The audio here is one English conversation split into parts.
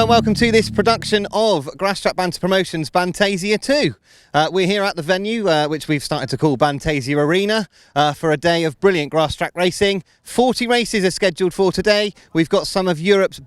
Hello and welcome to this production of Grasstrack Banter Promotions Bantasia 2. We're here at the venue, which we've started to call Bantasia Arena, for a day of brilliant grass track racing. 40 races are scheduled for today. We've got some of Europe's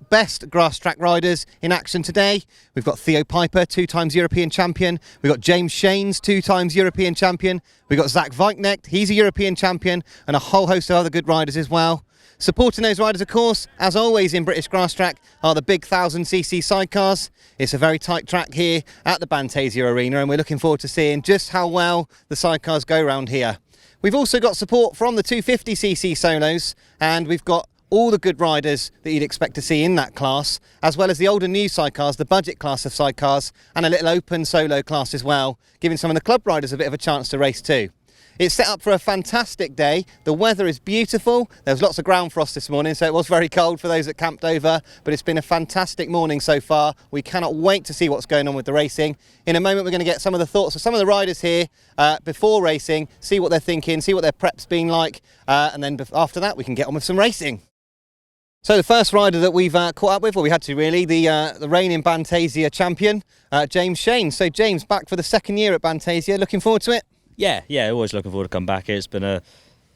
best grass track riders in action today. We've got Theo Piper, 2 times European champion. We've got James Shanes, 2 times European champion. We've got Wajtknecht, he's a European champion, and a whole host of other good riders as well. Supporting those riders, of course, as always in British grass track, are the big 1000cc sidecars. It's a very tight track here at the Bantasia Arena, and we're looking forward to seeing just how well the sidecars go around here. We've also got support from the 250cc solos, and we've got all the good riders that you'd expect to see in that class, as well as the older new sidecars, the budget class of sidecars, and a little open solo class as well, giving some of the club riders a bit of a chance to race too. It's set up for a fantastic day. The weather is beautiful. There was lots of ground frost this morning, so it was very cold for those that camped over, but it's been a fantastic morning so far. We cannot wait to see what's going on with the racing. In a moment, we're going to get some of the thoughts of some of the riders here before racing, see what they're thinking, see what their prep's been like, and then after that, we can get on with some racing. So the first rider that we've caught up with, well, we had to really, the reigning Bantasia champion, James Shanes. So James, back for the second year at Bantasia, looking forward to it? Yeah, always looking forward to come back here. It's been a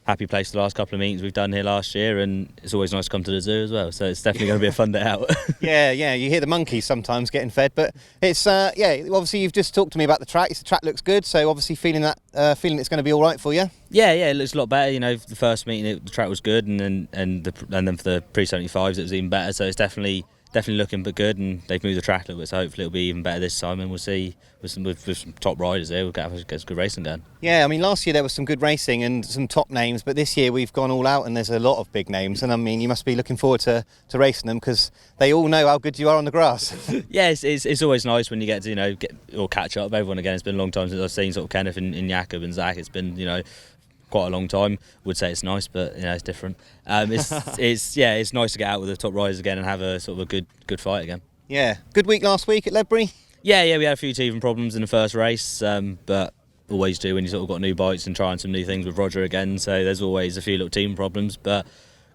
happy place the last couple of meetings we've done here last year, and it's always nice to come to the zoo as well, so it's definitely going to be a fun day out. Yeah, you hear the monkeys sometimes getting fed, but it's, obviously you've just talked to me about the track. The track looks good, so obviously feeling it's going to be all right for you. Yeah, it looks a lot better. You know, the first meeting the track was good, and then for the pre-75s it was even better, so it's definitely looking good, and they've moved the track a little bit, so hopefully it'll be even better this time, and we'll see with some top riders there, we'll get some good racing going. Yeah, I mean, last year there was some good racing and some top names, but this year we've gone all out and there's a lot of big names, and I mean, you must be looking forward to racing them because they all know how good you are on the grass. Yeah, it's always nice when you get to, get or catch up with everyone again. It's been a long time since I've seen sort of Kenneth and Jakob and Zach. It's been, quite a long time. Would say it's nice, but it's different. It's nice to get out with the top riders again and have a sort of a good fight again. Yeah, good week last week at Owslebury. Yeah, we had a few teething problems in the first race, but always do when you sort of got new bikes and trying some new things with Roger again. So there's always a few little team problems, but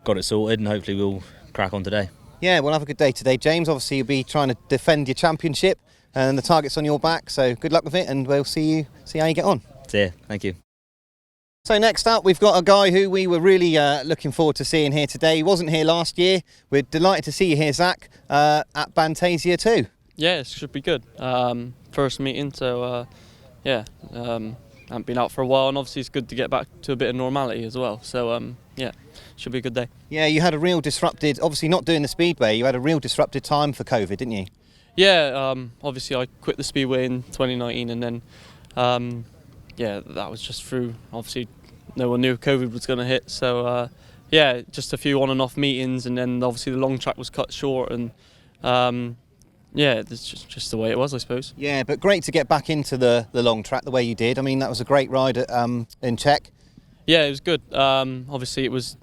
got it sorted, and hopefully we'll crack on today. Yeah, we'll have a good day today, James. Obviously you'll be trying to defend your championship, and the target's on your back. So good luck with it, and we'll see how you get on. See you. Thank you. So next up, we've got a guy who we were really looking forward to seeing here today. He wasn't here last year. We're delighted to see you here, Zach, at Bantasia too. Yeah, it should be good. First meeting, so haven't been out for a while, and obviously it's good to get back to a bit of normality as well. So should be a good day. Yeah, you had a real disrupted, obviously not doing the Speedway, you had a real disrupted time for COVID, didn't you? Yeah, obviously I quit the Speedway in 2019, and then that was just through, obviously no one knew COVID was going to hit, so just a few on and off meetings, and then obviously the long track was cut short, and it's just the way it was, I suppose. Yeah, but great to get back into the long track the way you did. I mean, that was a great ride in Czech. Yeah, it was good. Obviously it was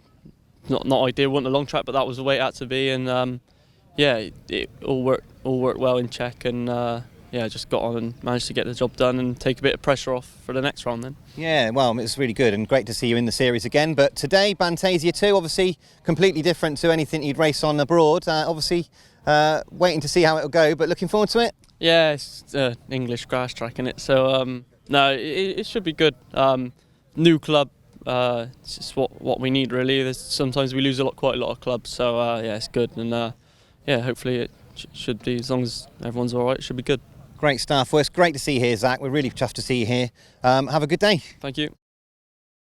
not ideal, wasn't a long track, but that was the way it had to be, and it all worked well in Czech, and just got on and managed to get the job done and take a bit of pressure off for the next round then. Yeah, well, it was really good and great to see you in the series again. But today, Bantasia 2, obviously completely different to anything you'd race on abroad. Obviously, waiting to see how it'll go, but looking forward to it? Yeah, it's English grass track, isn't it? So, it should be good. New club, it's just what we need, really. Sometimes we lose quite a lot of clubs, so it's good. And hopefully it should be, as long as everyone's all right, it should be good. Great stuff. Well, it's great to see you here, Zach. We're really chuffed to see you here. Have a good day. Thank you.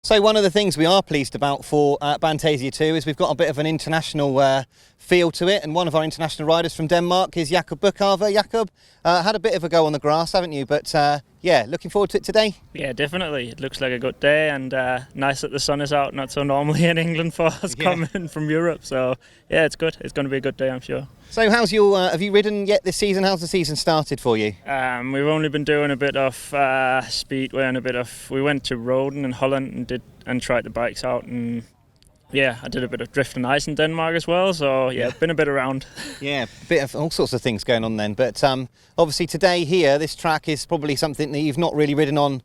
So one of the things we are pleased about for Bantasia 2 is we've got a bit of an international feel to it, and one of our international riders from Denmark is Jakob Bukhave. Jakob, had a bit of a go on the grass, haven't you? But looking forward to it today? Yeah, definitely. It looks like a good day, and nice that the sun is out, not so normally in England for us coming from Europe. So yeah, it's good. It's going to be a good day, I'm sure. So how's have you ridden yet this season? How's the season started for you? We've only been doing a bit of Speedway and we went to Whaddon in Holland and tried the bikes out, and I did a bit of drift and ice in Denmark as well, so been a bit around. Yeah, a bit of all sorts of things going on then, but obviously today here, this track is probably something that you've not really ridden on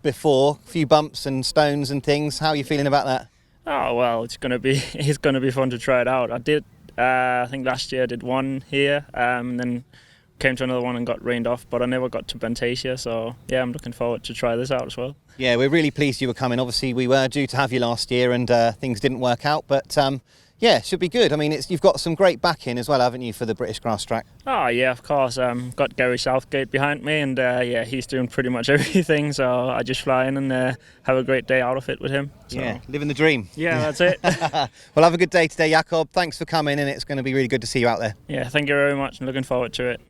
before, a few bumps and stones and things. How are you feeling about that? Oh well, it's gonna be fun to try it out. I think last year I did one here, and then came to another one and got rained off, but I never got to Bantasia, so yeah, I'm looking forward to try this out as well. Yeah, we're really pleased you were coming. Obviously, we were due to have you last year and things didn't work out, but yeah, should be good. I mean, you've got some great backing as well, haven't you, for the British Grass Track? Oh yeah, of course. Got Gary Southgate behind me, and yeah, he's doing pretty much everything. So I just fly in and have a great day out of it with him. So. Yeah, living the dream. Yeah, that's it. Well, have a good day today, Jakob. Thanks for coming, and it's going to be really good to see you out there. Yeah, thank you very much. I'm looking forward to it.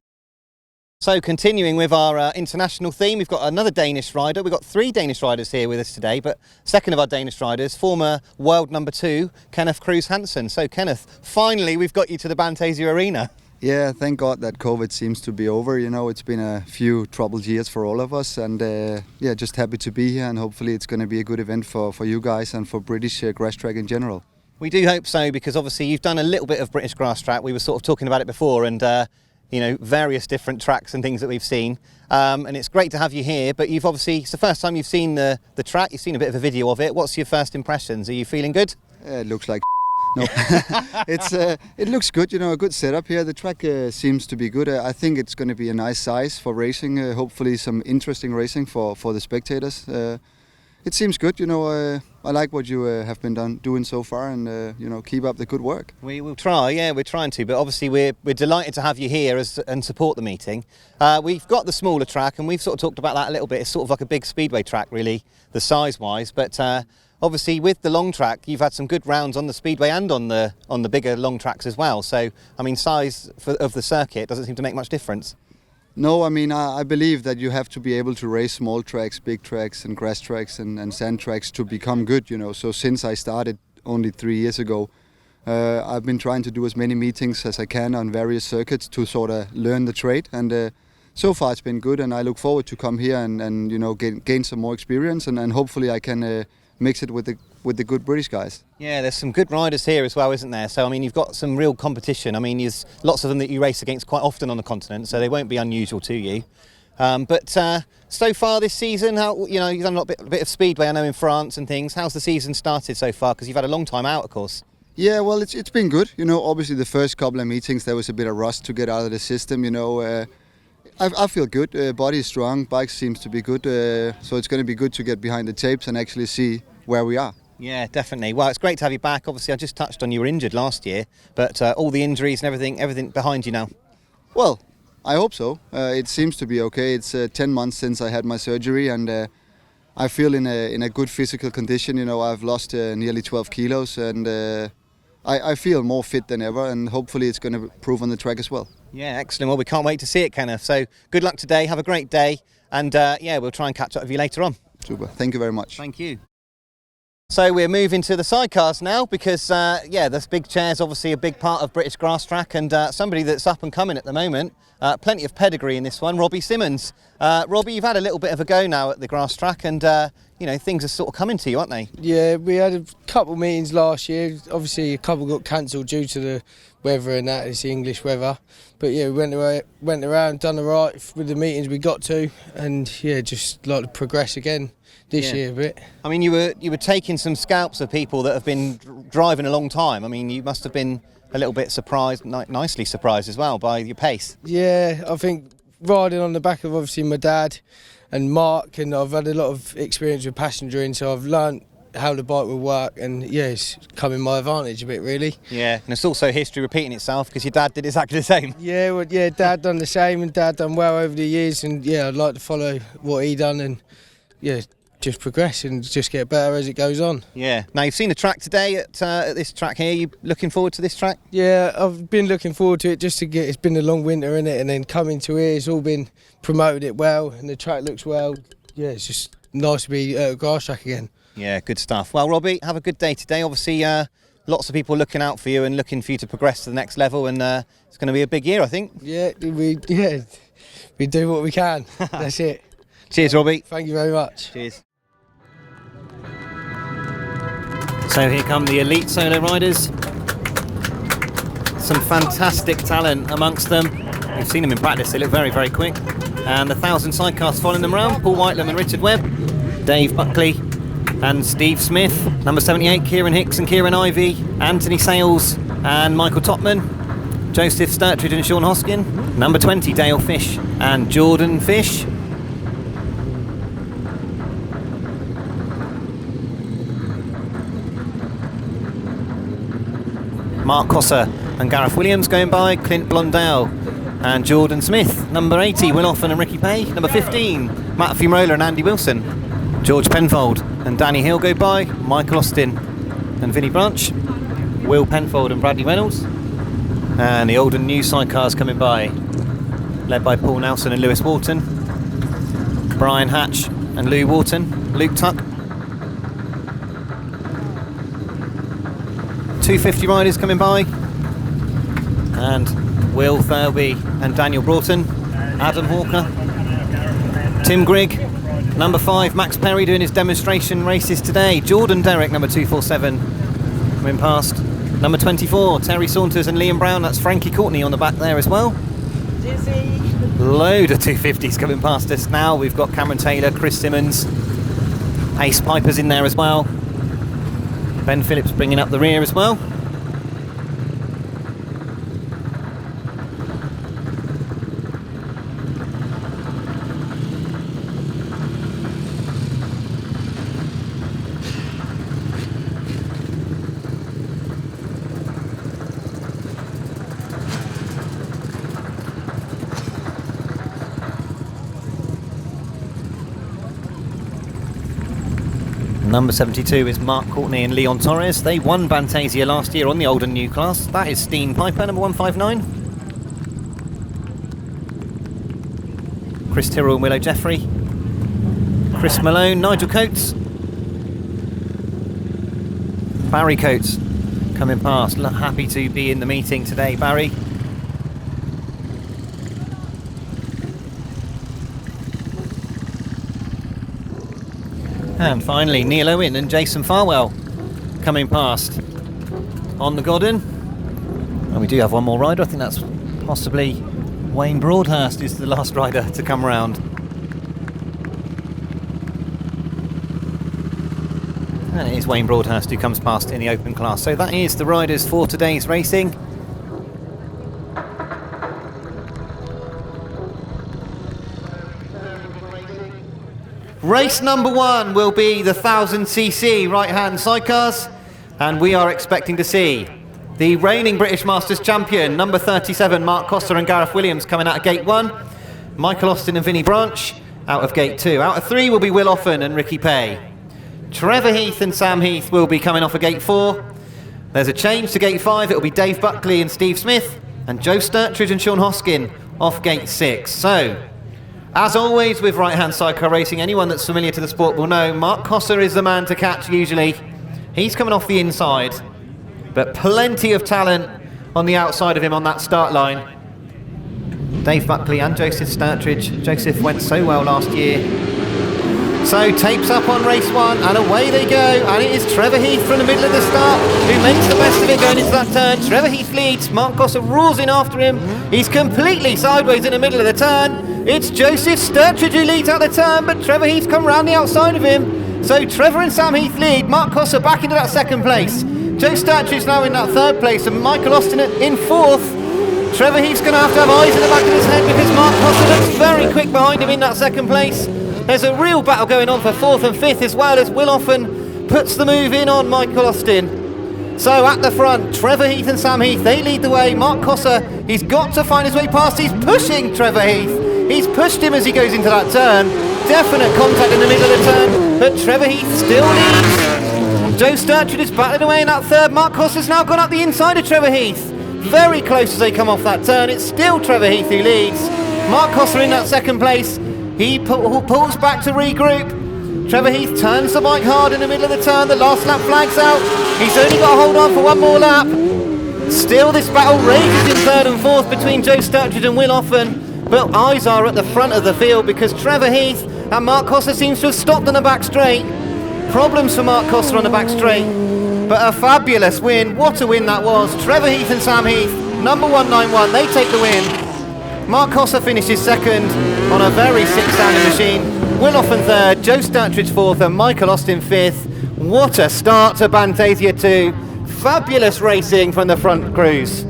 So continuing with our international theme, we've got another Danish rider. We've got 3 Danish riders here with us today, but second of our Danish riders, former world number 2, Kenneth Hanson. So Kenneth, finally we've got you to the Bantasia Arena. Yeah, thank God that COVID seems to be over. You know, it's been a few troubled years for all of us, and yeah, just happy to be here, and hopefully it's going to be a good event for you guys and for British grass track in general. We do hope so, because obviously you've done a little bit of British grass track. We were sort of talking about it before, and you know, various different tracks and things that we've seen, and it's great to have you here. But you've obviously, it's the first time you've seen the track. You've seen a bit of a video of it. What's your first impressions? Are you feeling good? It looks like no. It looks good. You know, a good setup here. The track seems to be good. I think it's going to be a nice size for racing. Hopefully, some interesting racing for the spectators. It seems good. You know, I like what you have been doing so far, and you know, keep up the good work. We will try. Yeah, we're trying to. But obviously, we're delighted to have you here and support the meeting. We've got the smaller track, and we've sort of talked about that a little bit. It's sort of like a big speedway track, really, the size-wise. But obviously, with the long track, you've had some good rounds on the speedway and on the bigger long tracks as well. So, I mean, size of the circuit doesn't seem to make much difference. No, I mean, I believe that you have to be able to race small tracks, big tracks and grass tracks and sand tracks to become good, you know. So since I started only 3 years ago, I've been trying to do as many meetings as I can on various circuits to sort of learn the trade. And so far it's been good, and I look forward to come here and you know, gain some more experience, and hopefully I can mix it with the good British guys. Yeah, there's some good riders here as well, isn't there? So, I mean, you've got some real competition. I mean, there's lots of them that you race against quite often on the continent, so they won't be unusual to you. But so far this season, you know, you've done a bit of speedway, I know, in France and things. How's the season started so far? Because you've had a long time out, of course. Yeah, well, it's been good. You know, obviously the first couple of meetings there was a bit of rust to get out of the system. You know, I feel good. Body is strong. Bike seems to be good. So it's going to be good to get behind the tapes and actually see where we are. Yeah, definitely. Well, it's great to have you back. Obviously, I just touched on you were injured last year, but all the injuries and everything behind you now. Well, I hope so. It seems to be okay. It's 10 months since I had my surgery, and I feel in a good physical condition. You know, I've lost nearly 12 kilos, and I feel more fit than ever, and hopefully it's going to prove on the track as well. Yeah, excellent. Well, we can't wait to see it, Kenneth. So good luck today. Have a great day, and yeah, we'll try and catch up with you later on. Super. Thank you very much. Thank you. So we're moving to the sidecars now, because yeah, this big chair's obviously a big part of British Grass Track, and somebody that's up and coming at the moment, plenty of pedigree in this one, Robbie Simmons. Robbie, you've had a little bit of a go now at the grass track, and you know, things are sort of coming to you, aren't they? Yeah, we had a couple of meetings last year. Obviously a couple got cancelled due to the weather, and that is the English weather. But yeah, we went around, done all right with the meetings we got to, and yeah, just like to progress again this year a bit. I mean, you were taking some scalps of people that have been driving a long time. I mean, you must have been a little bit surprised, nicely surprised as well, by your pace. Yeah, I think riding on the back of obviously my dad and Mark, and I've had a lot of experience with passengering, so I've learnt how the bike will work, and yeah, it's come in my advantage a bit, really. Yeah, and it's also history repeating itself, because your dad did exactly the same. Yeah, well, yeah, Dad done the same, and Dad done well over the years, and yeah, I'd like to follow what he done, and yeah, just progress and just get better as it goes on. Yeah. Now, you've seen the track today at this track here. You looking forward to this track? Yeah, I've been looking forward to it just to get. It's been a long winter, innit, and then coming to here, it's all been promoted it well, and the track looks well. Yeah, it's just nice to be at a grass track again. Yeah, good stuff. Well, Robbie, have a good day today. Obviously, lots of people looking out for you and looking for you to progress to the next level, and it's going to be a big year, I think. Yeah, we do what we can. That's it. Cheers, Robbie. Thank you very much. Cheers. So here come the elite solo riders. Some fantastic talent amongst them. We've seen them in practice, they look very, very quick. And the 1,000 sidecars following them around, Paul Whitelam and Richard Webb, Dave Buckley and Steve Smith, number 78, Kieran Hicks and Kieran Ivey, Anthony Sales and Michael Topman, Joseph Sturtridge and Sean Hoskin, number 20 Dale Fish and Jordan Fish. Mark Cosser and Gareth Williams going by, Clint Blondell and Jordan Smith, number 80 Will Offen and Ricky Pay, number 15 Matt Fumarola and Andy Wilson, George Penfold and Danny Hill go by, Michael Austin and Vinnie Branch, Will Penfold and Bradley Reynolds, and the old and new sidecars coming by, led by Paul Nelson and Lewis Wharton, Brian Hatch and Lou Wharton, Luke Tuck. 250 riders coming by, and Will Thirlby and Daniel Broughton, Adam Hawker, Tim Grigg, number 5 Max Perry doing his demonstration races today, Jordan Derrick number 247 coming past, number 24 Terry Saunders and Liam Brown, that's Frankie Courtney on the back there as well. Load of 250s coming past us now. We've got Cameron Taylor, Chris Simmons, Ace Piper's in there as well, Ben Phillips bringing up the rear as well. Number 72 is Mark Courtney and Leon Torres. They won Bantasia last year on the old and new class. That is Steen Piper, number 159. Chris Tyrrell and Willow Jeffrey. Chris Malone, Nigel Coates. Barry Coates coming past. Happy to be in the meeting today, Barry. And finally, Neil Owen and Jason Farwell coming past on the Godden. And we do have one more rider. I think that's possibly Wayne Broadhurst is the last rider to come round. And it is Wayne Broadhurst who comes past in the open class. So that is the riders for today's racing. Race number 1 will be the 1000cc right-hand sidecars, and we are expecting to see the reigning British Masters champion, number 37 Mark Cosser and Gareth Williams coming out of gate 1, Michael Austin and Vinnie Branch out of gate 2. Out of 3 will be Will Offen and Ricky Pay. Trevor Heath and Sam Heath will be coming off of gate 4. There's a change to gate 5, it will be Dave Buckley and Steve Smith, and Joe Sturtridge and Sean Hoskin off gate 6. So, as always with right-hand sidecar racing, anyone that's familiar to the sport will know Mark Cosser is the man to catch usually. He's coming off the inside, but plenty of talent on the outside of him on that start line. Dave Buckley and Joseph Sturtridge. Joseph went so well last year. So tapes up on race 1 and away they go, and it is Trevor Heath from the middle of the start who makes the best of it going into that turn. Trevor Heath leads, Mark Cosser roars in after him. He's completely sideways in the middle of the turn. It's Joseph Sturtridge who leads out the turn, but Trevor Heath's come round the outside of him. So Trevor and Sam Heath lead, Mark Cosser back into that 2nd place. Joe Sturtridge now in that 3rd place, and Michael Austin in 4th. Trevor Heath's going to have eyes in the back of his head because Mark Cosser looks very quick behind him in that 2nd place. There's a real battle going on for 4th and 5th, as well as Will Offen puts the move in on Michael Austin. So at the front, Trevor Heath and Sam Heath, they lead the way. Mark Cosser, he's got to find his way past. He's pushing Trevor Heath. He's pushed him as he goes into that turn. Definite contact in the middle of the turn, but Trevor Heath still leads. Joe Sturtridge is battling away in that 3rd. Mark Cosser's now gone up the inside of Trevor Heath. Very close as they come off that turn. It's still Trevor Heath who leads. Mark Cosser in that 2nd place. He pulls back to regroup. Trevor Heath turns the bike hard in the middle of the turn. The last lap flags out. He's only got to hold on for one more lap. Still this battle rages in 3rd and 4th between Joe Sturtridge and Will Offen. But eyes are at the front of the field because Trevor Heath and Mark Cosser seems to have stopped on the back straight. Problems for Mark Cosser on the back straight. But a fabulous win. What a win that was. Trevor Heath and Sam Heath, number 191, they take the win. Mark Cosser finishes 2nd on a very sick-sounding machine. Will Offen 3rd, Joe Sturtridge 4th and Michael Austin 5th. What a start to Bantasia 2. Fabulous racing from the front crews.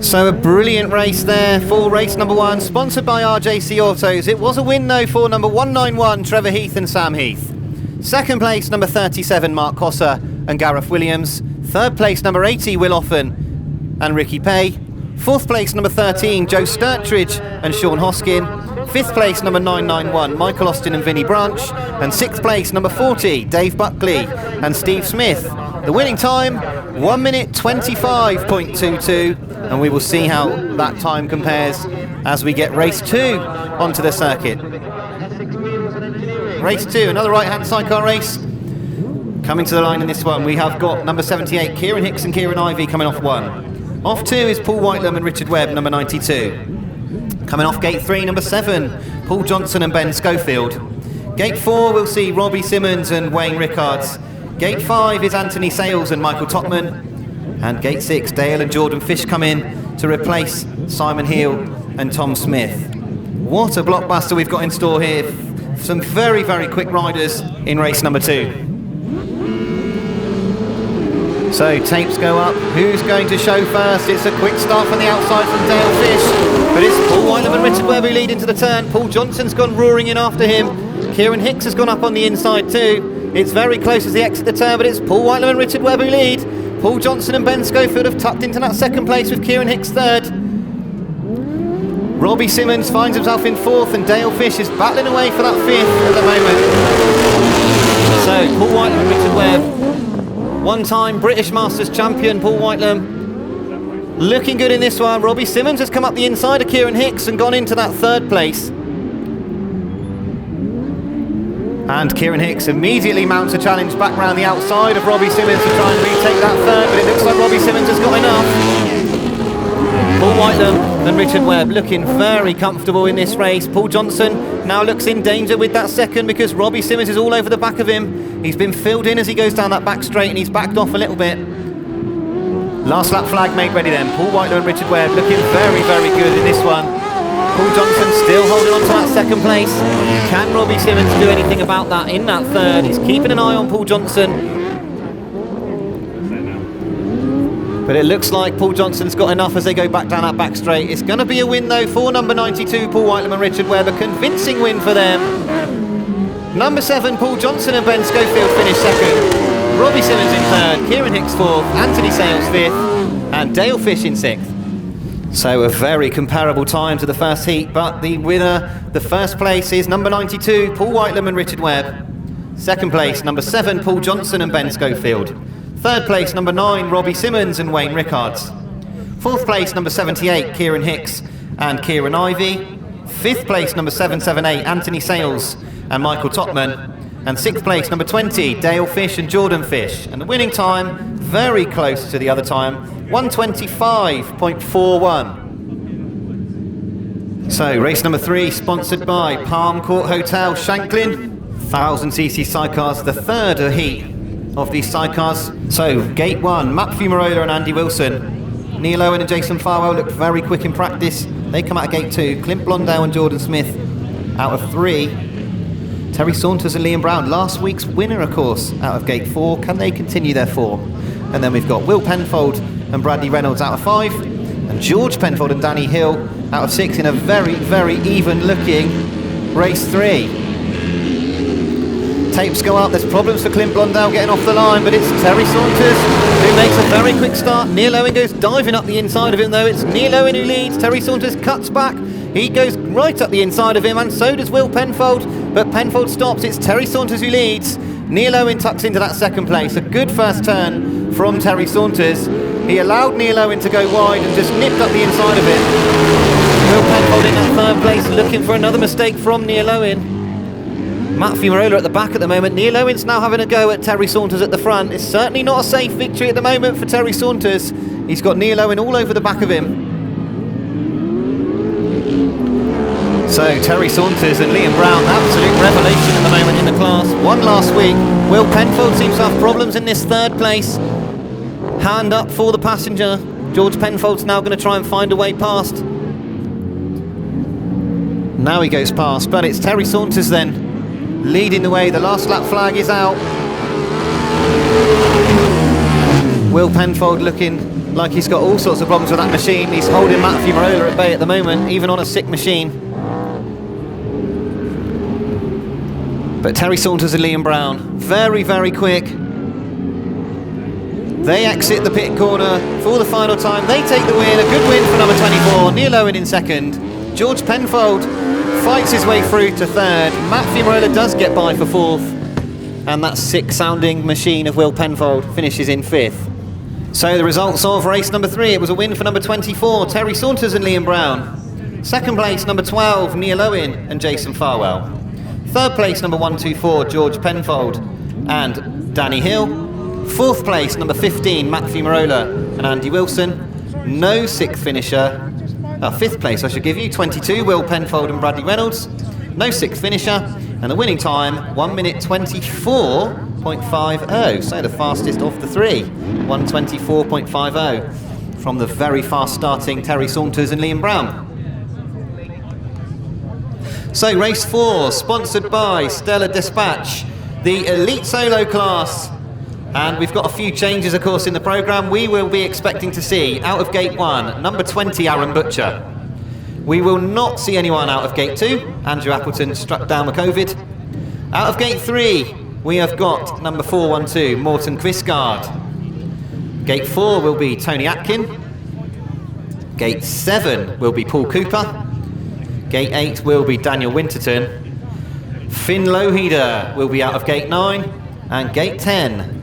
So a brilliant race there for race number 1, sponsored by RJC Autos. It was a win though for number 191, Trevor Heath and Sam Heath. Second place, number 37, Mark Cosser and Gareth Williams. Third place, number 80, Will Offen and Ricky Pay. Fourth place, number 13, Joe Sturtridge and Sean Hoskin. Fifth place, number 991, Michael Austin and Vinnie Branch. And sixth place, number 40, Dave Buckley and Steve Smith. The winning time, 1 minute 25.22, and we will see how that time compares as we get race 2 onto the circuit. Race 2, another right-hand sidecar race. Coming to the line in this one, we have got number 78, Kieran Hicks and Kieran Ivey coming off 1. Off 2 is Paul Whitelam and Richard Webb, number 92. Coming off gate 3, number 7, Paul Johnson and Ben Schofield. Gate 4, we'll see Robbie Simmons and Wayne Rickards. Gate 5 is Anthony Sales and Michael Topman. And gate 6, Dale and Jordan Fish come in to replace Simon Heel and Tom Smith. What a blockbuster we've got in store here. Some very, very quick riders in race number 2. So tapes go up. Who's going to show first? It's a quick start from the outside from Dale Fish. But it's Paul Whitelam and Richard Webb who lead into the turn. Paul Johnson's gone roaring in after him. Kieran Hicks has gone up on the inside too. It's very close as they exit the turn, but it's Paul Whitelam and Richard Webb who lead. Paul Johnson and Ben Schofield have tucked into that second place with Kieran Hicks third. Robbie Simmons finds himself in fourth, and Dale Fish is battling away for that fifth at the moment. So Paul Whitelam and Richard Webb, one-time British Masters champion Paul Whitelam, looking good in this one. Robbie Simmons has come up the inside of Kieran Hicks and gone into that third place. And Kieran Hicks immediately mounts a challenge back round the outside of Robbie Simmons to try and retake that third, but it looks like Robbie Simmons has got enough. Paul Whitelam and Richard Webb looking very comfortable in this race. Paul Johnson now looks in danger with that second because Robbie Simmons is all over the back of him. He's been filled in as he goes down that back straight and he's backed off a little bit. Last lap flag made ready then. Paul Whitelam and Richard Webb looking very, very good in this one. Paul Johnson still holding on to that second place. Can Robbie Simmons do anything about that in that third? He's keeping an eye on Paul Johnson. But it looks like Paul Johnson's got enough as they go back down that back straight. It's going to be a win though for number 92, Paul Whitelam and Richard Webb. A convincing win for them. Number 7, Paul Johnson and Ben Schofield finish second. Robbie Simmons in third, Kieran Hicks fourth, Anthony Sales fifth, and Dale Fish in sixth. So a very comparable time to the first heat, but the winner, the first place, is number 92, Paul Whitelam and Richard Webb. Second place, number 7, Paul Johnson and Ben Schofield. Third place, number 9, Robbie Simmons and Wayne Rickards. Fourth place, number 78, Kieran Hicks and Kieran Ivey. Fifth place, number 778, Anthony Sales and Michael Topman. And sixth place, number 20, Dale Fish and Jordan Fish. And the winning time, very close to the other time, 1:25.41. So race number 3, sponsored by Palm Court Hotel, Shanklin. 1000cc sidecars, the third heat of these sidecars. So gate 1, Matt Fumarola and Andy Wilson. Neil Owen and Jason Farwell looked very quick in practice. They come out of gate 2. Clint Blondale and Jordan Smith out of 3. Terry Saunders and Liam Brown, last week's winner, of course, out of gate 4. Can they continue their form? And then we've got Will Penfold and Bradley Reynolds out of 5. And George Penfold and Danny Hill out of 6 in a very, very even-looking race 3. Tapes go up, there's problems for Clint Blondale getting off the line, but it's Terry Saunders who makes a very quick start. Neil Owen goes diving up the inside of him though. It's Neil Owen who leads. Terry Saunders cuts back. He goes right up the inside of him, and so does Will Penfold, but Penfold stops. It's Terry Saunders who leads. Neil Owen tucks into that second place. A good first turn from Terry Saunders. He allowed Neil Owen to go wide and just nipped up the inside of it. Will Penfold in that third place, looking for another mistake from Neil Owen. Matt Fumarola at the back at the moment. Neil Owen's now having a go at Terry Saunders at the front. It's certainly not a safe victory at the moment for Terry Saunders. He's got Neil Owen all over the back of him. So Terry Saunders and Liam Brown, absolute revelation at the moment in the class. Won last week. Will Penfold seems to have problems in this third place. Hand up for the passenger. George Penfold's now going to try and find a way past. Now he goes past, but it's Terry Saunders then leading the way. The last lap flag is out. Will Will Penfold looking like he's got all sorts of problems with that machine. He's holding Matthew Marola at bay at the moment, even on a sick machine. But Terry Saunders and Liam Brown, very, very quick. They exit the pit corner for the final time. They take the win, a good win for number 24. Neil Owen in second. George Penfold fights his way through to third. Matthew Marola does get by for fourth. And that sick-sounding machine of Will Penfold finishes in fifth. So the results of race number 3, it was a win for number 24, Terry Saunders and Liam Brown. Second place, number 12, Neil Owen and Jason Farwell. Third place, number 124, George Penfold and Danny Hill. Fourth place, number 15, Matthew Marola and Andy Wilson. No sixth finisher. Fifth place, I should give you, 22, Will Penfold and Bradley Reynolds. No sixth finisher. And the winning time, 1 minute 24.50. So the fastest of the three, 1:24.50 from the very fast starting Terry Saunders and Liam Brown. So race 4, sponsored by Stella Dispatch, the Elite Solo class. And we've got a few changes, of course, in the programme. We will be expecting to see, out of gate 1, number 20, Aaron Butcher. We will not see anyone out of gate 2. Andrew Appleton struck down with COVID. Out of gate 3, we have got number 412, Morten Quisgaard. Gate 4 will be Tony Atkin. Gate 7 will be Paul Cooper. Gate 8 will be Daniel Winterton. Finn Loheder will be out of gate 9. And gate 10,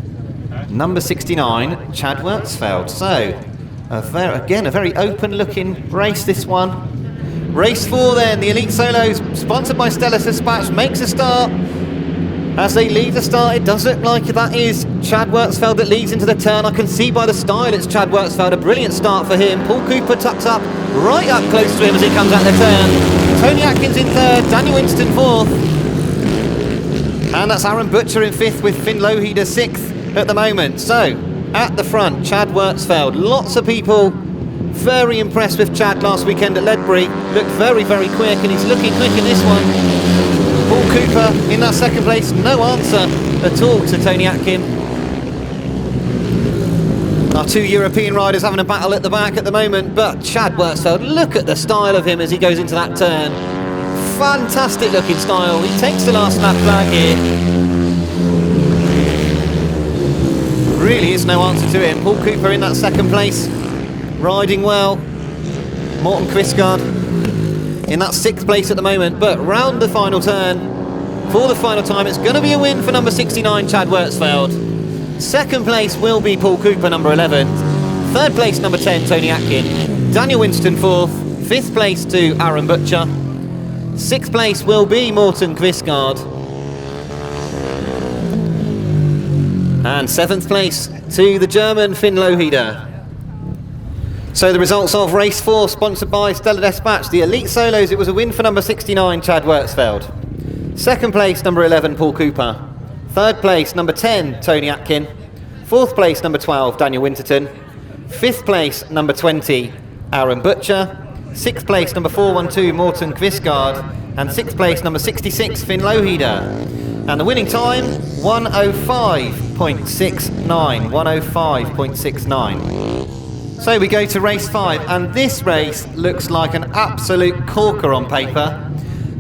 number 69, Chad Wertzfeld. So, again, a very open-looking race, this one. Race 4 then, the Elite Solos, sponsored by Stella Dispatch, makes a start. As they leave the start, it does look like that is Chad Wertzfeld that leads into the turn. I can see by the style it's Chad Wertzfeld, a brilliant start for him. Paul Cooper tucks up, right up close to him as he comes out the turn. Tony Atkins in third, Daniel Winston fourth. And that's Aaron Butcher in fifth with Finn Loheder sixth at the moment. So, at the front, Chad Wertzfeld. Lots of people very impressed with Chad last weekend at Ledbury. Looked very, very quick, and he's looking quick in this one. Paul Cooper in that second place, no answer at all to Tony Atkin. Our two European riders having a battle at the back at the moment, but Chad Wertzfeld, look at the style of him as he goes into that turn. Fantastic looking style. He takes the last lap flag here. Really is no answer to him. Paul Cooper in that second place, riding well. Morten Quisgaard in that sixth place at the moment, but round the final turn, for the final time, it's going to be a win for number 69, Chad Wertzfeld. Second place will be Paul Cooper, number 11. Third place, number 10, Tony Atkin. Daniel Winston fourth. Fifth place to Aaron Butcher. Sixth place will be Morten Quisgaard. And seventh place to the German Finn Loheder. So the results of race 4, sponsored by Stella Dispatch, the Elite Solos, it was a win for number 69, Chad Wertzfeld. Second place, number 11, Paul Cooper. Third place, number 10, Tony Atkin. Fourth place, number 12, Daniel Winterton. Fifth place, number 20, Aaron Butcher. Sixth place, number 412, Morten Quisgaard. And sixth place, number 66, Finn Loheder. And the winning time, 1:05.69. 1:05.69. So we go to race 5, and this race looks like an absolute corker on paper.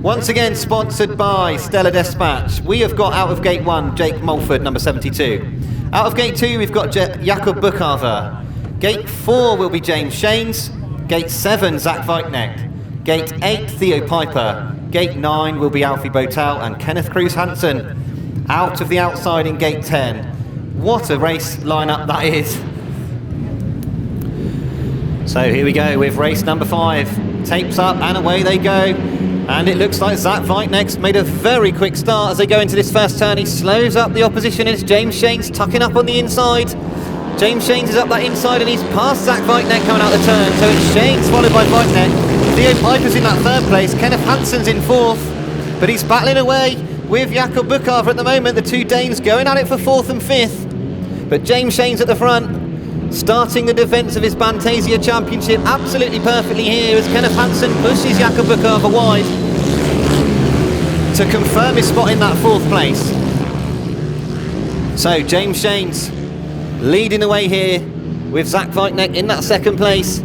Once again, sponsored by Stella Dispatch. We have got out of gate 1, Jake Mulford, number 72. Out of gate 2, we've got Jakob Bukhave. Gate 4 will be James Shanes. Gate 7, Zach Wajtknecht. Gate 8, Theo Piper. Gate 9 will be Alfie Botel and Kenneth Cruz Hanson. Out of the outside in gate 10. What a race lineup that is. So here we go with race number 5. Tapes up and away they go. And it looks like Zach Wajtknecht made a very quick start as they go into this first turn. He slows up the opposition. It's James Shanes tucking up on the inside. James Shanes is up that inside and he's past Zach Wajtknecht coming out the turn. So it's Shanes followed by Wajtknecht. Theo Piper's in that third place. Kenneth Hanson's in fourth. But he's battling away with Jakob Bukhave at the moment. The two Danes going at it for fourth and fifth. But James Shanes at the front, starting the defence of his Bantasia Championship absolutely perfectly here as Kenneth Hanson pushes Jakob Bukhave wide to confirm his spot in that fourth place. So James Shanes leading the way here with Zach Wajtknecht in that second place.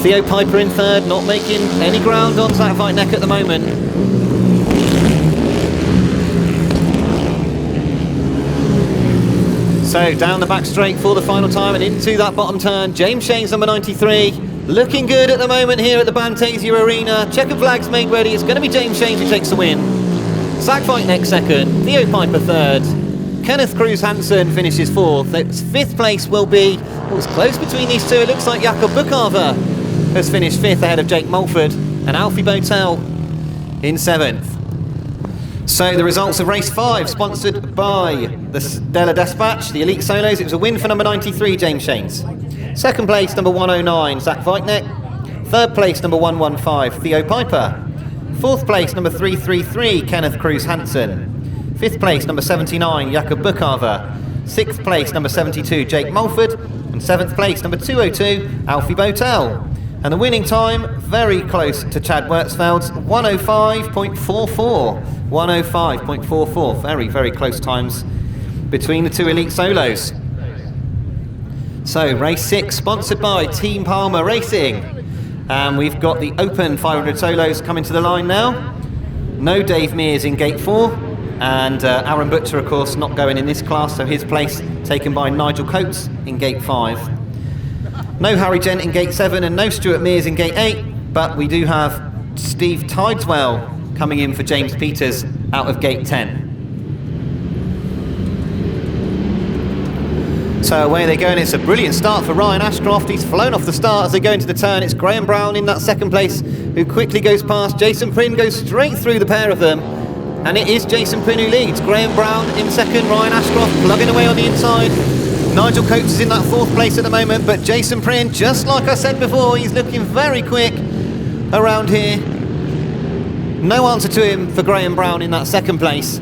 Theo Piper in third, not making any ground on Zach Wajtknecht at the moment. So down the back straight for the final time and into that bottom turn. James Shane's number 93, looking good at the moment here at the Bantasia Arena. Checkered flags made ready. It's going to be James Shane who takes the win. Zach Wajtknecht second, Theo Piper third. Kenneth Hanson finishes fourth. Fifth place will be, well, it's close between these two. It looks like Jakob Bukhave has finished fifth ahead of Jake Mulford and Alfie Botel in seventh. So the results of race 5, sponsored by the Stella Dispatch, the Elite Solos. It was a win for number 93, James Shanes. Second place, number 109, Zach Wajtknecht. Third place, number 115, Theo Piper. Fourth place, number 333, Kenneth Hanson. Fifth place, number 79, Jakob Bukhave. Sixth place, number 72, Jake Mulford. And seventh place, number 202, Alfie Botel. And the winning time, very close to Chad Wertzfeld's, 105.44. 105.44, very, very close times between the two Elite Solos. So race 6, sponsored by Team Palmer Racing. And we've got the Open 500 Solos coming to the line now. No Dave Mears in gate 4. And Aaron Butcher, of course, not going in this class, so his place taken by Nigel Coates in gate 5. No Harry Gent in gate 7 and no Stuart Mears in gate 8, but we do have Steve Tideswell coming in for James Peters out of gate 10. So away they go, and it's a brilliant start for Ryan Ashcroft. He's flown off the start as they go into the turn. It's Graham Brown in that second place who quickly goes past. Jason Prynne goes straight through the pair of them, and it is Jason Prynne who leads. Graham Brown in second, Ryan Ashcroft plugging away on the inside. Nigel Coates is in that fourth place at the moment, but Jason Prynne, just like I said before, he's looking very quick around here. No answer to him for Graham Brown in that second place.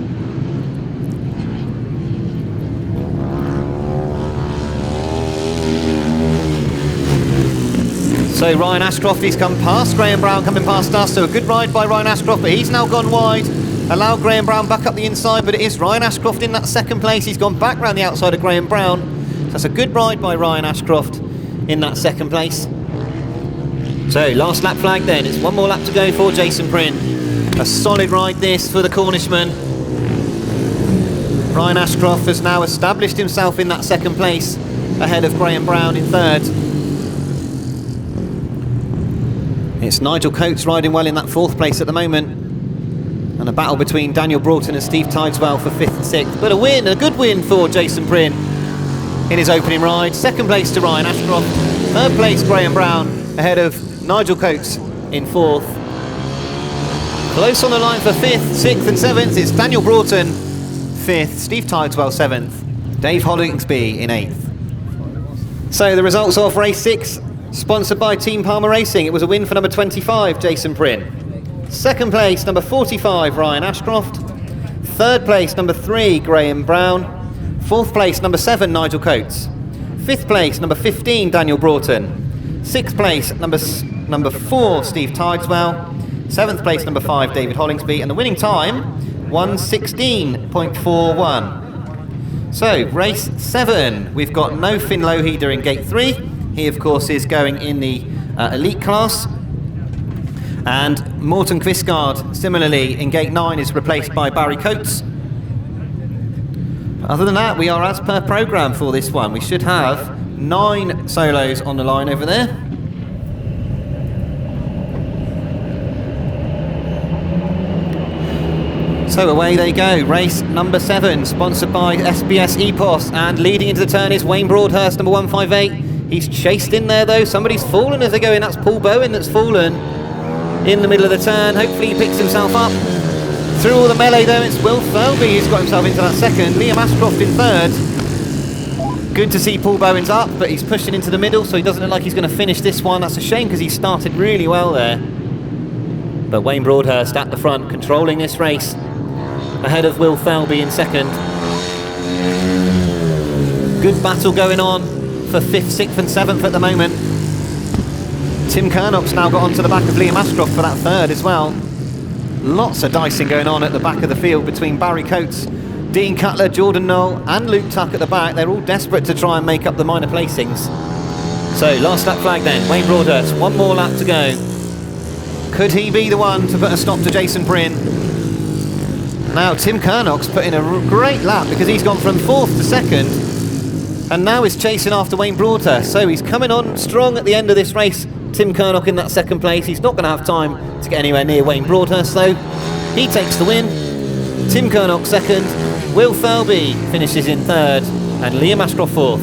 So Ryan Ashcroft, he's come past Graham Brown, coming past us, so a good ride by Ryan Ashcroft, but he's now gone wide. Allow Graham Brown back up the inside, but it is Ryan Ashcroft in that second place. He's gone back round the outside of Graham Brown. So that's a good ride by Ryan Ashcroft in that second place. So last lap flag then, it's one more lap to go for Jason Prynne. A solid ride this for the Cornishman. Ryan Ashcroft has now established himself in that second place ahead of Graham Brown in third. It's Nigel Coates riding well in that fourth place at the moment. And a battle between Daniel Broughton and Steve Tideswell for 5th and 6th. But a win, a good win for Jason Prynne in his opening ride. Second place to Ryan Ashcroft. Third place Graham Brown ahead of Nigel Coates in 4th. Close on the line for 5th, 6th and 7th. It's Daniel Broughton 5th, Steve Tideswell 7th, Dave Hollingsby in 8th. So the results of race 6, sponsored by Team Palmer Racing. It was a win for number 25, Jason Prynne. Second place, number 45, Ryan Ashcroft. Third place, number 3, Graham Brown. Fourth place, number 7, Nigel Coates. Fifth place, number 15, Daniel Broughton. Sixth place, number 4, Steve Tideswell. Seventh place, number 5, David Hollingsby. And the winning time, 1:16.41. So, race 7. We've got no Finn Loheder in gate 3. He, of course, is going in the elite class. And Morten Quistgaard, similarly, in gate 9 is replaced by Barry Coates. Other than that, we are as per programme for this one. We should have 9 solos on the line over there. So away they go, race number 7, sponsored by SBS EPOS, and leading into the turn is Wayne Broadhurst, number 158. He's chased in there though, somebody's fallen as they go in, that's Paul Bowen that's fallen in the middle of the turn. Hopefully he picks himself up. Through all the melee though, it's Will Thirlby who's got himself into that second, Liam Ashcroft in third. Good to see Paul Bowen's up, but he's pushing into the middle, so he doesn't look like he's going to finish this one. That's a shame because he started really well there. But Wayne Broadhurst at the front, controlling this race, ahead of Will Thirlby in second. Good battle going on for 5th, 6th and 7th at the moment. Tim Kernock's now got onto the back of Liam Ashcroft for that third as well. Lots of dicing going on at the back of the field between Barry Coates Dean Cutler, Jordan Knoll and Luke Tuck at the back. They're all desperate to try and make up the minor placings. So last lap flag then, Wayne Broadhurst, one more lap to go. Could he be the one to put a stop to Jason Bryn? Now Tim Kernock's put in a great lap because he's gone from 4th to 2nd and now is chasing after Wayne Broadhurst. So he's coming on strong at the end of this race. Tim Kernock in that 2nd place. He's not going to have time to get anywhere near Wayne Broadhurst though. He takes the win. Tim Kernock 2nd. Will Thirlby finishes in 3rd and Liam Ashcroft 4th.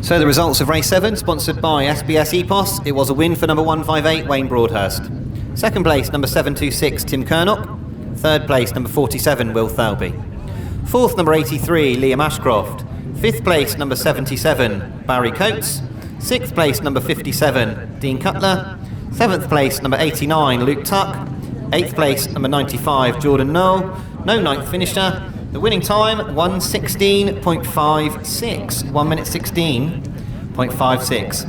So the results of race 7, sponsored by SBS EPOS. It was a win for number 158, Wayne Broadhurst. 2nd place, number 726, Tim Kernock. 3rd place, number 47, Will Thirlby. 4th, number 83, Liam Ashcroft. 5th place, number 77, Barry Coates. 6th place, number 57, Dean Cutler. 7th place, number 89, Luke Tuck. 8th place, number 95, Jordan Knoll. No 9th finisher. The winning time, 1:16.56. 1 minute 16.56.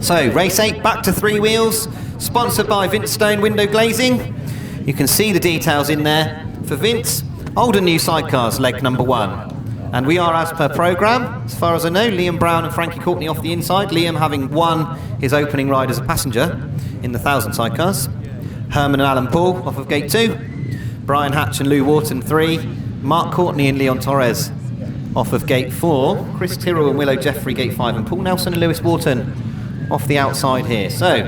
So, race 8, back to 3 wheels, sponsored by Vince Stone Window Glazing. You can see the details in there. For Vince, old and new sidecars, leg number 1. And we are, as per programme, as far as I know, Liam Brown and Frankie Courtney off the inside. Liam having won his opening ride as a passenger in the 1,000 sidecars. Herman and Alan Paul off of gate 2. Brian Hatch and Lou Wharton 3, Mark Courtney and Leon Torres off of gate 4, Chris Tyrrell and Willow Jeffrey gate 5, and Paul Nelson and Lewis Wharton off the outside here. So,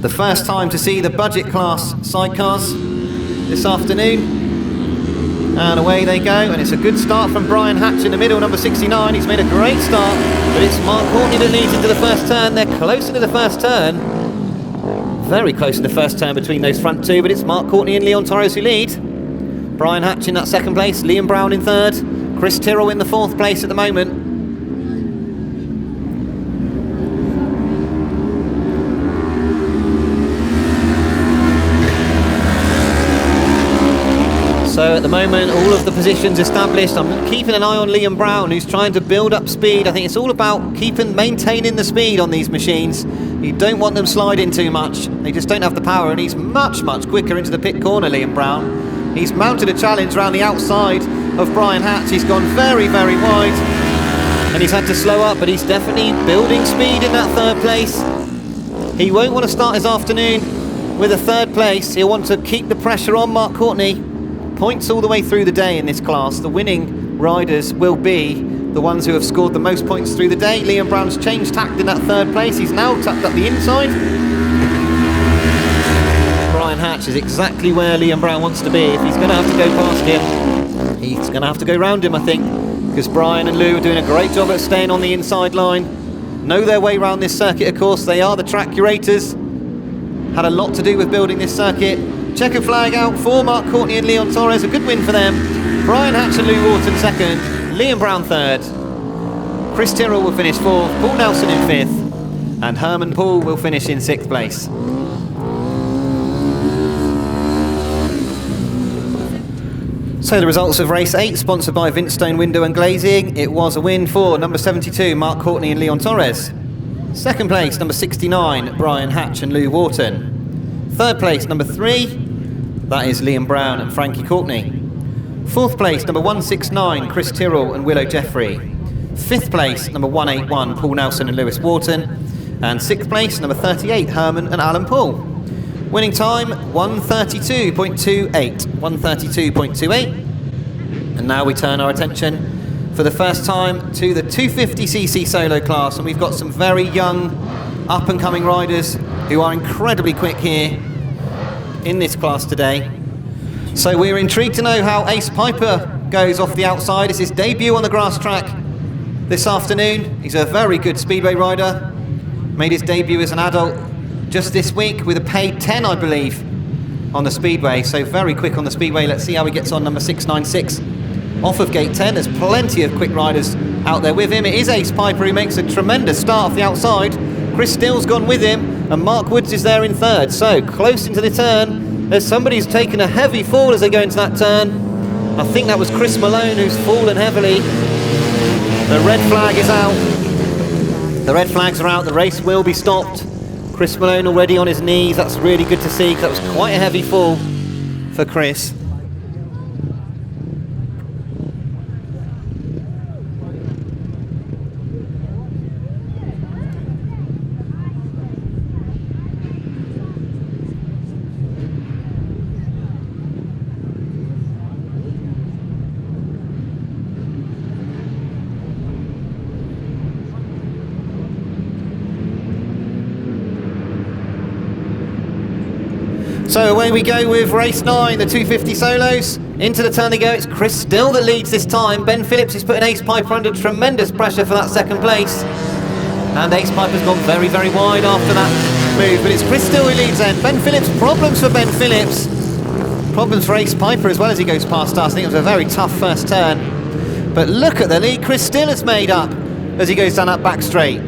the first time to see the budget class sidecars this afternoon. And away they go, and it's a good start from Brian Hatch in the middle, number 69. He's made a great start, but it's Mark Courtney that leads into the first turn. They're close into the first turn. Very close in the first turn between those front two, but it's Mark Courtney and Leon Torres who lead. Brian Hatch in that 2nd place, Liam Brown in 3rd, Chris Tyrrell in the 4th place at the moment. So at the moment, all of the positions established. I'm keeping an eye on Liam Brown, who's trying to build up speed. I think it's all about maintaining the speed on these machines. You don't want them sliding too much. They just don't have the power, and he's much, much quicker into the pit corner, Liam Brown. He's mounted a challenge around the outside of Brian Hatch. He's gone very, very wide, and he's had to slow up, but he's definitely building speed in that 3rd place. He won't want to start his afternoon with a 3rd place. He'll want to keep the pressure on Mark Courtney. Points all the way through the day in this class. The winning riders will be the ones who have scored the most points through the day. Liam Brown's changed tact in that 3rd place. He's now tucked up the inside. Brian Hatch is exactly where Liam Brown wants to be. If he's going to have to go past him, he's going to have to go round him, I think, because Brian and Lou are doing a great job at staying on the inside line. Know their way around this circuit, of course. They are the track curators. Had a lot to do with building this circuit. Checkered flag out for Mark Courtney and Leon Torres. A good win for them. Brian Hatch and Lou Wharton 2nd. Liam Brown 3rd. Chris Tyrrell will finish 4th. Paul Nelson in 5th. And Herman Paul will finish in 6th place. So the results of race 8, sponsored by Vince Stone Window and Glazing. It was a win for number 72, Mark Courtney and Leon Torres. 2nd place, number 69, Brian Hatch and Lou Wharton. 3rd place, number 3, that is Liam Brown and Frankie Courtney. 4th place, number 169, Chris Tyrrell and Willow Jeffrey. 5th place, number 181, Paul Nelson and Lewis Wharton. And 6th place, number 38, Herman and Alan Paul. Winning time, 1:32.28. 1:32.28. And now we turn our attention for the first time to the 250cc solo class, and we've got some very young, up-and-coming riders who are incredibly quick here in this class today. So we're intrigued to know how Ace Piper goes off the outside. It's his debut on the grass track this afternoon. He's a very good speedway rider. Made his debut as an adult just this week with a paid 10, I believe, on the speedway. So very quick on the speedway. Let's see how he gets on, number 696. Off of gate 10, there's plenty of quick riders out there with him. It is Ace Piper who makes a tremendous start off the outside. Chris Still's gone with him, and Mark Woods is there in 3rd. So close into the turn, there's somebody who's taken a heavy fall as they go into that turn. I think that was Chris Malone who's fallen heavily. The red flag is out. The red flags are out, the race will be stopped. Chris Malone already on his knees. That's really good to see, because that was quite a heavy fall for Chris. So away we go with race 9, the 250 solos. Into the turn they go. It's Chris Still that leads this time. Ben Phillips is putting Ace Piper under tremendous pressure for that second place. And Ace Piper's gone very, very wide after that move. But it's Chris Still who leads then. Ben Phillips, problems for Ben Phillips. Problems for Ace Piper as well as he goes past us. I think it was a very tough first turn. But look at the lead Chris Still has made up as he goes down that back straight.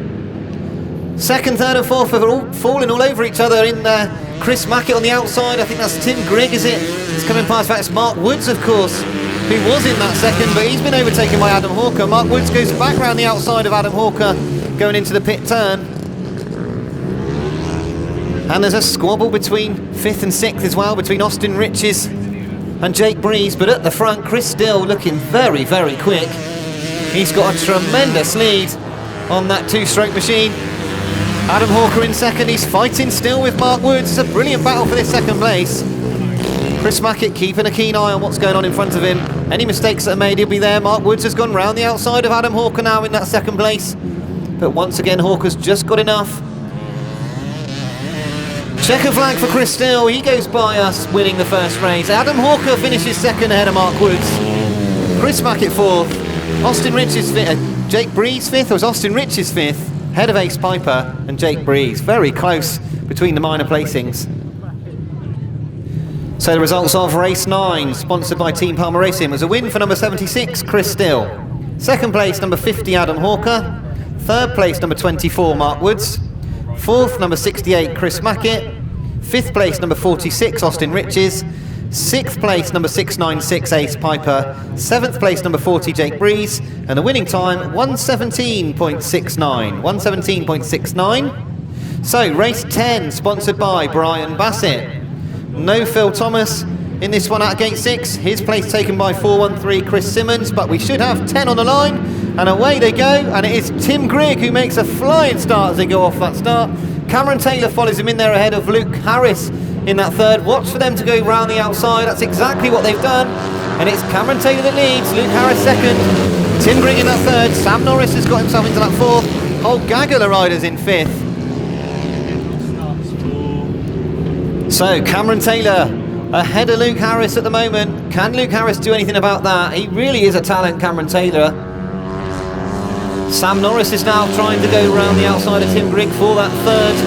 Second, third and fourth are all falling all over each other in there. Chris Mackett on the outside. I think that's Tim Grigg, is it? It's coming past. That's Mark Woods, of course, who was in that second, but he's been overtaken by Adam Hawker. Mark Woods goes back round the outside of Adam Hawker, going into the pit turn. And there's a squabble between 5th and 6th as well, between Austin Riches and Jake Breeze. But at the front, Chris Still looking very, very quick. He's got a tremendous lead on that two-stroke machine. Adam Hawker in second. He's fighting still with Mark Woods. It's a brilliant battle for this second place. Chris Mackett keeping a keen eye on what's going on in front of him. Any mistakes that are made, he'll be there. Mark Woods has gone round the outside of Adam Hawker now in that second place. But once again, Hawker's just got enough. Checker flag for Chris Still. He goes by us, winning the first race. Adam Hawker finishes second ahead of Mark Woods. Chris Mackett fourth. Austin Riches fifth. Jake Breeze fifth, or was Austin Riches fifth? Head of Ace Piper and Jake Breeze. Very close between the minor placings. So the results of race 9, sponsored by Team Palmer Racing, was a win for number 76, Chris Still. Second place, number 50, Adam Hawker. Third place, number 24, Mark Woods. Fourth, number 68, Chris Mackett. Fifth place, number 46, Austin Riches. Sixth place, number 696, Ace Piper. Seventh place, number 40, Jake Breeze. And the winning time, 117.69. 117.69. So, race 10, sponsored by Brian Bassett. No Phil Thomas in this one at gate 6. His place taken by 413, Chris Simmons. But we should have 10 on the line. And away they go. And it is Tim Grigg who makes a flying start as they go off that start. Cameron Taylor follows him in there ahead of Luke Harris in that third. Watch for them to go round the outside. That's exactly what they've done. And it's Cameron Taylor that leads. Luke Harris second. Tim Grigg in that third. Sam Norris has got himself into that fourth. Whole gaggle of riders in fifth. So Cameron Taylor ahead of Luke Harris at the moment. Can Luke Harris do anything about that? He really is a talent, Cameron Taylor. Sam Norris is now trying to go round the outside of Tim Grigg for that third.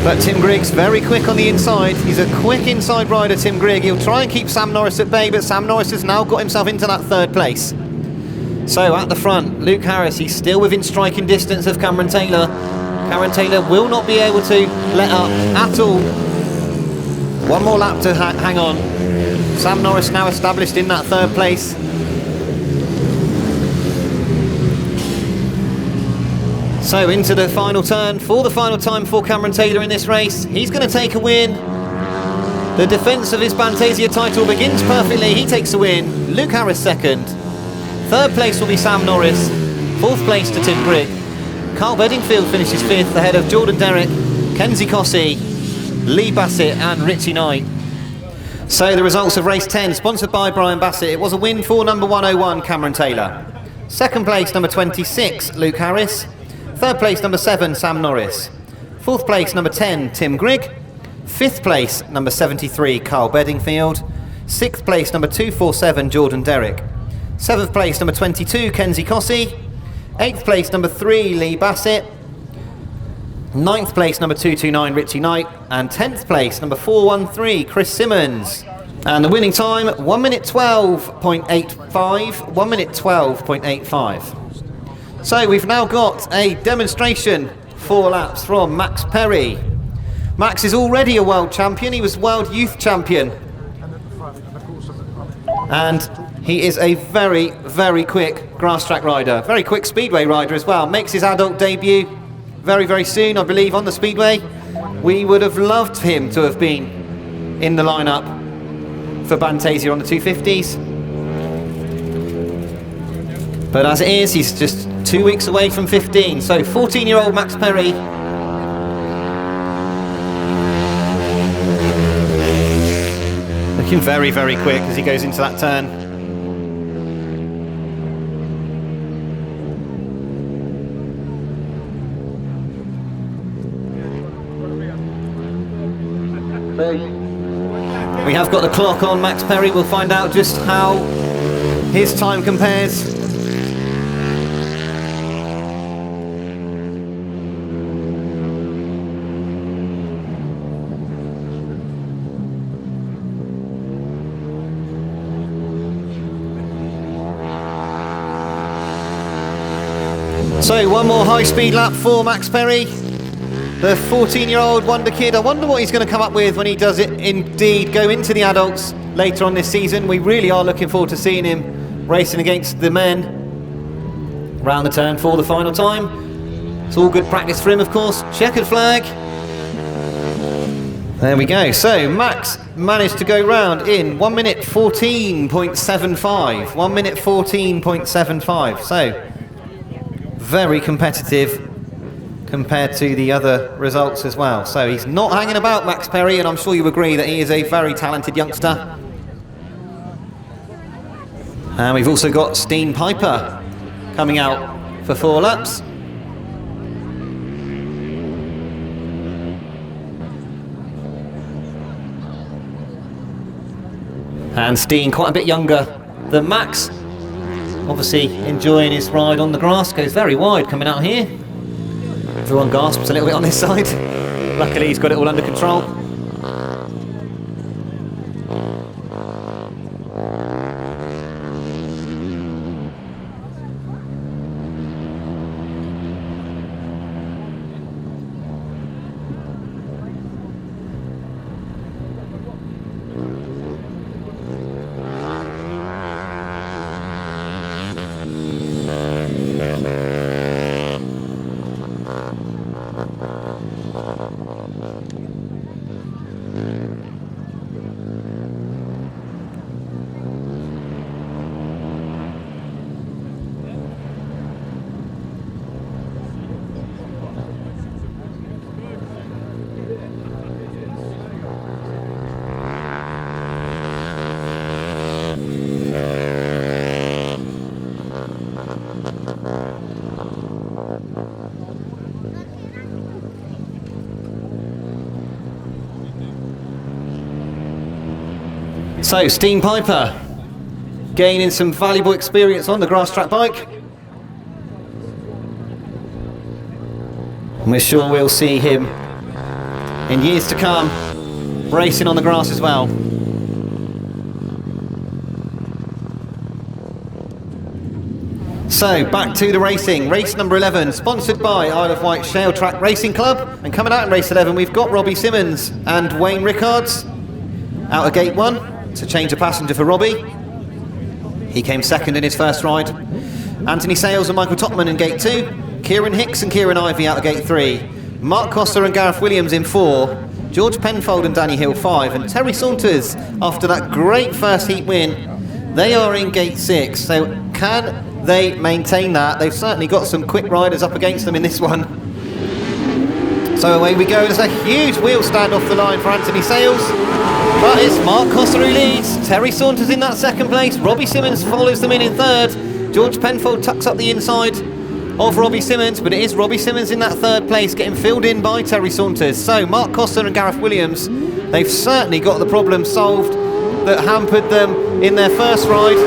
But Tim Grigg's very quick on the inside. He's a quick inside rider, Tim Grigg. He'll try and keep Sam Norris at bay, but Sam Norris has now got himself into that third place. So at the front, Luke Harris, he's still within striking distance of Cameron Taylor. Cameron Taylor will not be able to let up at all. One more lap to hang on. Sam Norris now established in that third place. So into the final turn for the final time for Cameron Taylor in this race. He's going to take a win. The defence of his Bantasia title begins perfectly. He takes a win. Luke Harris second. Third place will be Sam Norris. Fourth place to Tim Grigg. Carl Bedingfield finishes fifth ahead of Jordan Derrick, Kenzie Cossey, Lee Bassett and Richie Knight. So the results of race 10, sponsored by Brian Bassett. It was a win for number 101, Cameron Taylor. Second place, number 26, Luke Harris. Third place, number 7, Sam Norris. Fourth place, number 10, Tim Grigg. Fifth place, number 73, Carl Bedingfield. Sixth place, number 247, Jordan Derrick. Seventh place, number 22, Kenzie Cossey. Eighth place, number 3, Lee Bassett. Ninth place, number 229, Richie Knight. And 10th place, number 413, Chris Simmons. And the winning time, 1 minute 12.85. 1 minute 12.85. So we've now got a demonstration 4 laps from Max Perry. Max is already a world champion. He was world youth champion. And he is a very, very quick grass track rider. Very quick speedway rider as well. Makes his adult debut very, very soon, I believe, on the Speedway. We would have loved him to have been in the lineup for Bantasia on the 250s. But as it is, he's just 2 weeks away from 15. So 14-year-old Max Perry. Looking very, very quick as he goes into that turn. We have got the clock on Max Perry. We'll find out just how his time compares. So one more high-speed lap for Max Perry, the 14-year-old wonder kid. I wonder what he's going to come up with when he does it indeed go into the adults later on this season. We really are looking forward to seeing him racing against the men round the turn for the final time. It's all good practice for him, of course. Checkered flag. There we go. So Max managed to go round in 1 minute 14.75. 1 minute 14.75. So very competitive compared to the other results as well. So he's not hanging about, Max Perry, and I'm sure you agree that he is a very talented youngster. And we've also got Steen Piper coming out for 4 laps. And Steen quite a bit younger than Max. Obviously enjoying his ride on the grass, goes very wide coming out here. Everyone gasps a little bit on this side. Luckily he's got it all under control. So, Steen Piper gaining some valuable experience on the Grasstrack bike. And we're sure we'll see him in years to come racing on the grass as well. So, back to the racing. Race number 11, sponsored by Isle of Wight Shale Track Racing Club. And coming out in race 11, we've got Robbie Simmons and Wayne Rickards out of gate 1. To change a passenger for Robbie. He came second in his first ride. Anthony Sales and Michael Topman in gate 2. Kieran Hicks and Kieran Ivey out of gate 3. Mark Costa and Gareth Williams in 4. George Penfold and Danny Hill 5. And Terry Saunders, after that great first heat win, they are in gate 6. So can they maintain that? They've certainly got some quick riders up against them in this one. So away we go. There's a huge wheel stand off the line for Anthony Sales. But it's Mark Costa who leads. Terry Saunders in that second place. Robbie Simmons follows them in third. George Penfold tucks up the inside of Robbie Simmons, but it is Robbie Simmons in that third place, getting filled in by Terry Saunders. So Mark Costa and Gareth Williams, they've certainly got the problem solved that hampered them in their first ride.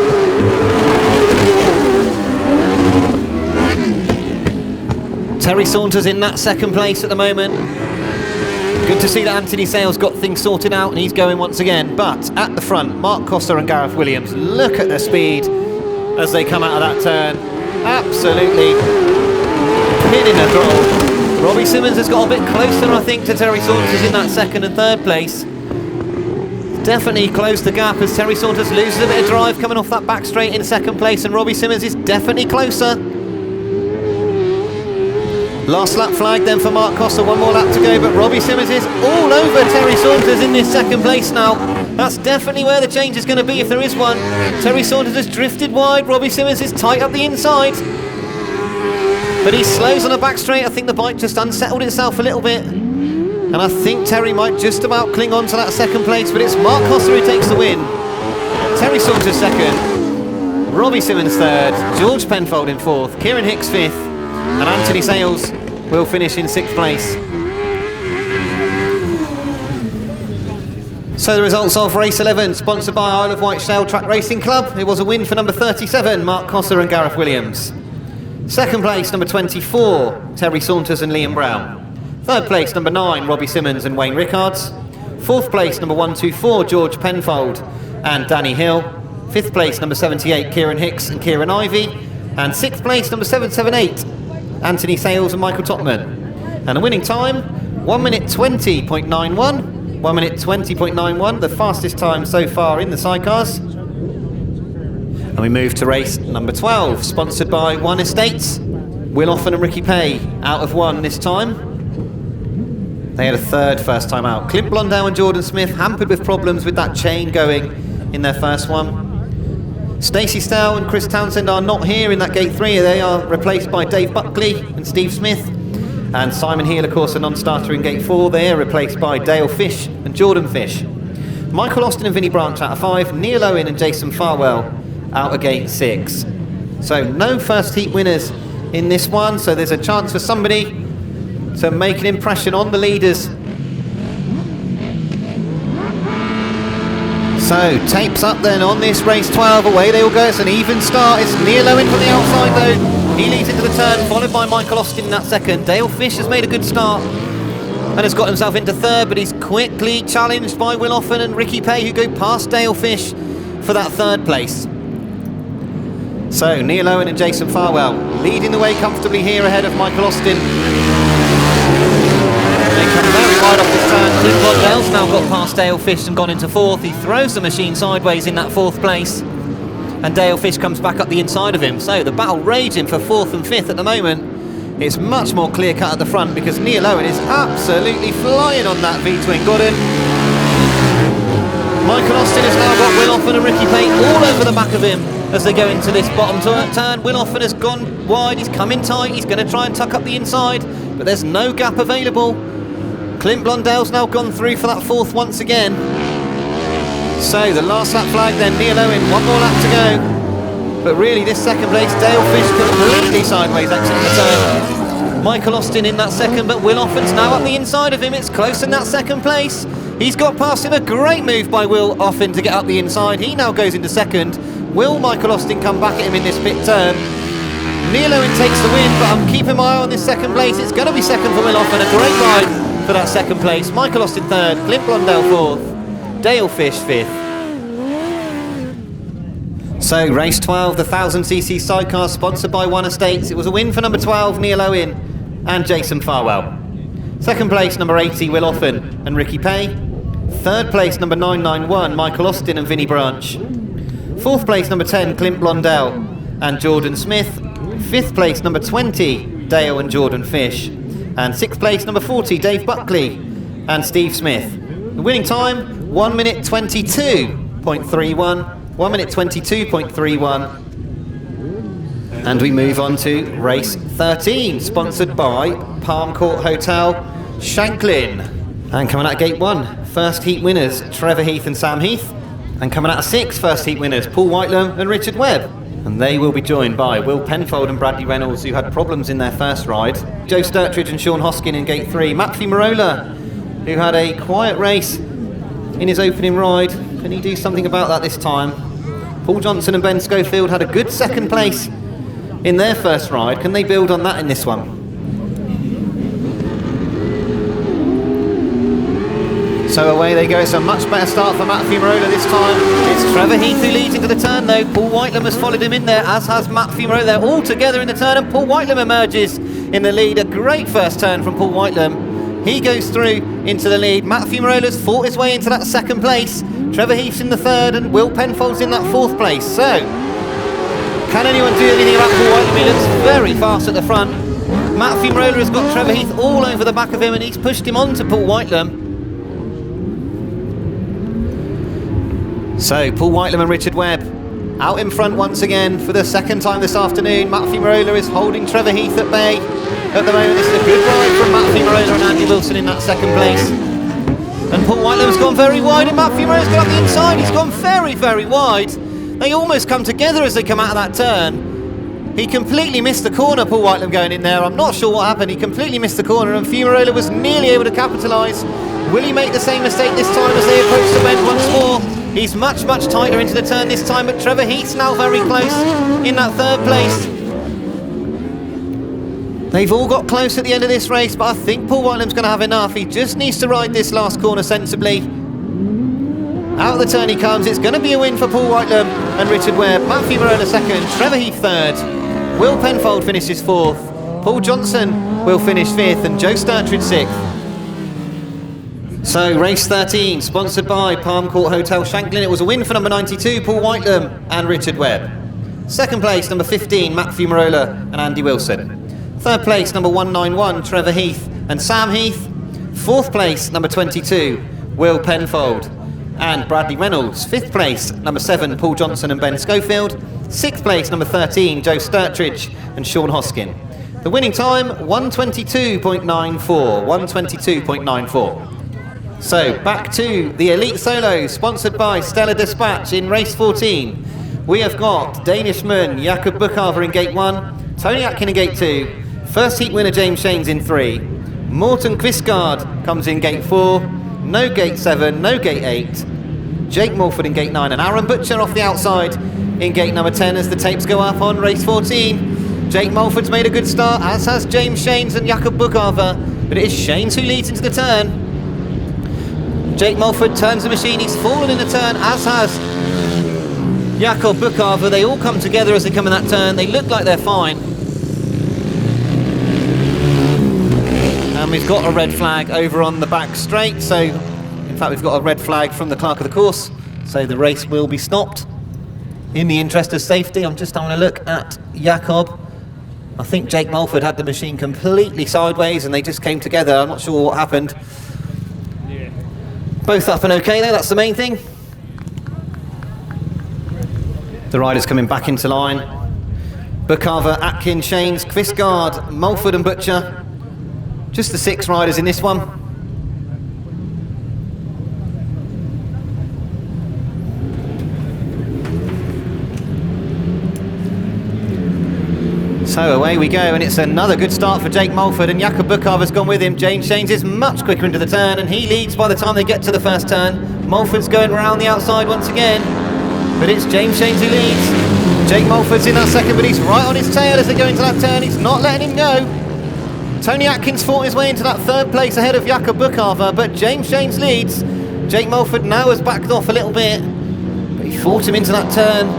Terry Saunders in that second place at the moment. Good to see that Anthony Sales got things sorted out and he's going once again. But at the front, Mark Costa and Gareth Williams, look at their speed as they come out of that turn. Absolutely pinning a throttle. Robbie Simmons has got a bit closer, I think, to Terry Saunders in that second and third place. Definitely closed the gap as Terry Saunders loses a bit of drive coming off that back straight in second place, and Robbie Simmons is definitely closer. Last lap flag then for Mark Costa, one more lap to go, but Robbie Simmons is all over Terry Saunders in this second place now. That's definitely where the change is going to be if there is one. Terry Saunders has drifted wide, Robbie Simmons is tight up the inside. But he slows on a back straight. I think the bike just unsettled itself a little bit. And I think Terry might just about cling on to that second place, but it's Mark Costa who takes the win. Terry Saunders second, Robbie Simmons third, George Penfold in fourth, Kieran Hicks fifth, and Anthony Sales will finish in sixth place. So the results of race 11, sponsored by Isle of Wight Sail Track Racing Club. It was a win for number 37, Mark Costa and Gareth Williams. Second place, number 24, Terry Saunders and Liam Brown. Third place, number 9, Robbie Simmons and Wayne Rickards. Fourth place, number 124, George Penfold and Danny Hill. Fifth place, number 78, Kieran Hicks and Kieran Ivey. And sixth place, number 778, Anthony Sales and Michael Topman. And the winning time, 1 minute 20.91. 1 minute 20.91, the fastest time so far in the Sidecars. And we move to race number 12, sponsored by One Estates. Will Offen and Ricky Pay out of one this time. They had a third first time out. Clint Blondell and Jordan Smith hampered with problems with that chain going in their first one. Stacey Stow and Chris Townsend are not here in that gate 3. They are replaced by Dave Buckley and Steve Smith. And Simon Heel, of course, a non-starter in gate 4. They are replaced by Dale Fish and Jordan Fish. Michael Austin and Vinnie Branch out of 5. Neil Owen and Jason Farwell out of gate 6. So no first heat winners in this one, so there's a chance for somebody to make an impression on the leaders. So tapes up then on this race 12, away they all go. It's an even start. It's Neil Owen from the outside though. He leads into the turn, followed by Michael Austin in that second. Dale Fish has made a good start and has got himself into third, but he's quickly challenged by Will Offen and Ricky Pay, who go past Dale Fish for that third place. So Neil Owen and Jason Farwell leading the way comfortably here ahead of Michael Austin. They come very wide off this turn. Clint Blondell's now got past Dale Fish and gone into fourth. He throws the machine sideways in that fourth place, and Dale Fish comes back up the inside of him. So the battle raging for fourth and fifth at the moment. It's much more clear cut at the front because Neil Owen is absolutely flying on that V-twin Gordon. Michael Austin has now got Will Offen and Ricky Pate all over the back of him as they go into this bottom turn. Will Offen has gone wide, he's come in tight, he's going to try and tuck up the inside, but there's no gap available. Clint Blondell's now gone through for that fourth once again. So the last lap flag then, Neil Owen, one more lap to go. But really this second place, Dale Fish completely sideways exiting the turn. Michael Austin in that second, but Will Offen's now up the inside of him. It's close in that second place. He's got past him, a great move by Will Offen to get up the inside. He now goes into second. Will Michael Austin come back at him in this pit turn? Neil Owen takes the win, but I'm keeping my eye on this second place. It's going to be second for Will Offen, a great ride for that second place. Michael Austin third, Clint Blondell fourth, Dale Fish fifth. So race 12, the 1000cc sidecar sponsored by One Estates. It was a win for number 12, Neil Owen and Jason Farwell. Second place, number 80, Will Offen and Ricky Pay. Third place, number 991, Michael Austin and Vinnie Branch. Fourth place, number 10, Clint Blondell and Jordan Smith. Fifth place, number 20, Dale and Jordan Fish. And sixth place, number 40, Dave Buckley and Steve Smith. The winning time, 1 minute 22.31. 1 minute 22.31. And we move on to race 13, sponsored by Palm Court Hotel, Shanklin. And coming out of gate 1, first heat winners, Trevor Heath and Sam Heath. And coming out of 6, first heat winners, Paul Whitelam and Richard Webb. And they will be joined by Will Penfold and Bradley Reynolds, who had problems in their first ride. Joe Sturtridge and Sean Hoskin in gate 3. Matthew Marola, who had a quiet race in his opening ride. Can he do something about that this time? Paul Johnson and Ben Schofield had a good second place in their first ride. Can they build on that in this one? So away they go. It's a much better start for Matthew Marola this time. It's Trevor Heath who leads into the turn though. Paul Whitelam has followed him in there, as has Matthew Marola. They're all together in the turn and Paul Whitelam emerges in the lead. A great first turn from Paul Whitelam. He goes through into the lead. Matthew Marola's fought his way into that second place. Trevor Heath's in the third and Will Penfold's in that fourth place. So, can anyone do anything about Paul Whitelam? He looks very fast at the front. Matthew Marola has got Trevor Heath all over the back of him, and he's pushed him on to Paul Whitelam. So Paul Whitelam and Richard Webb out in front once again for the second time this afternoon. Matthew Marola is holding Trevor Heath at bay at the moment. This is a good ride from Matthew Marola and Andy Wilson in that second place. And Paul Whitelam's gone very wide, and Matthew Marola's got up the inside. He's gone very, very wide. They almost come together as they come out of that turn. He completely missed the corner, Paul Whitelam going in there. I'm not sure what happened. He completely missed the corner, and Fumarola was nearly able to capitalise. Will he make the same mistake this time as they approach the bend once more? He's much, much tighter into the turn this time, but Trevor Heath's now very close in that third place. They've all got close at the end of this race, but I think Paul Whitelam's going to have enough. He just needs to ride this last corner sensibly. Out of the turn he comes. It's going to be a win for Paul Whitelam and Richard Webb. Matthew Marola second, Trevor Heath third. Will Penfold finishes fourth. Paul Johnson will finish fifth, and Joe Sturtridge sixth. So race 13, sponsored by Palm Court Hotel Shanklin. It was a win for number 92, Paul Whitelam and Richard Webb. Second place, number 15, Matthew Marola and Andy Wilson. Third place, number 191, Trevor Heath and Sam Heath. Fourth place, number 22, Will Penfold and Bradley Reynolds. Fifth place, number 7, Paul Johnson and Ben Schofield. Sixth place, number 13, Joe Sturtridge and Sean Hoskin. The winning time, 1:22.94. 1:22.94. So back to the Elite Solos, sponsored by Stella Dispatch in race 14. We have got Danishman Jakob Bukhave in gate 1, Tony Atkin in gate 2, first heat winner James Shanes in 3, Morten Quistgaard comes in gate 4, no gate 7, no gate 8, Jake Mulford in gate 9, and Aaron Butcher off the outside in gate number 10 as the tapes go up on race 14. Jake Mulford's made a good start, as has James Shanes and Jakob Bukhave, but it is Shanes who leads into the turn. Jake Mulford turns the machine, he's fallen in the turn, as has Jakob Bukhave. They all come together as they come in that turn. They look like they're fine. And we've got a red flag over on the back straight, so in fact we've got a red flag from the clerk of the course, so the race will be stopped. In the interest of safety, I'm just having a look at Jakob. I think Jake Mulford had the machine completely sideways and they just came together. I'm not sure what happened. Both up and okay though, that's the main thing. The riders coming back into line. Bukhave, Atkin, Shanes, Quistgaard, Mulford and Butcher. Just the 6 riders in this one. So away we go, and it's another good start for Jake Mulford, and Jakob Bukhave has gone with him. James Shanes is much quicker into the turn, and he leads by the time they get to the first turn. Mulford's going around the outside once again, but it's James Shanes who leads. Jake Mulford's in that second, but he's right on his tail as they go into that turn. He's not letting him go. Tony Atkins fought his way into that third place ahead of Jakob Bukhave, but James Shanes leads. Jake Mulford now has backed off a little bit, but he fought him into that turn.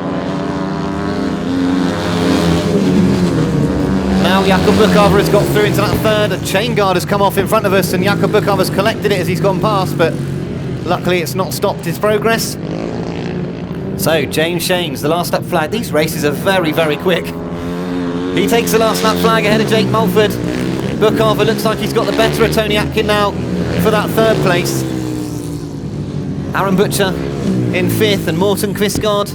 Now Jakob Bukhave has got through into that third. A chain guard has come off in front of us, and Jakob Bukhave has collected it as he's gone past, but luckily it's not stopped his progress. So James Shanes, the last lap flag. These races are very, very quick. He takes the last lap flag ahead of Jake Mulford. Bukhave looks like he's got the better of Tony Atkin now for that third place. Aaron Butcher in 5th, and Morten Quistgaard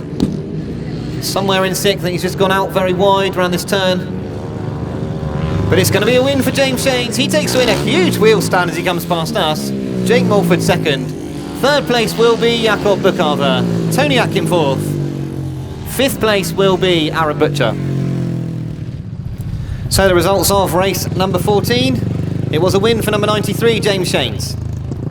somewhere in 6th. I think he's just gone out very wide around this turn. But it's going to be a win for James Shanes. He takes away a huge wheel stand as he comes past us. Jake Mulford second. Third place will be Jakob Bukhave. Tony Atkin 4th. 5th place will be Aaron Butcher. So the results of race number 14. It was a win for number 93, James Shanes.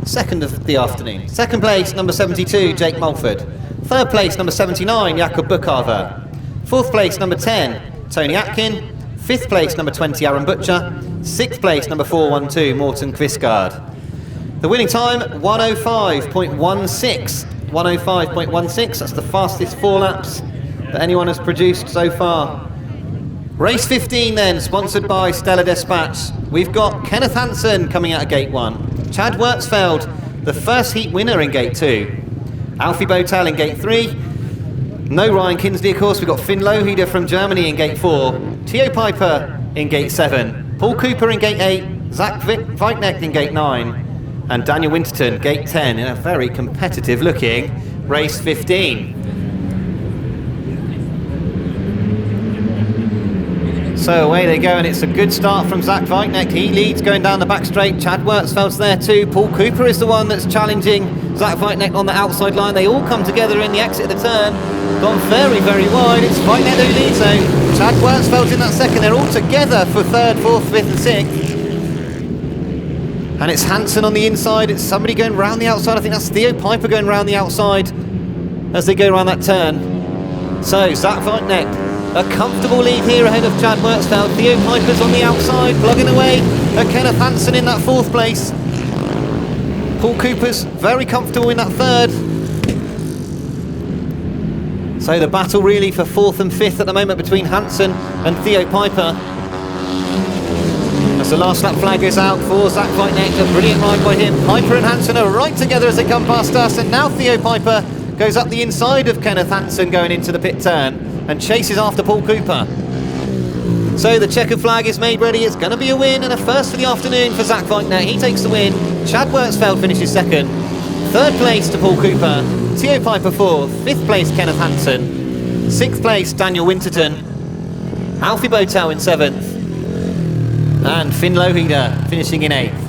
Second of the afternoon. Second place, number 72, Jake Mulford. Third place, number 79, Jakob Bukhave. Fourth place, number 10, Tony Atkin. 5th place, number 20, Aaron Butcher. 6th place, number 412, Morten Quistgaard. The winning time, 1:05.16. 1:05.16, that's the fastest 4 laps that anyone has produced so far. Race 15 then, sponsored by Stella Dispatch. We've got Kenneth Hanson coming out of gate 1. Chad Wurtzfeld, the first heat winner in gate 2. Alfie Botel in gate 3. No Ryan Kinsley, of course. We've got Finn Lohede from Germany in gate 4. Theo Piper in gate 7. Paul Cooper in gate 8, Zach Wajtknecht in gate 9, and Daniel Winterton, gate 10, in a very competitive looking race 15. So away they go, and it's a good start from Zach Wajtknecht. He leads going down the back straight. Chad Wurtzfeld's there too. Paul Cooper is the one that's challenging Zach Wajtknecht on the outside line. They all come together in the exit of the turn. Gone very, very wide. It's Wajtknecht who leads though. Chad Wurtzfeld's in that second. They're all together for third, fourth, fifth and sixth. And it's Hanson on the inside. It's somebody going round the outside. I think that's Theo Piper going round the outside as they go around that turn. So Zach Wajtknecht, a comfortable lead here ahead of Chad Wurtzfeld. Theo Piper's on the outside, plugging away at Kenneth Hanson in that fourth place. Paul Cooper's very comfortable in that third. So the battle really for fourth and fifth at the moment between Hanson and Theo Piper. As the last lap flag goes out for Zach Wajtknecht, a brilliant ride by him. Piper and Hanson are right together as they come past us, and now Theo Piper goes up the inside of Kenneth Hanson going into the pit turn and chases after Paul Cooper. So the checkered flag is made ready. It's going to be a win and a first for the afternoon for Zach Wajtknecht. He takes the win. Chad Wurtzfeld finishes second. Third place to Paul Cooper. Theo Piper fourth. Fifth place Kenneth Hanson. Sixth place Daniel Winterton. Alfie Botel in seventh. And Finn Loheder finishing in eighth.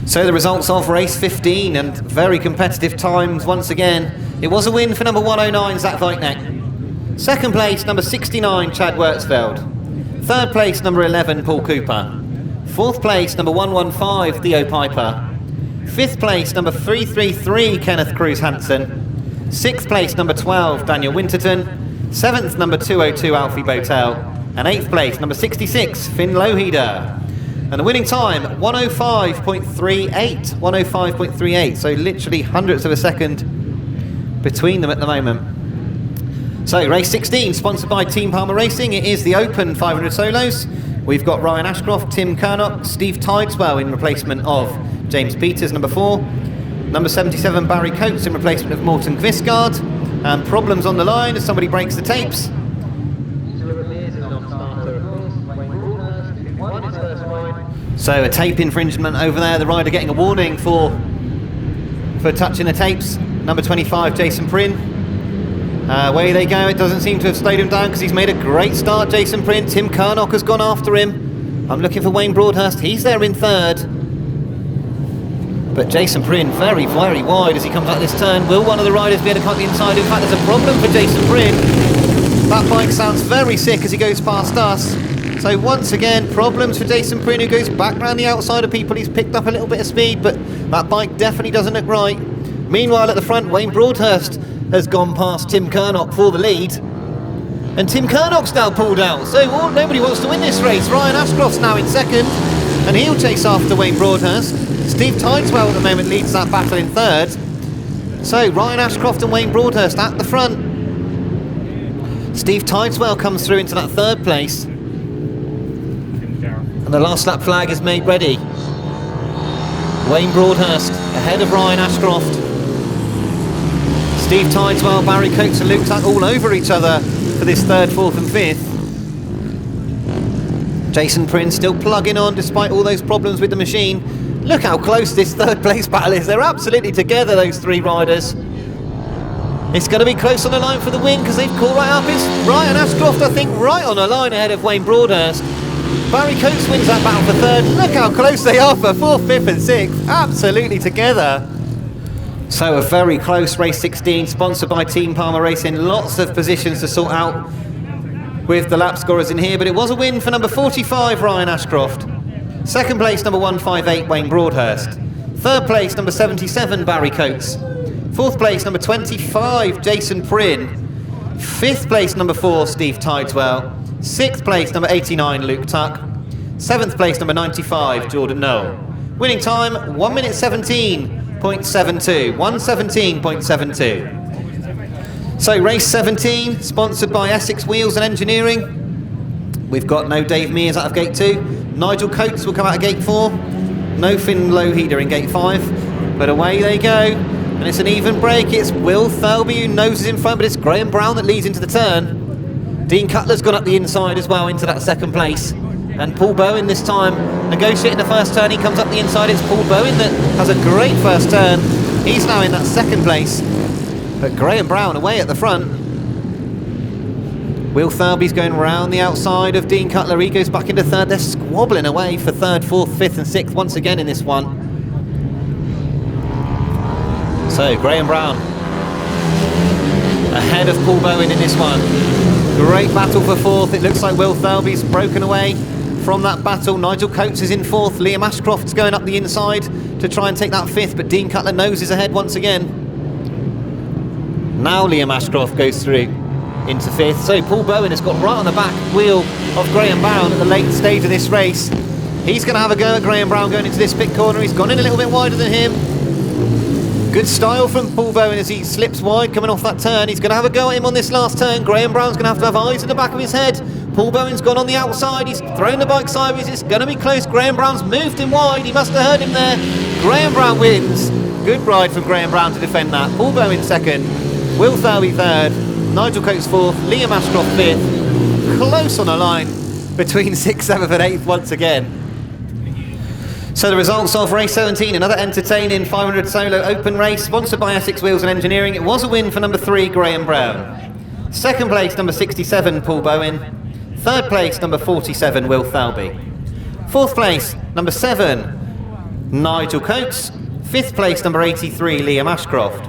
So the results of race 15, and very competitive times once again. It was a win for number 109 Zach Wajtknecht. Second place number 69 Chad Wurtzfeld. Third place number 11 Paul Cooper. Fourth place number 115 Theo Piper. Fifth place number 333 Kenneth Cruz Hanson. Sixth place number 12 Daniel Winterton. Seventh number 202 Alfie Botel. And eighth place number 66 Finn Loheder. And the winning time 105.38. 105.38, so literally hundredths of a second between them at the moment. So race 16 sponsored by Team Palmer Racing. It is the Open 500 solos. We've got Ryan Ashcroft, Tim Kernock, Steve Tideswell in replacement of James Peters, number 4. Number 77 Barry Coates in replacement of Morten Kvistgaard. And problems on the line as somebody breaks the tapes. So a tape infringement over there, the rider getting a warning for touching the tapes. Number 25, Jason Prynne. Away they go, it doesn't seem to have slowed him down because he's made a great start, Jason Prynne. Tim Kernock has gone after him. I'm looking for Wayne Broadhurst, he's there in third. But Jason Prynne very, very wide as he comes out this turn. Will one of the riders be able to cut the inside? In fact, there's a problem for Jason Prynne. That bike sounds very sick as he goes past us. So once again, problems for Jason Prynne, who goes back round the outside of people. He's picked up a little bit of speed, but that bike definitely doesn't look right. Meanwhile, at the front, Wayne Broadhurst has gone past Tim Kernock for the lead. And Tim Kernock's now pulled out, so nobody wants to win this race. Ryan Ashcroft's now in second, and he'll chase after Wayne Broadhurst. Steve Tideswell at the moment leads that battle in third. So Ryan Ashcroft and Wayne Broadhurst at the front. Steve Tideswell comes through into that third place. And the last lap flag is made ready. Wayne Broadhurst ahead of Ryan Ashcroft. Steve Tideswell, Barry Coates and Luke Tuck all over each other for this third, fourth and fifth. Jason Prynne still plugging on despite all those problems with the machine. Look how close this third place battle is. They're absolutely together, those three riders. It's going to be close on the line for the win because they've caught right up. It's Ryan Ashcroft, I think, right on the line ahead of Wayne Broadhurst. Barry Coates wins that battle for third. Look how close they are for fourth, fifth and sixth. Absolutely together. So a very close race 16, sponsored by Team Palmer Racing. Lots of positions to sort out with the lap scorers in here, but it was a win for number 45, Ryan Ashcroft. Second place, number 158, Wayne Broadhurst. Third place, number 77, Barry Coates. Fourth place, number 25, Jason Prynne. Fifth place, number 4, Steve Tideswell. Sixth place, number 89, Luke Tuck. Seventh place, number 95, Jordan Knoll. Winning time, 1 minute 17.72. 1:17.72. So race 17, sponsored by Essex Wheels and Engineering. We've got no Dave Mears out of gate 2. Nigel Coates will come out of gate 4. No Finn Loheder in gate 5. But away they go. And it's an even break. It's Will Thirlby who noses in front, but it's Graham Brown that leads into the turn. Dean Cutler's gone up the inside as well into that second place. and Paul Bowen this time negotiating the first turn. He comes up the inside. It's Paul Bowen that has a great first turn. He's now in that second place, but Graham Brown away at the front. Will Thurby's going round the outside of Dean Cutler. He goes back into third. They're squabbling away for third, fourth, fifth and sixth once again in this one. So Graham Brown ahead of Paul Bowen in this one. Great battle for fourth. It looks like Will Thurby's broken away from that battle. Nigel Coates is in fourth. Liam Ashcroft's going up the inside to try and take that fifth, but Dean Cutler noses ahead once again. Now Liam Ashcroft goes through into fifth. So Paul Bowen has got right on the back wheel of Graham Brown at the late stage of this race. He's going to have a go at Graham Brown going into this pit corner. He's gone in a little bit wider than him. Good style from Paul Bowen as he slips wide coming off that turn. He's going to have a go at him on this last turn. Graham Brown's going to have eyes in the back of his head. Paul Bowen's gone on the outside. He's thrown the bike sideways. It's going to be close. Graham Brown's moved him wide. He must have heard him there. Graham Brown wins. Good ride from Graham Brown to defend that. Paul Bowen second. Will Thurby third. Nigel Coates fourth. Liam Ashcroft fifth. Close on a line between 6th, 7th and 8th once again. So the results of race 17, another entertaining 500 solo open race sponsored by Essex Wheels and Engineering. It was a win for number 3, Graham Brown. Second place, number 67, Paul Bowen. Third place, number 47, Will Thurby. Fourth place, number 7, Nigel Coates. Fifth place, number 83, Liam Ashcroft.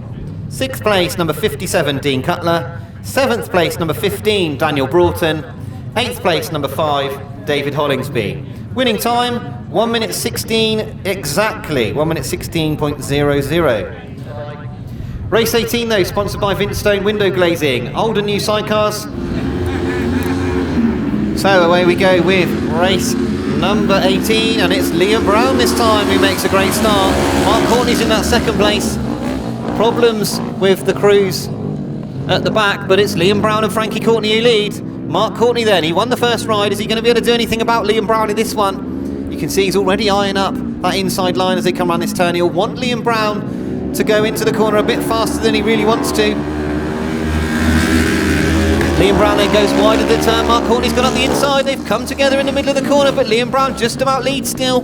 Sixth place, number 57, Dean Cutler. Seventh place, number 15, Daniel Broughton. Eighth place, number 5, David Hollingsby. Winning time, 1 minute 16 exactly, 1 minute 16.00. Race 18 though, sponsored by Vinstone Window Glazing, old and new sidecars. So away we go with race number 18, and it's Liam Brown this time who makes a great start. Mark Courtney's in that second place. Problems with the crews at the back, but it's Liam Brown and Frankie Courtney who lead. Mark Courtney then, he won the first ride. Is he going to be able to do anything about Liam Brown in this one? You can see he's already eyeing up that inside line as they come around this turn. He'll want Liam Brown to go into the corner a bit faster than he really wants to. Liam Brown then goes wide of the turn. Mark Courtney's gone up the inside. They've come together in the middle of the corner, but Liam Brown just about leads still.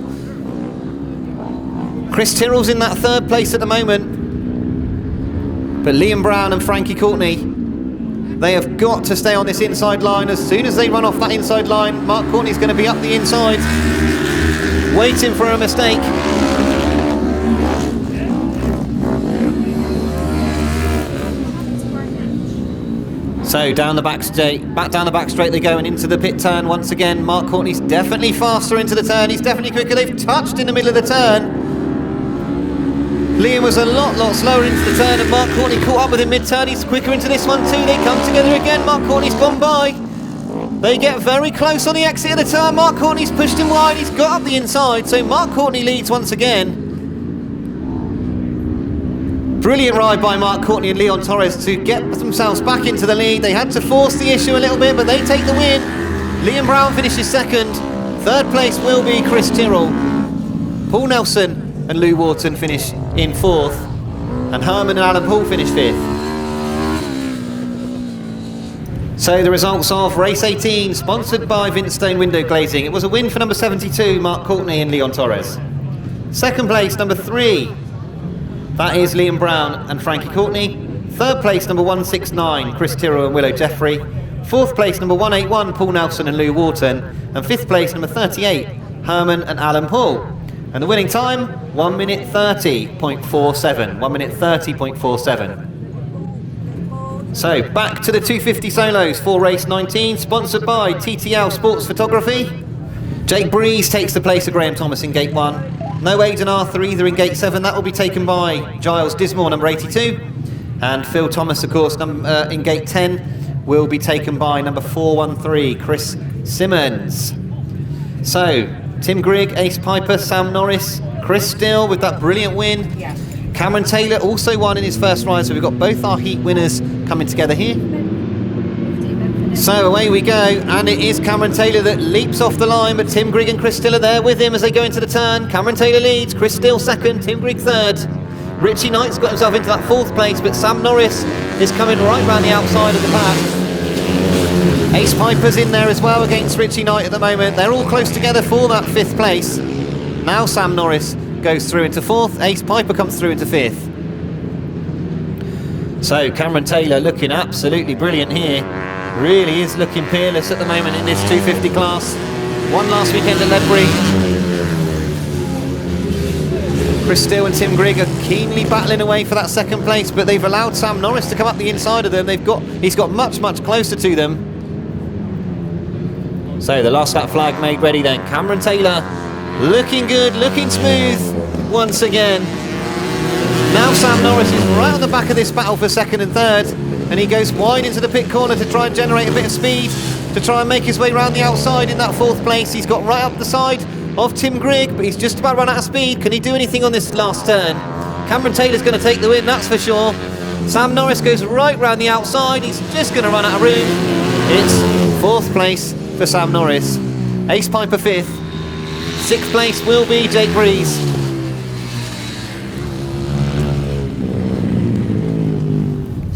Chris Tyrrell's in that third place at the moment. But Liam Brown and Frankie Courtney, they have got to stay on this inside line. As soon as they run off that inside line, Mark Courtney's going to be up the inside, waiting for a mistake. So down the back straight, back down the back straight they go and into the pit turn once again. Mark Courtney's definitely faster into the turn. He's definitely quicker. They've touched in the middle of the turn. Liam was a lot slower into the turn, and Mark Courtney caught up with him mid-turn. He's quicker into this one too. They come together again. Mark Courtney's gone by. They get very close on the exit of the turn. Mark Courtney's pushed him wide. He's got up the inside, so Mark Courtney leads once again. Brilliant ride by Mark Courtney and Leon Torres to get themselves back into the lead. They had to force the issue a little bit, but they take the win. Liam Brown finishes second. Third place will be Chris Tyrrell. Paul Nelson and Lou Wharton finish in fourth, and Herman and Alan Paul finish fifth. So the results of race 18, sponsored by Vinstone Window Glazing. It was a win for number 72, Mark Courtney and Leon Torres. Second place, number 3, that is Liam Brown and Frankie Courtney. Third place, number 169, Chris Tyrrell and Willow Jeffrey. Fourth place, number 181, Paul Nelson and Lou Wharton. And fifth place, number 38, Herman and Alan Paul. And the winning time, 1 minute 30.47. 1 minute 30.47. So back to the 250 solos for race 19, sponsored by TTL Sports Photography. Jake Breeze takes the place of Graham Thomas in gate 1. No Aidan Arthur either in gate 7. That will be taken by Giles Dismore, number 82. And Phil Thomas, of course, in gate 10 will be taken by number 413, Chris Simmons. So Tim Grigg, Ace Piper, Sam Norris, Chris Still with that brilliant win. Yeah. Cameron Taylor also won in his first ride, so we've got both our heat winners coming together here. So away we go, and it is Cameron Taylor that leaps off the line, but Tim Grigg and Chris Still are there with him as they go into the turn. Cameron Taylor leads, Chris Still second, Tim Grigg third. Richie Knight's got himself into that fourth place, but Sam Norris is coming right round the outside of the pack. Ace Piper's in there as well against Richie Knight at the moment. They're all close together for that 5th place. Now Sam Norris goes through into 4th. Ace Piper comes through into 5th. So Cameron Taylor looking absolutely brilliant here. Really is looking peerless at the moment in this 250 class. Won last weekend at Ledbury. Chris Steele and Tim Grigg are keenly battling away for that 2nd place, but they've allowed Sam Norris to come up the inside of them. He's got much closer to them. So the last lap flag made ready then. Cameron Taylor looking good, looking smooth once again. Now Sam Norris is right on the back of this battle for 2nd and 3rd, and he goes wide into the pit corner to try and generate a bit of speed, to try and make his way around the outside in that 4th place. He's got right up the side of Tim Grigg, but he's just about run out of speed. Can he do anything on this last turn? Cameron Taylor's going to take the win, that's for sure. Sam Norris goes right round the outside. He's just going to run out of room. It's 4th place for Sam Norris. Ace Piper 5th. 6th place will be Jake Breeze.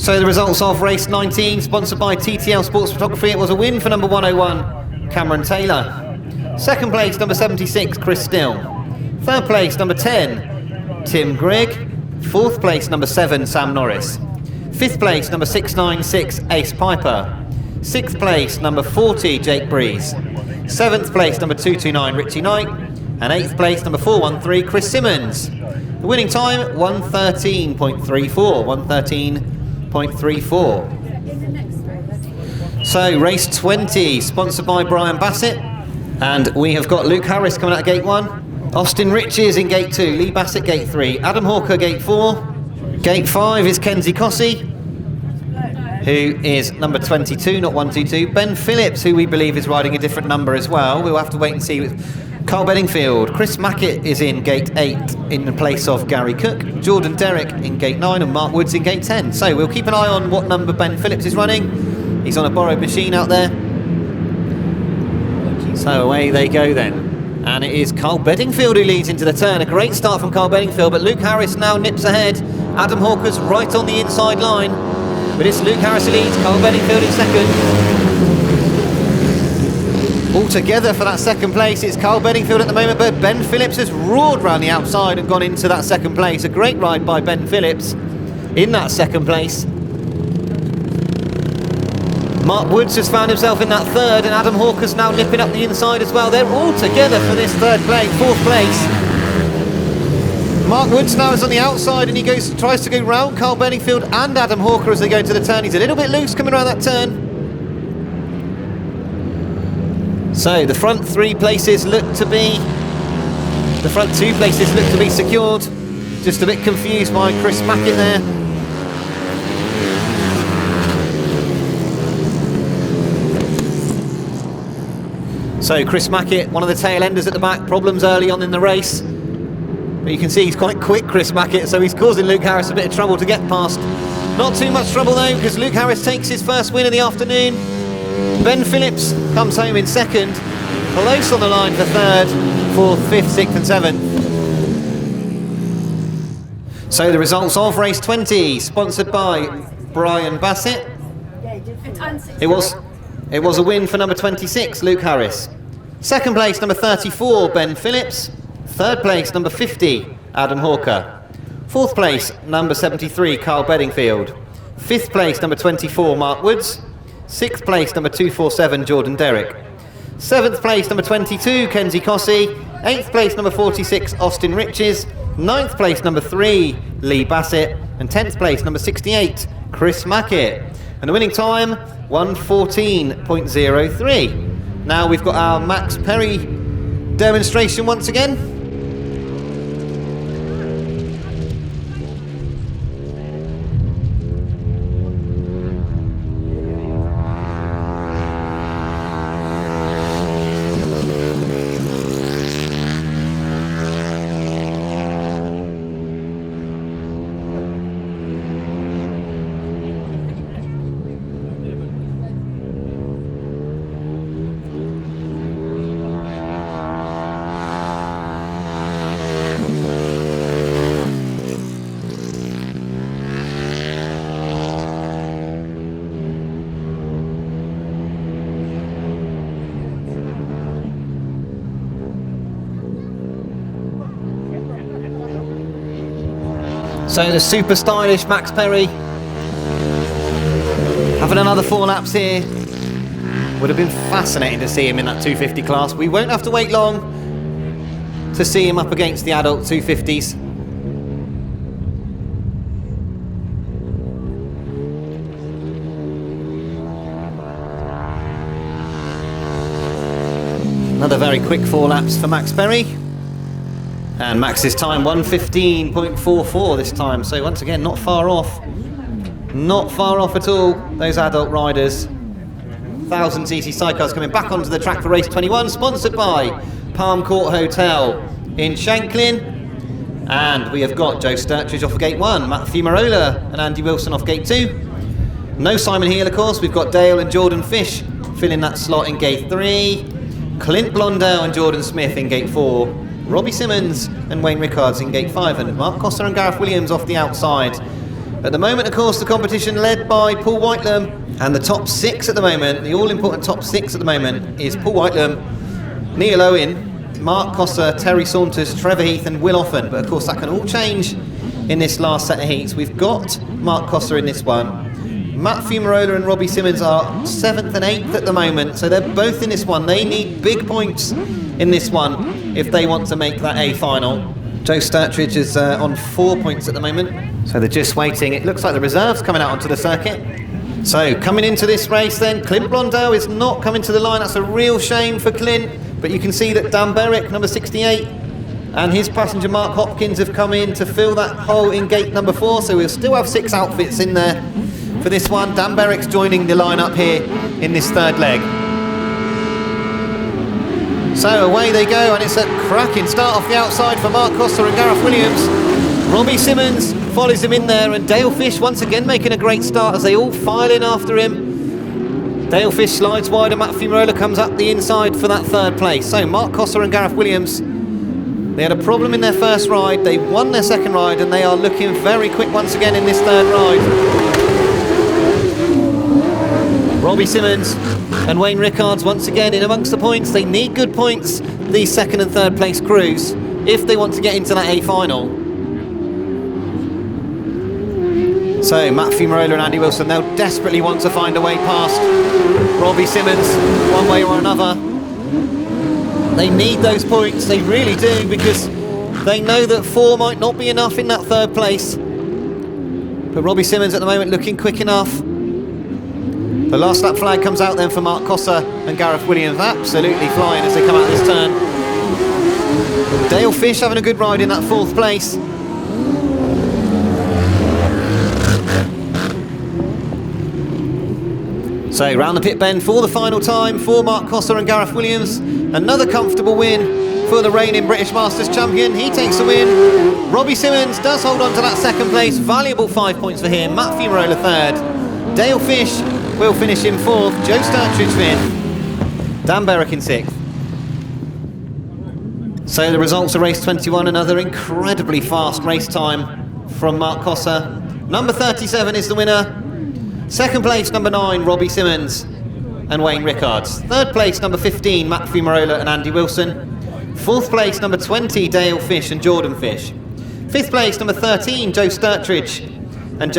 So the results of race 19, sponsored by TTL Sports Photography. It was a win for number 101, Cameron Taylor. 2nd place, number 76, Chris Still. 3rd place, number 10, Tim Grigg. 4th place, number 7, Sam Norris. 5th place, number 696, Ace Piper. 6th place, number 40, Jake Breeze. 7th place, number 229, Richie Knight. And 8th place, number 413, Chris Simmons. The winning time, 1:13.34. 1:13.34. So, race 20, sponsored by Brian Bassett. And we have got Luke Harris coming out of gate 1. Austin Riches in gate 2. Lee Bassett gate 3. Adam Hawker gate 4. Gate 5 is Kenzie Cossey, who is number 22, not 122. Ben Phillips, who we believe is riding a different number as well. We'll have to wait and see with Carl Bedingfield. Chris Mackett is in gate 8 in the place of Gary Cook. Jordan Derrick in gate 9 and Mark Woods in gate 10. So we'll keep an eye on what number Ben Phillips is running. He's on a borrowed machine out there. So away they go then. And it is Carl Bedingfield who leads into the turn. A great start from Carl Bedingfield, but Luke Harris now nips ahead. Adam Hawker's right on the inside line. But it's Luke Harris who leads, Carl Bedingfield in 2nd. All together for that 2nd place, it's Carl Bedingfield at the moment, but Ben Phillips has roared round the outside and gone into that 2nd place. A great ride by Ben Phillips in that 2nd place. Mark Woods has found himself in that 3rd, and Adam Hawker's now nipping up the inside as well. They're all together for this 4th place. Mark Woods now is on the outside, and he tries to go round Carl Bedingfield and Adam Hawker as they go into the turn. He's a little bit loose coming around that turn. So the front 3 places look to be... The front 2 places look to be secured. Just a bit confused by Chris Mackett there. So Chris Mackett, one of the tail enders at the back, problems early on in the race. But you can see he's quite quick, Chris Mackett, so he's causing Luke Harris a bit of trouble to get past. Not too much trouble though, because Luke Harris takes his first win of the afternoon. Ben Phillips comes home in 2nd, close on the line for 3rd, 4th, 5th, 6th and 7th. So the results of race 20, sponsored by Brian Bassett. It was a win for number 26, Luke Harris. 2nd place, number 34, Ben Phillips. 3rd place, number 50, Adam Hawker. 4th place, number 73, Carl Bedingfield. 5th place, number 24, Mark Woods. 6th place, number 247, Jordan Derrick. 7th place, number 22, Kenzie Cossey. 8th place, number 46, Austin Riches. 9th place, number 3, Lee Bassett. And 10th place, number 68, Chris Mackett. And the winning time, 1:14.03. Now we've got our Max Perry demonstration once again. So the super stylish Max Perry having another 4 laps here. Would have been fascinating to see him in that 250 class. We won't have to wait long to see him up against the adult 250s. Another very quick 4 laps for Max Perry. And Max's time 1:15.44 this time, so once again not far off. Not far off at all, those adult riders. 1000cc sidecars coming back onto the track for race 21, sponsored by Palm Court Hotel in Shanklin. And we have got Joe Sturtridge off of gate 1, Matthew Marola and Andy Wilson off gate 2. No Simon Heel, of course. We've got Dale and Jordan Fish filling that slot in gate 3. Clint Blondell and Jordan Smith in gate 4. Robbie Simmons and Wayne Rickards in gate 5. And Mark Costa and Gareth Williams off the outside. At the moment, of course, the competition led by Paul Whitelam. And the top 6 at the moment, the all-important top 6 at the moment, is Paul Whitelam, Neil Owen, Mark Costa, Terry Saunders, Trevor Heath and Will Offen. But of course that can all change in this last set of heats. We've got Mark Costa in this one. Matt Fumarola and Robbie Simmons are 7th and 8th at the moment, so they're both in this one. They need big points in this one if they want to make that A final. Joe Sturtridge is on 4 points at the moment, so they're just waiting. It looks like the reserves coming out onto the circuit. So coming into this race then, Clint Blondell is not coming to the line. That's a real shame for Clint, but you can see that Dan Berwick, number 68, and his passenger Mark Hopkins have come in to fill that hole in gate number 4, so we'll still have 6 outfits in there for this one. Dan Berwick's joining the lineup here in this 3rd leg. So away they go, and it's a cracking start off the outside for Mark Costa and Gareth Williams. Robbie Simmons follows him in there, and Dale Fish once again making a great start as they all file in after him. Dale Fish slides wide and Matthew Marola comes up the inside for that 3rd place. So Mark Costa and Gareth Williams, they had a problem in their first ride, they won their 2nd ride, and they are looking very quick once again in this 3rd ride. Robbie Simmons and Wayne Rickards once again in amongst the points. They need good points, these 2nd and 3rd place crews, if they want to get into that A final. So Matthew Marola and Andy Wilson, they'll desperately want to find a way past Robbie Simmons one way or another. They need those points, they really do, because they know that 4 might not be enough in that 3rd place. But Robbie Simmons at the moment looking quick enough. The last lap flag comes out then for Mark Costa and Gareth Williams, absolutely flying as they come out this turn. Dale Fish having a good ride in that 4th place. So round the pit bend for the final time for Mark Costa and Gareth Williams. Another comfortable win for the reigning British Masters champion. He takes the win. Robbie Simmons does hold on to that 2nd place. Valuable 5 points for him. Matthew Marola 3rd. Dale Fish will finish in 4th. Joe Sturtridge 5th. Dan Berwick in 6th. So the results of race 21, another incredibly fast race time from Mark Costa. Number 37 is the winner. 2nd place, number 9, Robbie Simmons and Wayne Rickards. 3rd place, number 15, Matthew Marola and Andy Wilson. 4th place, number 20, Dale Fish and Jordan Fish. 5th place, number 13, Joe Sturtridge and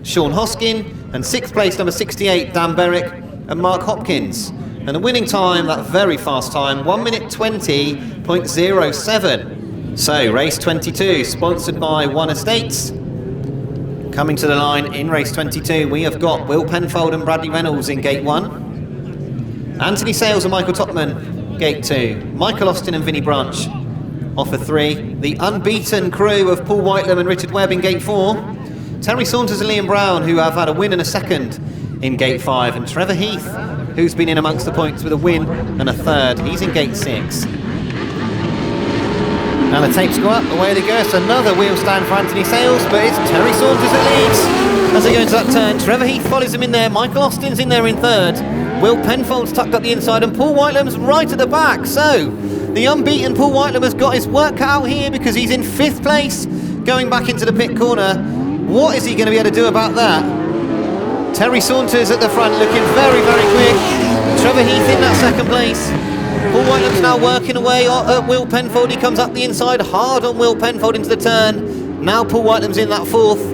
Sean Hoskin. And 6th place, number 68, Dan Berwick and Mark Hopkins. And the winning time, that very fast time, 1:20.07. So race 22, sponsored by One Estates. Coming to the line in race 22, we have got Will Penfold and Bradley Reynolds in gate 1. Anthony Sales and Michael Topman, gate 2. Michael Austin and Vinnie Branch off of 3. The unbeaten crew of Paul Whitelam and Richard Webb in gate 4. Terry Saunders and Liam Brown, who have had a win and a 2nd in gate 5. And Trevor Heath, who's been in amongst the points with a win and a 3rd. He's in gate 6. And the tapes go up, away they go. It's another wheel stand for Anthony Sales, but it's Terry Saunders that leads as they go into that turn. Trevor Heath follows him in there. Michael Austin's in there in 3rd. Will Penfold's tucked up the inside, and Paul Whitelam's right at the back. So the unbeaten Paul Whitelam has got his work cut out here because he's in 5th place going back into the pit corner. What is he going to be able to do about that? Terry Saunders at the front looking very, very quick. Trevor Heath in that 2nd place. Paul Whitelam's now working away at Will Penfold. He comes up the inside, hard on Will Penfold into the turn. Now Paul Whitelam's in that 4th,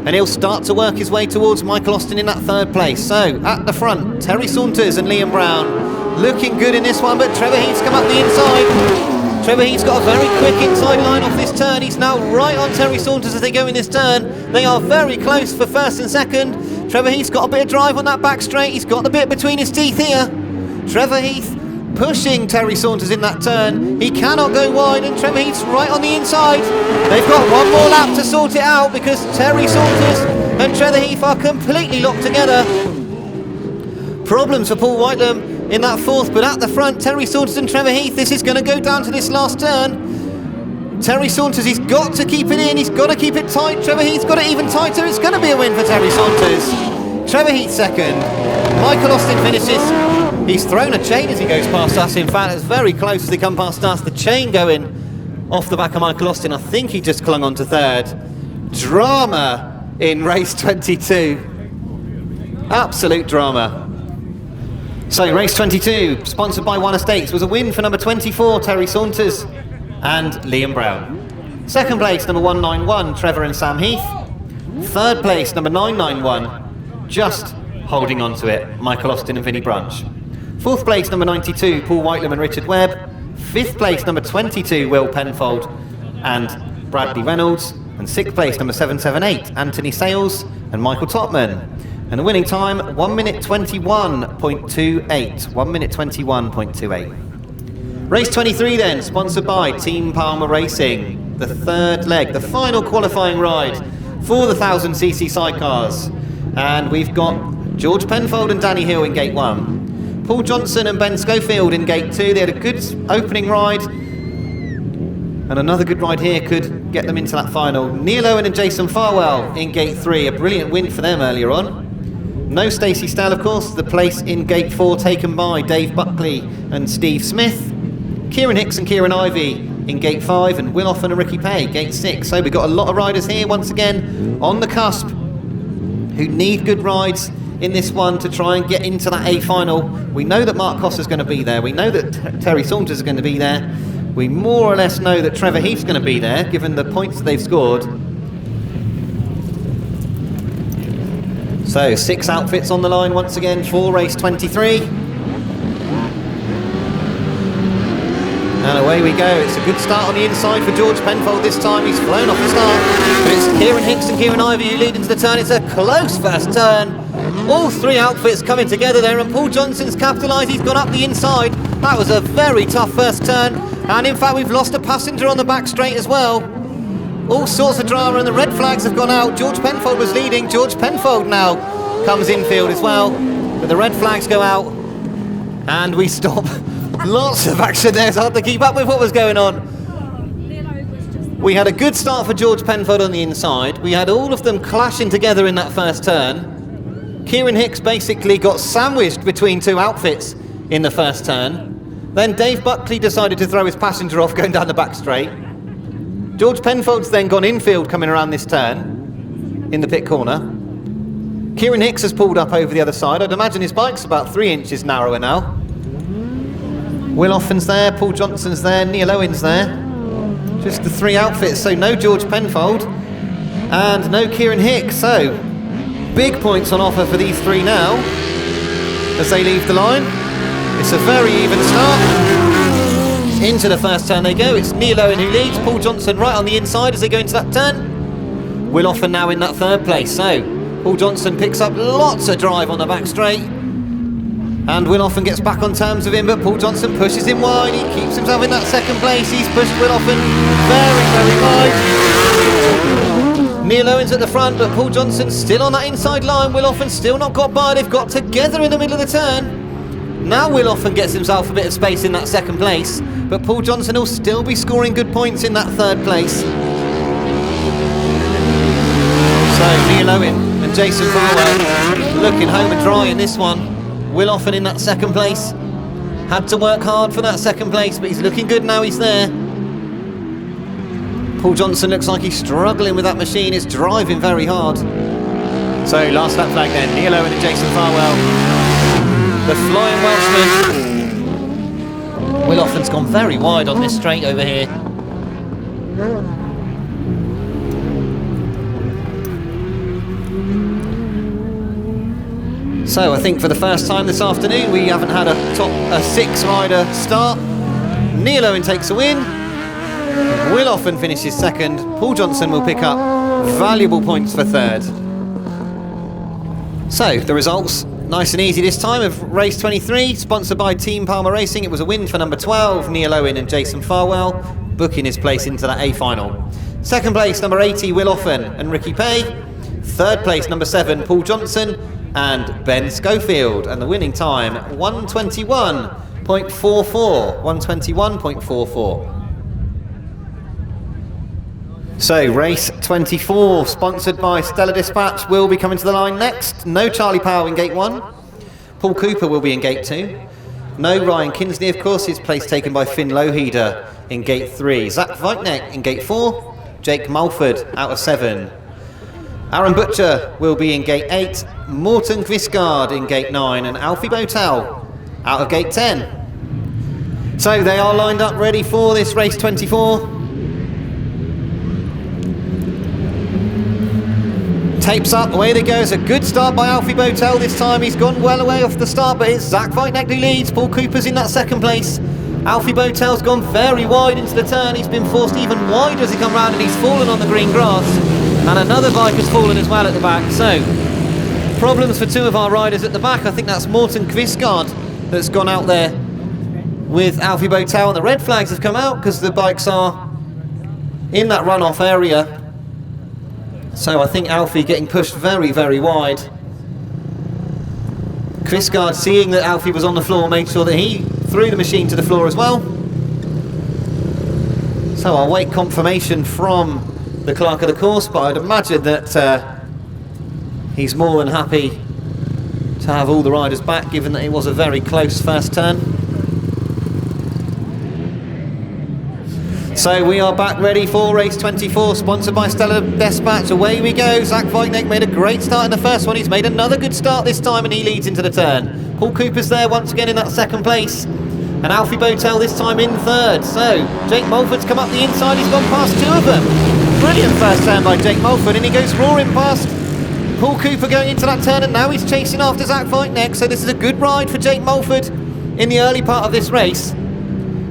and he'll start to work his way towards Michael Austin in that 3rd place. So at the front, Terry Saunders and Liam Brown looking good in this one, but Trevor Heath's come up the inside. Trevor Heath's got a very quick inside line off this turn. He's now right on Terry Saunders as they go in this turn. They are very close for 1st and 2nd. Trevor Heath's got a bit of drive on that back straight. He's got the bit between his teeth here. Trevor Heath pushing Terry Saunders in that turn. He cannot go wide, and Trevor Heath's right on the inside. They've got one more lap to sort it out because Terry Saunders and Trevor Heath are completely locked together. Problems for Paul Whitelam in that 4th, but at the front, Terry Saunders and Trevor Heath. This is going to go down to this last turn. Terry Saunders, he's got to keep it in, he's got to keep it tight. Trevor Heath's got it even tighter. It's going to be a win for Terry Saunders. Trevor Heath 2nd. Michael Austin finishes. He's thrown a chain as he goes past us. In fact, it's very close as they come past us. The chain going off the back of Michael Austin. I think he just clung on to 3rd. Drama in race 22. Absolute drama. So race 22, sponsored by One Estates, was a win for number 24, Terry Saunders and Liam Brown. 2nd place, number 191, Trevor and Sam Heath. 3rd place, number 991, just holding on to it, Michael Austin and Vinnie Brunch. 4th place, number 92, Paul Whitelam and Richard Webb. 5th place, number 22, Will Penfold and Bradley Reynolds. And 6th place, number 778, Anthony Sales and Michael Topman. And the winning time, 1 minute 21.28. 1 minute 21.28. Race 23 then, sponsored by Team Palmer Racing. The 3rd leg, the final qualifying ride for the 1000cc sidecars. And we've got George Penfold and Danny Hill in gate 1. Paul Johnson and Ben Schofield in gate 2. They had a good opening ride. And another good ride here could get them into that final. Neil Owen and Jason Farwell in gate 3. A brilliant win for them earlier on. No Stacey Stell, of course. The place in gate 4 taken by Dave Buckley and Steve Smith. Kieran Hicks and Kieran Ivey in gate 5, and Will Offen and Ricky Pay, gate 6. So we've got a lot of riders here once again on the cusp who need good rides in this one to try and get into that A final. We know that Mark Costa's going to be there. We know that Terry Saunders is going to be there. We more or less know that Trevor Heath's going to be there, given the points that they've scored. So 6 outfits on the line once again for race 23. And away we go. It's a good start on the inside for George Penfold this time. He's flown off the start. But it's Kieran Hicks and Kieran Ivey who lead into the turn. It's a close first turn. All 3 outfits coming together there, and Paul Johnson's capitalised. He's gone up the inside. That was a very tough first turn. And in fact, we've lost a passenger on the back straight as well. All sorts of drama, and the red flags have gone out. George Penfold was leading. George Penfold now comes infield as well. But the red flags go out, and we stop. Lots of action there. It's hard to keep up with what was going on. We had a good start for George Penfold on the inside. We had all of them clashing together in that first turn. Kieran Hicks basically got sandwiched between 2 outfits in the first turn. Then Dave Buckley decided to throw his passenger off going down the back straight. George Penfold's then gone infield coming around this turn in the pit corner. Kieran Hicks has pulled up over the other side. I'd imagine his bike's about 3 inches narrower now. Will Offen's there, Paul Johnson's there, Neil Owen's there. Just the 3 outfits, so no George Penfold and no Kieran Hicks. So big points on offer for these 3 now as they leave the line. It's a very even start. Into the first turn they go. It's Neil Owen who leads, Paul Johnson right on the inside as they go into that turn. Will Offen now in that 3rd place. So Paul Johnson picks up lots of drive on the back straight. And Will Offen gets back on terms with him, but Paul Johnson pushes him wide. He keeps himself in that 2nd place. He's pushed Will Offen very, very wide. Neil Owen's at the front, but Paul Johnson's still on that inside line. Will Offen still not got by. They've got together in the middle of the turn. Now Will Offen gets himself a bit of space in that 2nd place, but Paul Johnson will still be scoring good points in that 3rd place. So Neil Owen and Jason Farwell looking home and dry in this one. Will Offen in that 2nd place. Had to work hard for that 2nd place, but he's looking good now he's there. Paul Johnson looks like he's struggling with that machine. He's driving very hard. So last lap flag then, Neil Owen and Jason Farwell. The Flying Welshman. Will Offen's gone very wide on this straight over here. So I think for the first time this afternoon we haven't had a 6 rider start. Neil Owen takes a win. Will Offen finishes second. Paul Johnson will pick up valuable points for third. So the results, nice and easy this time, of race 23, sponsored by Team Palmer Racing. It was a win for number 12, Neil Owen and Jason Farwell, booking his place into that A final. Second place, number 80, Will Offen and Ricky Pay. Third place, number 7, Paul Johnson and Ben Schofield. And the winning time, 1:21.44. 1:21.44. So, race 24, sponsored by Stella Dispatch, will be coming to the line next. No Charlie Powell in gate 1. Paul Cooper will be in gate 2. No Ryan Kinsley, of course, his place taken by Finn Loheder in gate 3. Zach Wajtknecht in gate 4. Jake Mulford out of 7. Aaron Butcher will be in gate 8. Morten Quisgaard in gate 9. And Alfie Botel out of gate 10. So they are lined up ready for this race 24. Tapes up, away they go. It's a good start by Alfie Botel this time. He's gone well away off the start, but it's Zach Wajtknecht who leads. Paul Cooper's in that second place. Alfie Botel's gone very wide into the turn. He's been forced even wider as he come round, and he's fallen on the green grass. And another bike has fallen as well at the back. So, problems for 2 of our riders at the back. I think that's Morten Quisgaard that's gone out there with Alfie Botel. And the red flags have come out because the bikes are in that runoff area. So I think Alfie getting pushed very, very wide. Quisgaard, seeing that Alfie was on the floor, made sure that he threw the machine to the floor as well. So I'll wait confirmation from the clerk of the course, but I'd imagine that he's more than happy to have all the riders back, given that it was a very close first turn. So we are back ready for race 24, sponsored by Stella Dispatch. Away we go. Zach Wajtknecht made a great start in the first one. He's made another good start this time, and he leads into the turn. Paul Cooper's there once again in that second place. And Alfie Botel this time in third. So Jake Mulford's come up the inside. He's gone past 2 of them. Brilliant first turn by Jake Mulford, and he goes roaring past Paul Cooper going into that turn, and now he's chasing after Zach Wajtknecht. So this is a good ride for Jake Mulford in the early part of this race.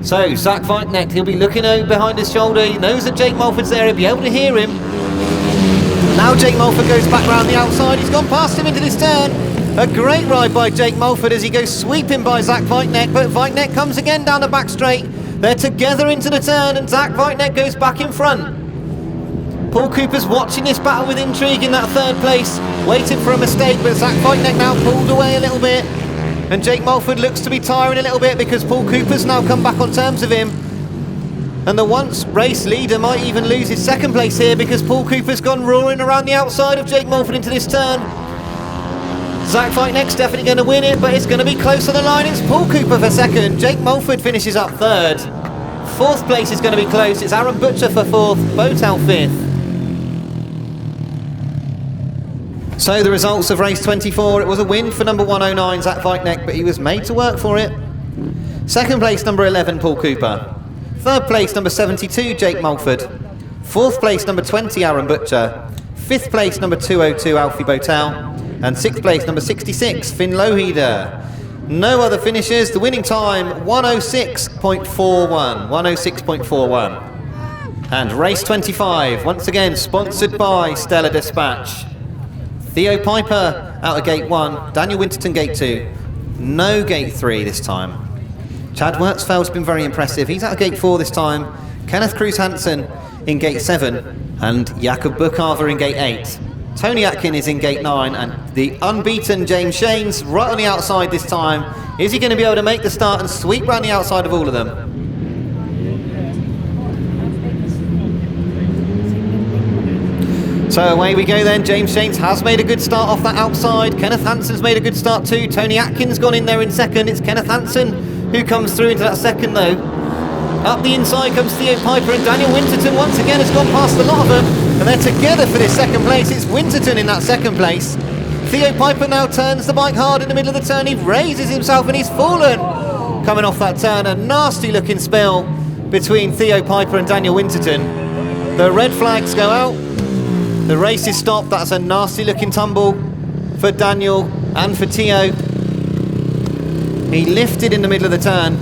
So Zach Wajtknecht, he'll be looking over behind his shoulder. He knows that Jake Mulford's there. He'll be able to hear him. Now Jake Mulford goes back round the outside. He's gone past him into this turn. A great ride by Jake Mulford as he goes sweeping by Zach Wajtknecht, but Wajtknecht comes again down the back straight. They're together into the turn, and Zach Wajtknecht goes back in front. Paul Cooper's watching this battle with intrigue in that third place, waiting for a mistake, but Zach Wajtknecht now pulled away a little bit. And Jake Mulford looks to be tiring a little bit because Paul Cooper's now come back on terms with him. And the once race leader might even lose his second place here because Paul Cooper's gone roaring around the outside of Jake Mulford into this turn. Zach Wajtknecht's definitely going to win it, but it's going to be close on the line. It's Paul Cooper for second. Jake Mulford finishes up third. Fourth place is going to be close. It's Aaron Butcher for fourth, Botel fifth. So the results of race 24, it was a win for number 109, Zach Wajtknecht, but he was made to work for it. Second place, number 11, Paul Cooper. Third place, number 72, Jake Mulford. Fourth place, number 20, Aaron Butcher. Fifth place, number 202, Alfie Botel. And sixth place, number 66, Finn Loheder. No other finishers. The winning time, 106.41. 106.41. And race 25, once again, sponsored by Stella Dispatch. Theo Piper out of gate 1, Daniel Winterton gate 2, no gate 3 this time. Chad Wurtzfeld's been very impressive, he's out of gate 4 this time. Kenneth Hanson in gate 7 and Jakob Bukhave in gate 8. Tony Atkin is in gate 9 and the unbeaten James Shanes right on the outside this time. Is he going to be able to make the start and sweep round the outside of all of them? So away we go then. James Shanes has made a good start off that outside. Kenneth Hanson's made a good start too. Tony Atkin's gone in there in second. It's Kenneth Hanson who comes through into that second though. Up the inside comes Theo Piper, and Daniel Winterton once again has gone past a lot of them. And they're together for this second place. It's Winterton in that second place. Theo Piper now turns the bike hard in the middle of the turn. He raises himself and he's fallen. Coming off that turn, a nasty looking spill between Theo Piper and Daniel Winterton. The red flags go out. The race is stopped. That's a nasty looking tumble for Daniel and for Tio. He lifted in the middle of the turn.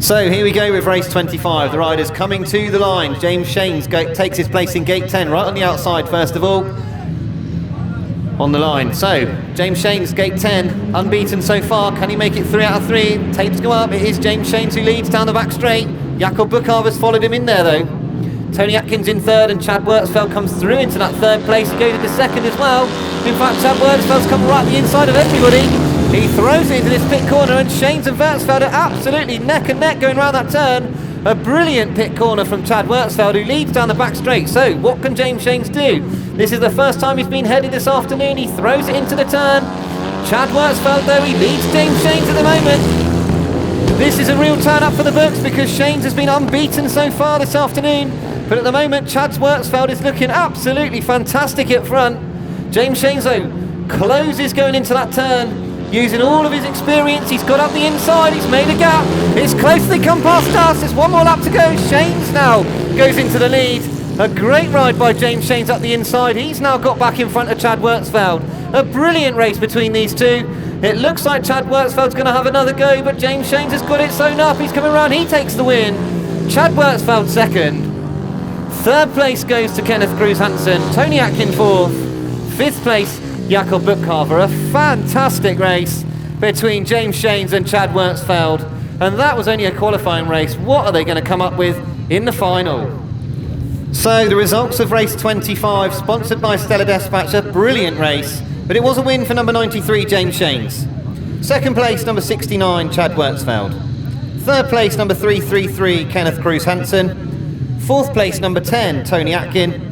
So here we go with race 25. The riders coming to the line. James Shanes takes his place in gate 10, right on the outside first of all. On the line. So James Shanes, gate 10, unbeaten so far. Can he make it 3 out of 3? Tapes go up. It is James Shanes who leads down the back straight. Jakob Bukhave has followed him in there though. Tony Atkins in third, and Chad Wurtzfeld comes through into that third place. He goes into second as well. In fact, Chad Wurtzfeld's come right the inside of everybody. He throws it into this pit corner, and Shanes and Wurtzfeld are absolutely neck and neck going around that turn. A brilliant pit corner from Chad Wurtzfeld, who leads down the back straight. So what can James Shanes do? This is the first time he's been headed this afternoon. He throws it into the turn. Chad Wurtzfeld though, he leads James Shanes at the moment. This is a real turn up for the books because Shanes has been unbeaten so far this afternoon. But at the moment, Chad Wurtzfeld is looking absolutely fantastic at front. James Shanes though closes going into that turn. Using all of his experience, he's got up the inside, he's made a gap. It's close, they come past us, there's one more lap to go. Shanes now goes into the lead. A great ride by James Shanes up the inside. He's now got back in front of Chad Wurtzfeld. A brilliant race between these two. It looks like Chad Wurtzfeld's going to have another go, but James Shanes has got it sewn up. He's coming around, he takes the win. Chad Wurtzfeld second. Third place goes to Kenneth Hanson. Tony Atkin fourth. Fifth place, Jakob Bukhave. A fantastic race between James Shanes and Chad Wurtzfeld, and that was only a qualifying race. What are they going to come up with in the final? So the results of race 25, sponsored by Stella Dispatch, a brilliant race, but it was a win for number 93 James Shanes. Second place number 69 Chad Wurtzfeld. Third place number 333 Kenneth Hanson. Fourth place number 10 Tony Atkin.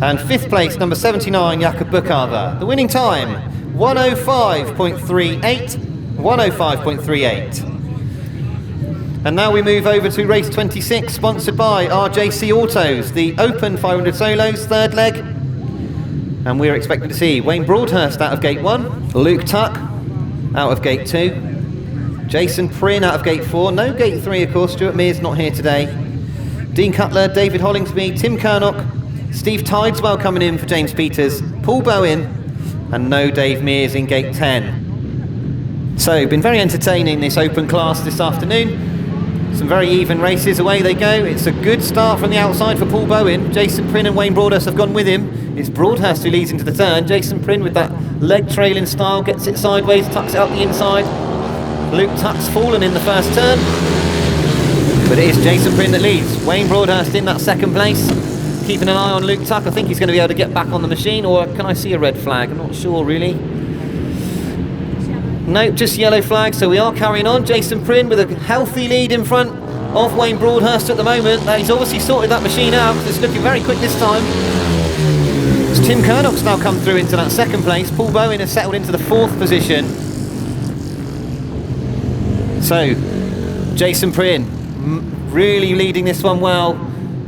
And fifth place, number 79, Jakob Bukhave. The winning time, 105.38, 105.38. And now we move over to race 26, sponsored by RJC Autos, the Open 500 Solos, third leg. And we're expecting to see Wayne Broadhurst out of gate 1, Luke Tuck out of gate 2, Jason Prynne out of gate 4, no gate 3 of course, Stuart Mears not here today, Dean Cutler, David Hollingsby, Tim Kernock, Steve Tideswell coming in for James Peters, Paul Bowen, and no Dave Mears in gate 10. So, been very entertaining this open class this afternoon. Some very even races, away they go. It's a good start from the outside for Paul Bowen. Jason Prynne and Wayne Broadhurst have gone with him. It's Broadhurst who leads into the turn. Jason Prynne with that leg trailing style, gets it sideways, tucks it up the inside. Luke Tuck's fallen in the first turn, but it is Jason Prynne that leads. Wayne Broadhurst in that second place. Keeping an eye on Luke Tuck. I think he's going to be able to get back on the machine, or can I see a red flag? I'm not sure really. No, just yellow flag, so we are carrying on. Jason Prynne with a healthy lead in front of Wayne Broadhurst at the moment. He's obviously sorted that machine out, because it's looking very quick this time. As Tim Kernock's now come through into that second place. Paul Bowen has settled into the fourth position. So, Jason Prynne really leading this one well.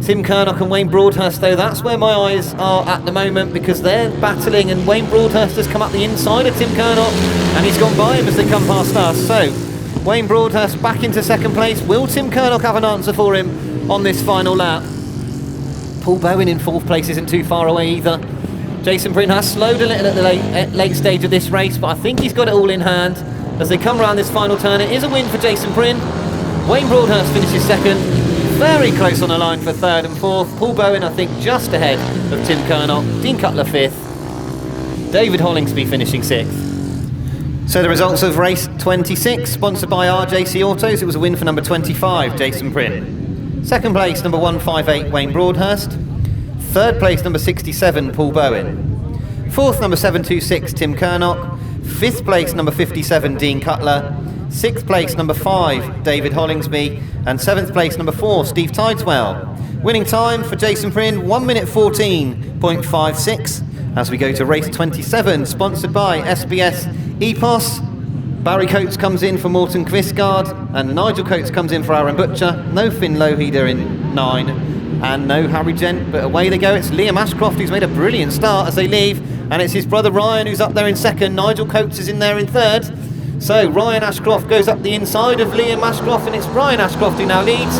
Tim Kernock and Wayne Broadhurst though, that's where my eyes are at the moment, because they're battling, and Wayne Broadhurst has come up the inside of Tim Kernock and he's gone by him as they come past us. So Wayne Broadhurst back into second place. Will Tim Kernock have an answer for him on this final lap? Paul Bowen in fourth place isn't too far away either. Jason Prynne has slowed a little at the late stage of this race, but I think he's got it all in hand as they come around this final turn. It is a win for Jason Prynne. Wayne Broadhurst finishes second. Very close on the line for third and fourth. Paul Bowen, I think, just ahead of Tim Kernock. Dean Cutler fifth. David Hollingsby finishing sixth. So the results of race 26, sponsored by RJC Autos. It was a win for number 25, Jason Prynne. Second place, number 158, Wayne Broadhurst. Third place, number 67, Paul Bowen. Fourth, number 726, Tim Kernock. Fifth place, number 57, Dean Cutler. Sixth place, number 5, David Hollingsby. And seventh place, number 4, Steve Tideswell. Winning time for Jason Prynne, 1 minute 14.56. as we go to race 27, sponsored by SBS EPOS. Barry Coates comes in for Morton Quistgaard, and Nigel Coates comes in for Aaron Butcher. No Finn Loheeder in 9, and no Harry Gent, but away they go. It's Liam Ashcroft who's made a brilliant start as they leave, and it's his brother Ryan who's up there in second. Nigel Coates is in there in third. So Ryan Ashcroft goes up the inside of Liam Ashcroft, and it's Ryan Ashcroft who now leads.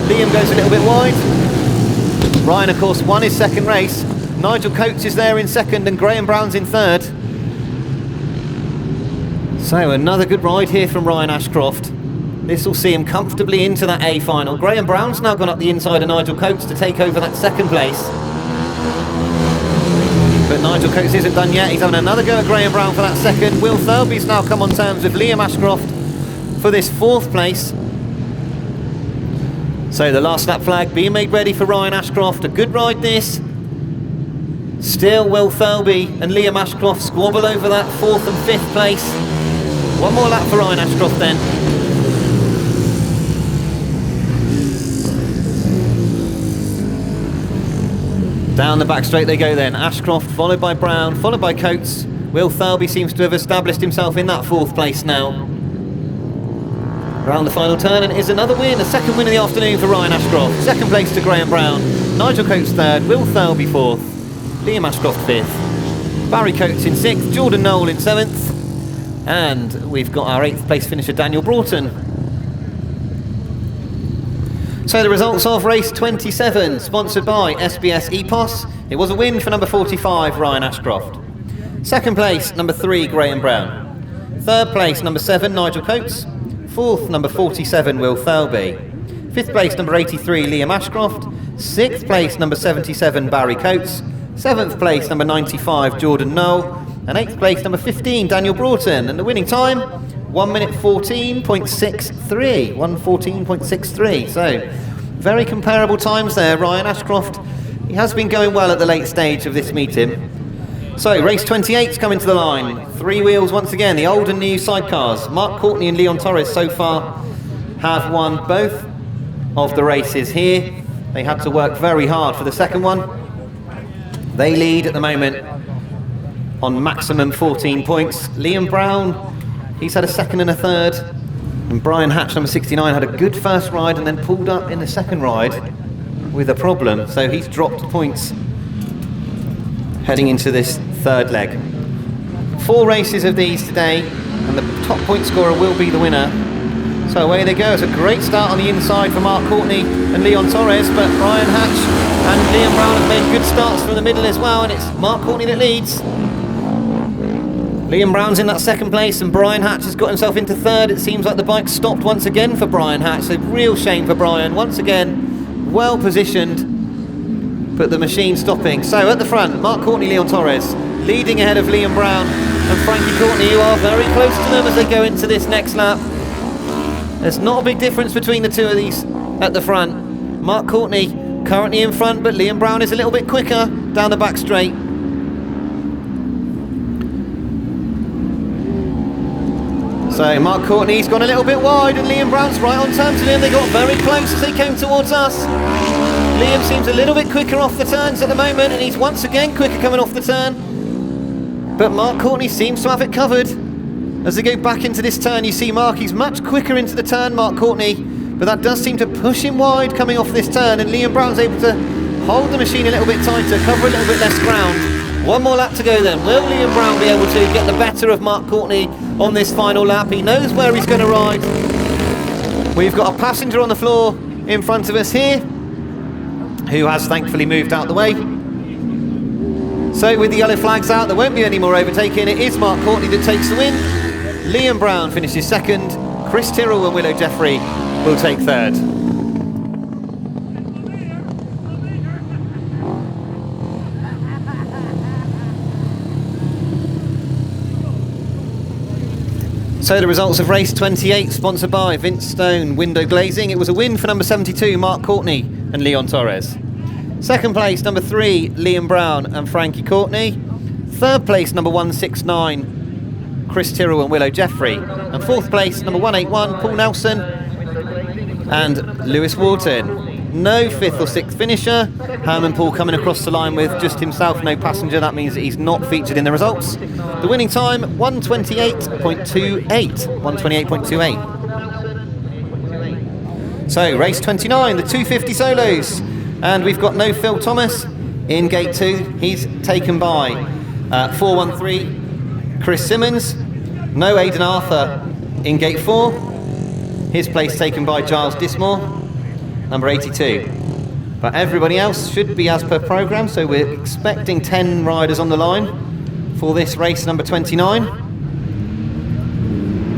Liam goes a little bit wide. Ryan, of course, won his second race. Nigel Coates is there in second, and Graham Brown's in third. So another good ride here from Ryan Ashcroft. This will see him comfortably into that A final. Graham Brown's now gone up the inside of Nigel Coates to take over that second place. But Nigel Coates isn't done yet. He's having another go at Graham Brown for that second. Will Thirlby's now come on terms with Liam Ashcroft for this fourth place. So the last lap flag being made ready for Ryan Ashcroft. A good ride this. Still Will Thirlby and Liam Ashcroft squabble over that fourth and fifth place. One more lap for Ryan Ashcroft then. Down the back straight they go then. Ashcroft followed by Brown, followed by Coates. Will Thirlby seems to have established himself in that fourth place now. Around the final turn, and it is another win, a second win of the afternoon for Ryan Ashcroft. Second place to Graham Brown. Nigel Coates third, Will Thirlby fourth, Liam Ashcroft fifth, Barry Coates in sixth, Jordan Knoll in seventh, and we've got our eighth place finisher Daniel Broughton. So the results of race 27, sponsored by SBS EPOS. It was a win for number 45, Ryan Ashcroft. Second place, number 3, Graham Brown. Third place, number 7, Nigel Coates. Fourth, number 47, Will Thirlby. Fifth place, number 83, Liam Ashcroft. Sixth place, number 77, Barry Coates. Seventh place, number 95, Jordan Knoll. And eighth place, number 15, Daniel Broughton. And the winning time, 1 minute 14.63. 1:14.63. So, very comparable times there. Ryan Ashcroft, he has been going well at the late stage of this meeting. So, race 28's coming to the line. Three wheels once again, the old and new sidecars. Mark Courtney and Leon Torres so far have won both of the races here. They had to work very hard for the second one. They lead at the moment on maximum 14 points. Liam Brown, he's had a second and a third. And Brian Hatch, number 69, had a good first ride and then pulled up in the second ride with a problem. So he's dropped points heading into this third leg. 4 races of these today, and the top point scorer will be the winner. So away they go. It's a great start on the inside for Mark Courtney and Leon Torres, but Brian Hatch and Liam Brown have made good starts from the middle as well, and it's Mark Courtney that leads. Liam Brown's in that second place, and Brian Hatch has got himself into third. It seems like the bike stopped once again for Brian Hatch. A real shame for Brian. Once again, well positioned, but the machine stopping. So at the front, Mark Courtney, Leon Torres, leading ahead of Liam Brown and Frankie Courtney, who are very close to them as they go into this next lap. There's not a big difference between the two of these at the front. Mark Courtney currently in front, but Liam Brown is a little bit quicker down the back straight. So Mark Courtney's gone a little bit wide, and Liam Brown's right on terms with him. They got very close as they came towards us. Liam seems a little bit quicker off the turns at the moment, and he's once again quicker coming off the turn. But Mark Courtney seems to have it covered. As they go back into this turn, you see Mark, he's much quicker into the turn, Mark Courtney, but that does seem to push him wide coming off this turn, and Liam Brown's able to hold the machine a little bit tighter, cover a little bit less ground. One more lap to go then. Will Liam Brown be able to get the better of Mark Courtney on this final lap? He knows where he's going to ride. We've got a passenger on the floor in front of us here, who has thankfully moved out the way. So with the yellow flags out, there won't be any more overtaking. It is Mark Courtney that takes the win. Liam Brown finishes second. Chris Tyrrell and Willow Jeffrey will take third. So the results of race 28, sponsored by Vince Stone Window Glazing. It was a win for number 72, Mark Courtney and Leon Torres. Second place, number 3, Liam Brown and Frankie Courtney. Third place, number 169, Chris Tyrrell and Willow Jeffrey. And fourth place, number 181, Paul Nelson and Lewis Wharton. no 5th or 6th finisher. Herman Paul coming across the line with just himself, no passenger. That means that he's not featured in the results. The winning time, 1:28.28. 1:28.28. So, race 29, the 250 solos. And we've got no Phil Thomas in gate 2. He's taken by 413 Chris Simmons. No Aidan Arthur in gate 4. His place taken by Giles Dismore, number 82. But everybody else should be as per programme, so we're expecting 10 riders on the line for this race number 29.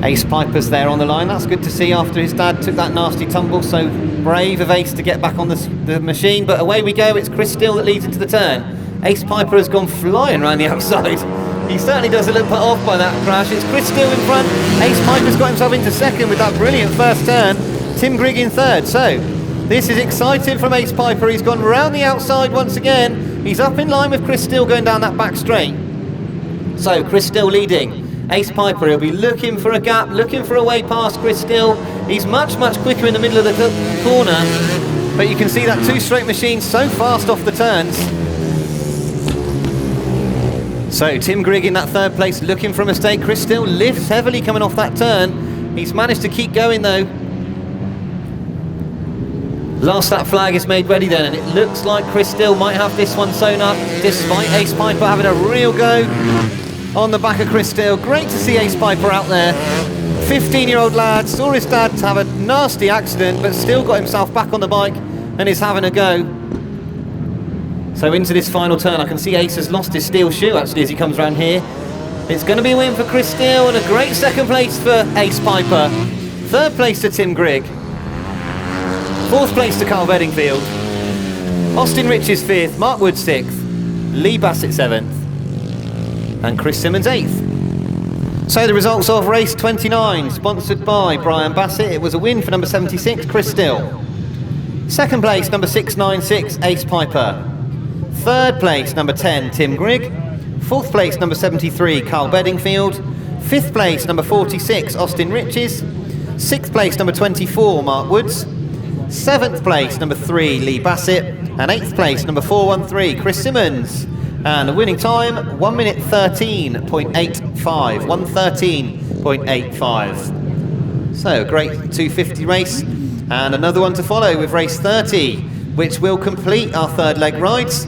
Ace Piper's there on the line. That's good to see after his dad took that nasty tumble. So brave of Ace to get back on the machine. But away we go. It's Chris Steele that leads into the turn. Ace Piper has gone flying around the outside. He certainly does a little put off by that crash. It's Chris Steele in front. Ace Piper's got himself into second with that brilliant first turn. Tim Grigg in third. So this is exciting from Ace Piper. He's gone round the outside once again. He's up in line with Chris Steele going down that back straight. So Chris Steele leading. Ace Piper, he'll be looking for a gap, looking for a way past Chris Steele. He's much quicker in the middle of the corner, but you can see that 2 straight machine so fast off the turns. So Tim Grigg in that 3rd place, looking for a mistake. Chris Steele lifts heavily coming off that turn. He's managed to keep going though. Last lap flag is made ready then, and it looks like Chris Steele might have this one sewn up, despite Ace Piper having a real go on the back of Chris Steele. Great to see Ace Piper out there. 15-year-old lad, saw his dad have a nasty accident, but still got himself back on the bike and is having a go. So into this final turn, I can see Ace has lost his steel shoe actually as he comes around here. It's going to be a win for Chris Steele and a great 2nd place for Ace Piper. 3rd place to Tim Grigg. 4th place to Carl Bedingfield. Austin Riches 5th, Mark Wood 6th, Lee Bassett 7th, and Chris Simmons 8th. So the results of race 29, sponsored by Brian Bassett. It was a win for number 76, Chris Steele. 2nd place, number 696, Ace Piper. 3rd place, number 10, Tim Grigg. 4th place, number 73, Carl Bedingfield. 5th place, number 46, Austin Riches. 6th place, number 24, Mark Woods. 7th place, number 3, Lee Bassett. And 8th place, number 413, Chris Simmons. And the winning time, 1:13.85. 1:13.85. So, great 250 race. And another one to follow with race 30, which will complete our 3rd leg rides.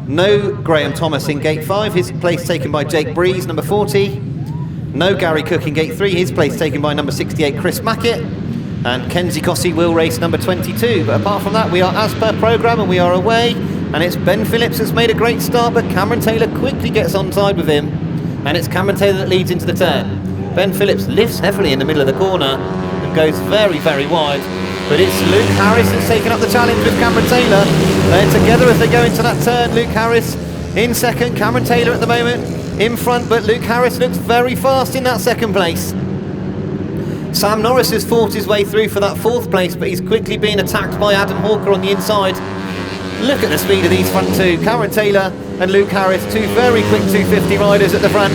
No Graham Thomas in gate 5, his place taken by Jake Breeze, number 40. No Gary Cook in gate 3, his place taken by number 68, Chris Mackett. And Kenzie Cossey will race number 22. But apart from that, we are as per programme and we are away. And it's Ben Phillips that's made a great start, but Cameron Taylor quickly gets on side with him. And it's Cameron Taylor that leads into the turn. Ben Phillips lifts heavily in the middle of the corner and goes very, very wide. But it's Luke Harris that's taken up the challenge with Cameron Taylor. They're together as they go into that turn. Luke Harris in second, Cameron Taylor at the moment in front, but Luke Harris looks very fast in that 2nd place. Sam Norris has fought his way through for that 4th place, but he's quickly being attacked by Adam Hawker on the inside. Look at the speed of these front 2. Cameron Taylor and Luke Harris, 2 very quick 250 riders at the front.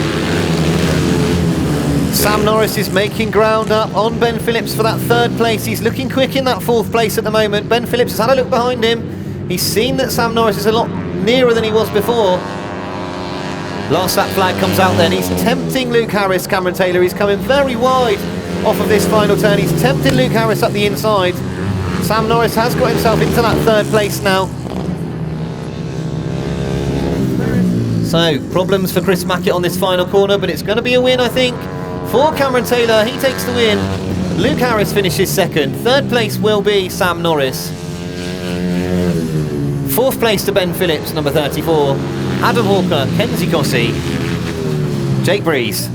Sam Norris is making ground up on Ben Phillips for that 3rd place. He's looking quick in that 4th place at the moment. Ben Phillips has had a look behind him. He's seen that Sam Norris is a lot nearer than he was before. Last lap flag comes out then. He's tempting Luke Harris, Cameron Taylor. He's coming very wide off of this final turn. He's tempting Luke Harris up the inside. Sam Norris has got himself into that 3rd place now. So, problems for Chris Mackett on this final corner, but it's going to be a win, I think, for Cameron Taylor. He takes the win. Luke Harris finishes 2nd. 3rd place will be Sam Norris. 4th place to Ben Phillips, number 34. Adam Hawker, Kenzie Cossey, Jake Breeze.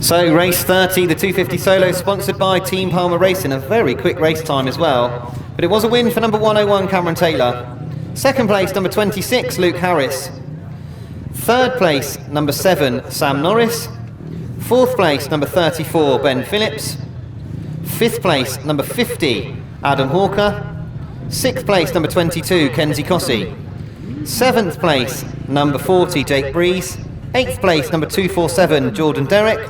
So race 30, the 250 solo, sponsored by Team Palmer Racing. A very quick race time as well. But it was a win for number 101, Cameron Taylor. 2nd place, number 26, Luke Harris. 3rd place, number 7, Sam Norris. 4th place, number 34, Ben Phillips. 5th place, number 50, Adam Hawker. 6th place, number 22, Kenzie Cossey. 7th place, number 40, Jake Breeze. 8th place, number 247, Jordan Derrick.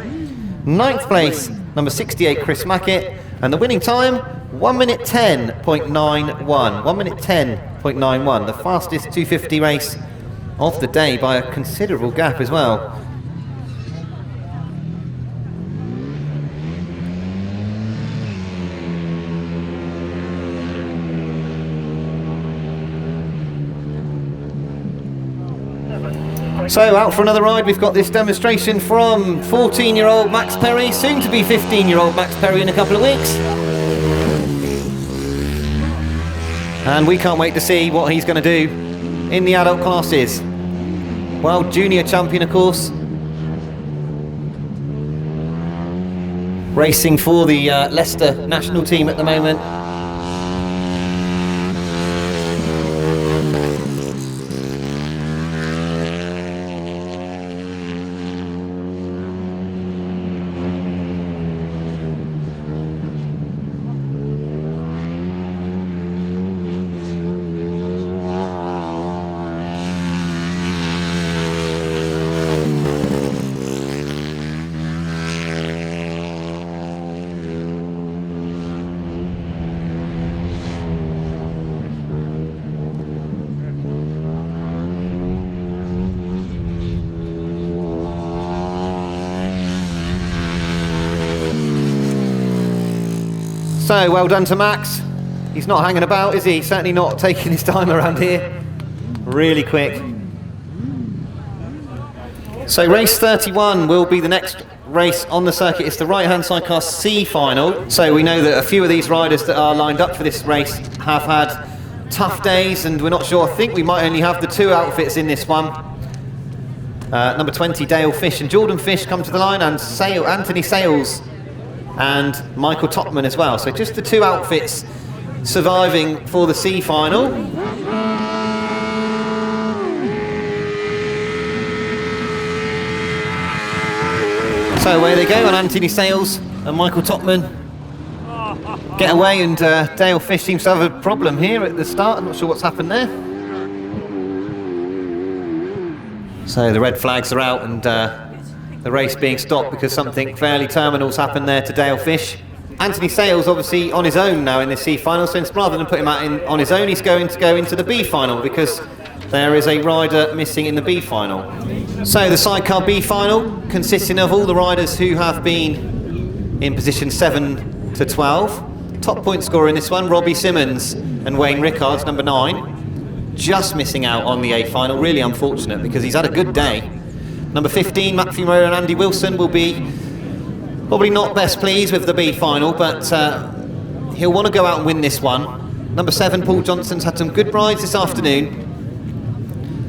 9th place, number 68, Chris Mackett. And the winning time, 1 minute 10.91. 1 minute 10.91, the fastest 250 race of the day by a considerable gap as well. So out for another ride, we've got this demonstration from 14-year-old Max Perry, soon to be 15-year-old Max Perry in a couple of weeks. And we can't wait to see what he's going to do in the adult classes. World Junior Champion, of course. Racing for the Leicester national team at the moment. So well done to Max. He's not hanging about, is he? Certainly not taking his time around here. Really quick. So race 31 will be the next race on the circuit. It's the right-hand Sidecar C final. So we know that a few of these riders that are lined up for this race have had tough days, and we're not sure. I think we might only have the 2 outfits in this one. Number 20, Dale Fish and Jordan Fish come to the line, and Anthony Sales and Michael Topman as well. So just the 2 outfits surviving for the C final. So away they go, and Anthony Sales and Michael Topman get away, and Dale Fish seems to have a problem here at the start. I'm not sure what's happened there. So the red flags are out, and the race being stopped because something fairly terminal's happened there to Dale Fish. Anthony Sales obviously on his own now in the C final, so rather than put him out on his own, he's going to go into the B final because there is a rider missing in the B final. So the Sidecar B final, consisting of all the riders who have been in position 7 to 12. Top point scorer in this one, Robbie Simmons and Wayne Rickards, number 9. Just missing out on the A final, really unfortunate because he's had a good day. Number 15, Matthew Moore and Andy Wilson will be probably not best pleased with the B final, but he'll want to go out and win this one. Number 7, Paul Johnson's had some good rides this afternoon.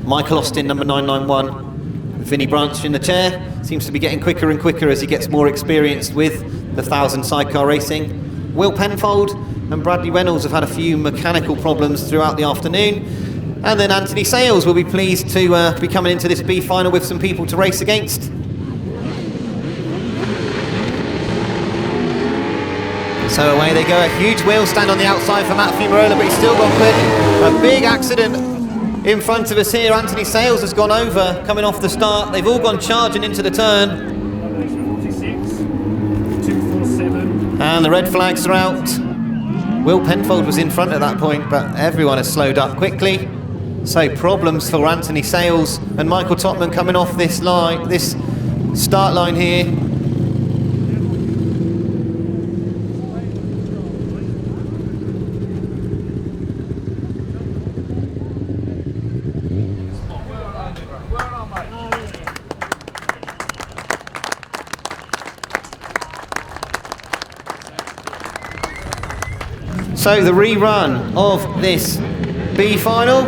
Michael Austin, number 991, Vinnie Branch in the chair, seems to be getting quicker and quicker as he gets more experienced with the 1000 sidecar racing. Will Penfold and Bradley Reynolds have had a few mechanical problems throughout the afternoon. And then Anthony Sales will be pleased to be coming into this B final with some people to race against. So away they go, a huge wheel stand on the outside for Matt Fumarola, but he's still gone quick. A big accident in front of us here. Anthony Sales has gone over, coming off the start. They've all gone charging into the turn. 247. And the red flags are out. Will Penfold was in front at that point, but everyone has slowed up quickly. So problems for Anthony Sales and Michael Topman coming off this line, this start line here. So the rerun of this B final.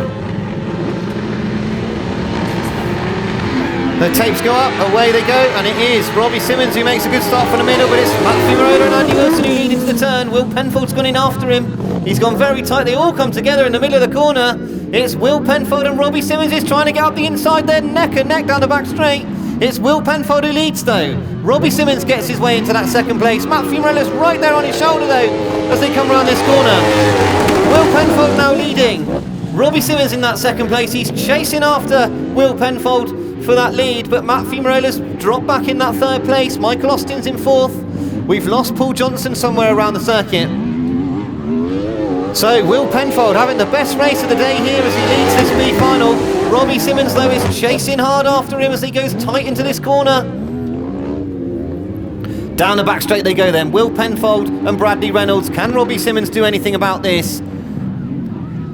The tapes go up, away they go, and it is Robbie Simmons who makes a good start from the middle, but it's Matthew Marola and Andy Wilson who lead into the turn. Will Penfold's gone in after him. He's gone very tight. They all come together in the middle of the corner. It's Will Penfold and Robbie Simmons is trying to get up the inside there, neck and neck down the back straight. It's Will Penfold who leads though. Robbie Simmons gets his way into that second place. Matthew Marola's right there on his shoulder though as they come around this corner. Will Penfold now leading. Robbie Simmons in that second place. He's chasing after Will Penfold for that lead, but Matt Fumarola's dropped back in that third place. Michael Austin's in fourth. We've lost Paul Johnson somewhere around the circuit. So Will Penfold having the best race of the day here as he leads this B final. Robbie Simmons though is chasing hard after him as he goes tight into this corner. Down the back straight they go then. Will Penfold and Bradley Reynolds. Can Robbie Simmons do anything about this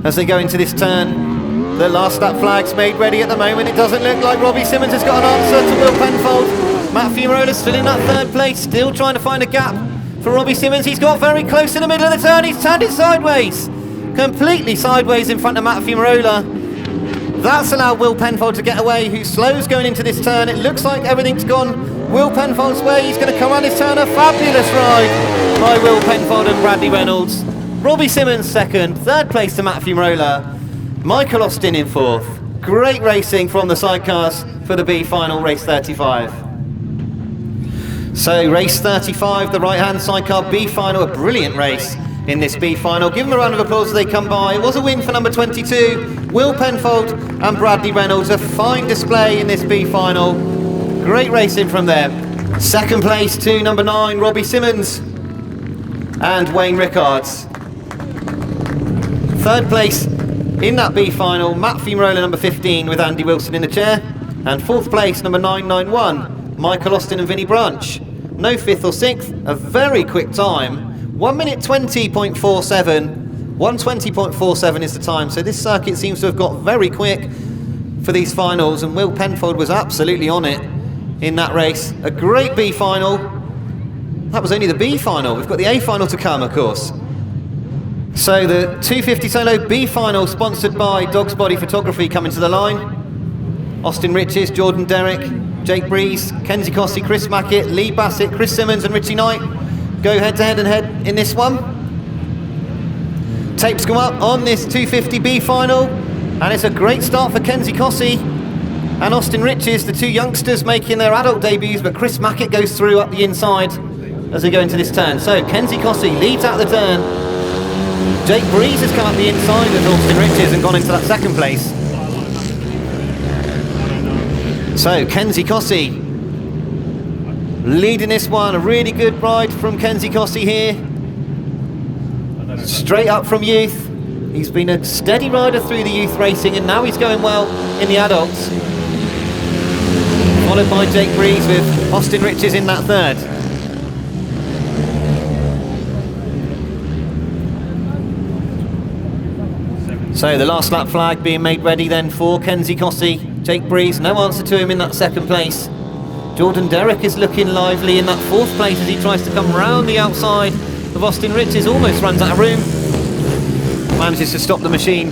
as they go into this turn? The last lap flag's made ready at the moment. It doesn't look like Robbie Simmons has got an answer to Will Penfold. Matt Fumarola still in that third place, still trying to find a gap for Robbie Simmons. He's got very close in the middle of the turn. He's turned it sideways, completely sideways in front of Matt Fumarola. That's allowed Will Penfold to get away, who slows going into this turn. It looks like everything's gone Will Penfold's way. He's going to come around this turn. A fabulous ride by Will Penfold and Bradley Reynolds. Robbie Simmons second, third place to Matt Fumarola. Michael Austin in fourth. Great racing from the sidecars for the B final, race 35. So race 35, the right-hand sidecar B final, a brilliant race in this B final. Give them a round of applause as they come by. It was a win for number 22, Will Penfold and Bradley Reynolds. A fine display in this B final. Great racing from them. Second place to number 9, Robbie Simmons and Wayne Rickards. Third place in that B final, Matt Fumarola number 15 with Andy Wilson in the chair. And fourth place, number 991, Michael Austin and Vinnie Branch. No fifth or sixth, a very quick time. 1 minute 20.47. 1:20.47 is the time. So this circuit seems to have got very quick for these finals, and Will Penfold was absolutely on it in that race. A great B final. That was only the B final. We've got the A final to come, of course. So the 250 solo B final, sponsored by Dog's Body Photography, coming to the line. Austin Riches, Jordan Derrick, Jake Breeze, Kenzie Cossey, Chris Mackett, Lee Bassett, Chris Simmons and Richie Knight go head to head and head in this one. Tapes go up on this 250 B final, and it's a great start for Kenzie Cossey and Austin Riches, the two youngsters making their adult debuts, but Chris Mackett goes through up the inside as they go into this turn. So Kenzie Cossey leads out the turn. Jake Breeze has come up the inside of Austin Riches and gone into that second place. So Kenzie Cossey leading this one. A really good ride from Kenzie Cossey here. Straight up from youth. He's been a steady rider through the youth racing, and now he's going well in the adults. Followed by Jake Breeze with Austin Riches in that third. So the last lap flag being made ready then for Kenzie Cossey. Jake Breeze, no answer to him in that second place. Jordan Derrick is looking lively in that fourth place as he tries to come round the outside of Austin Riches. Almost runs out of room. Manages to stop the machine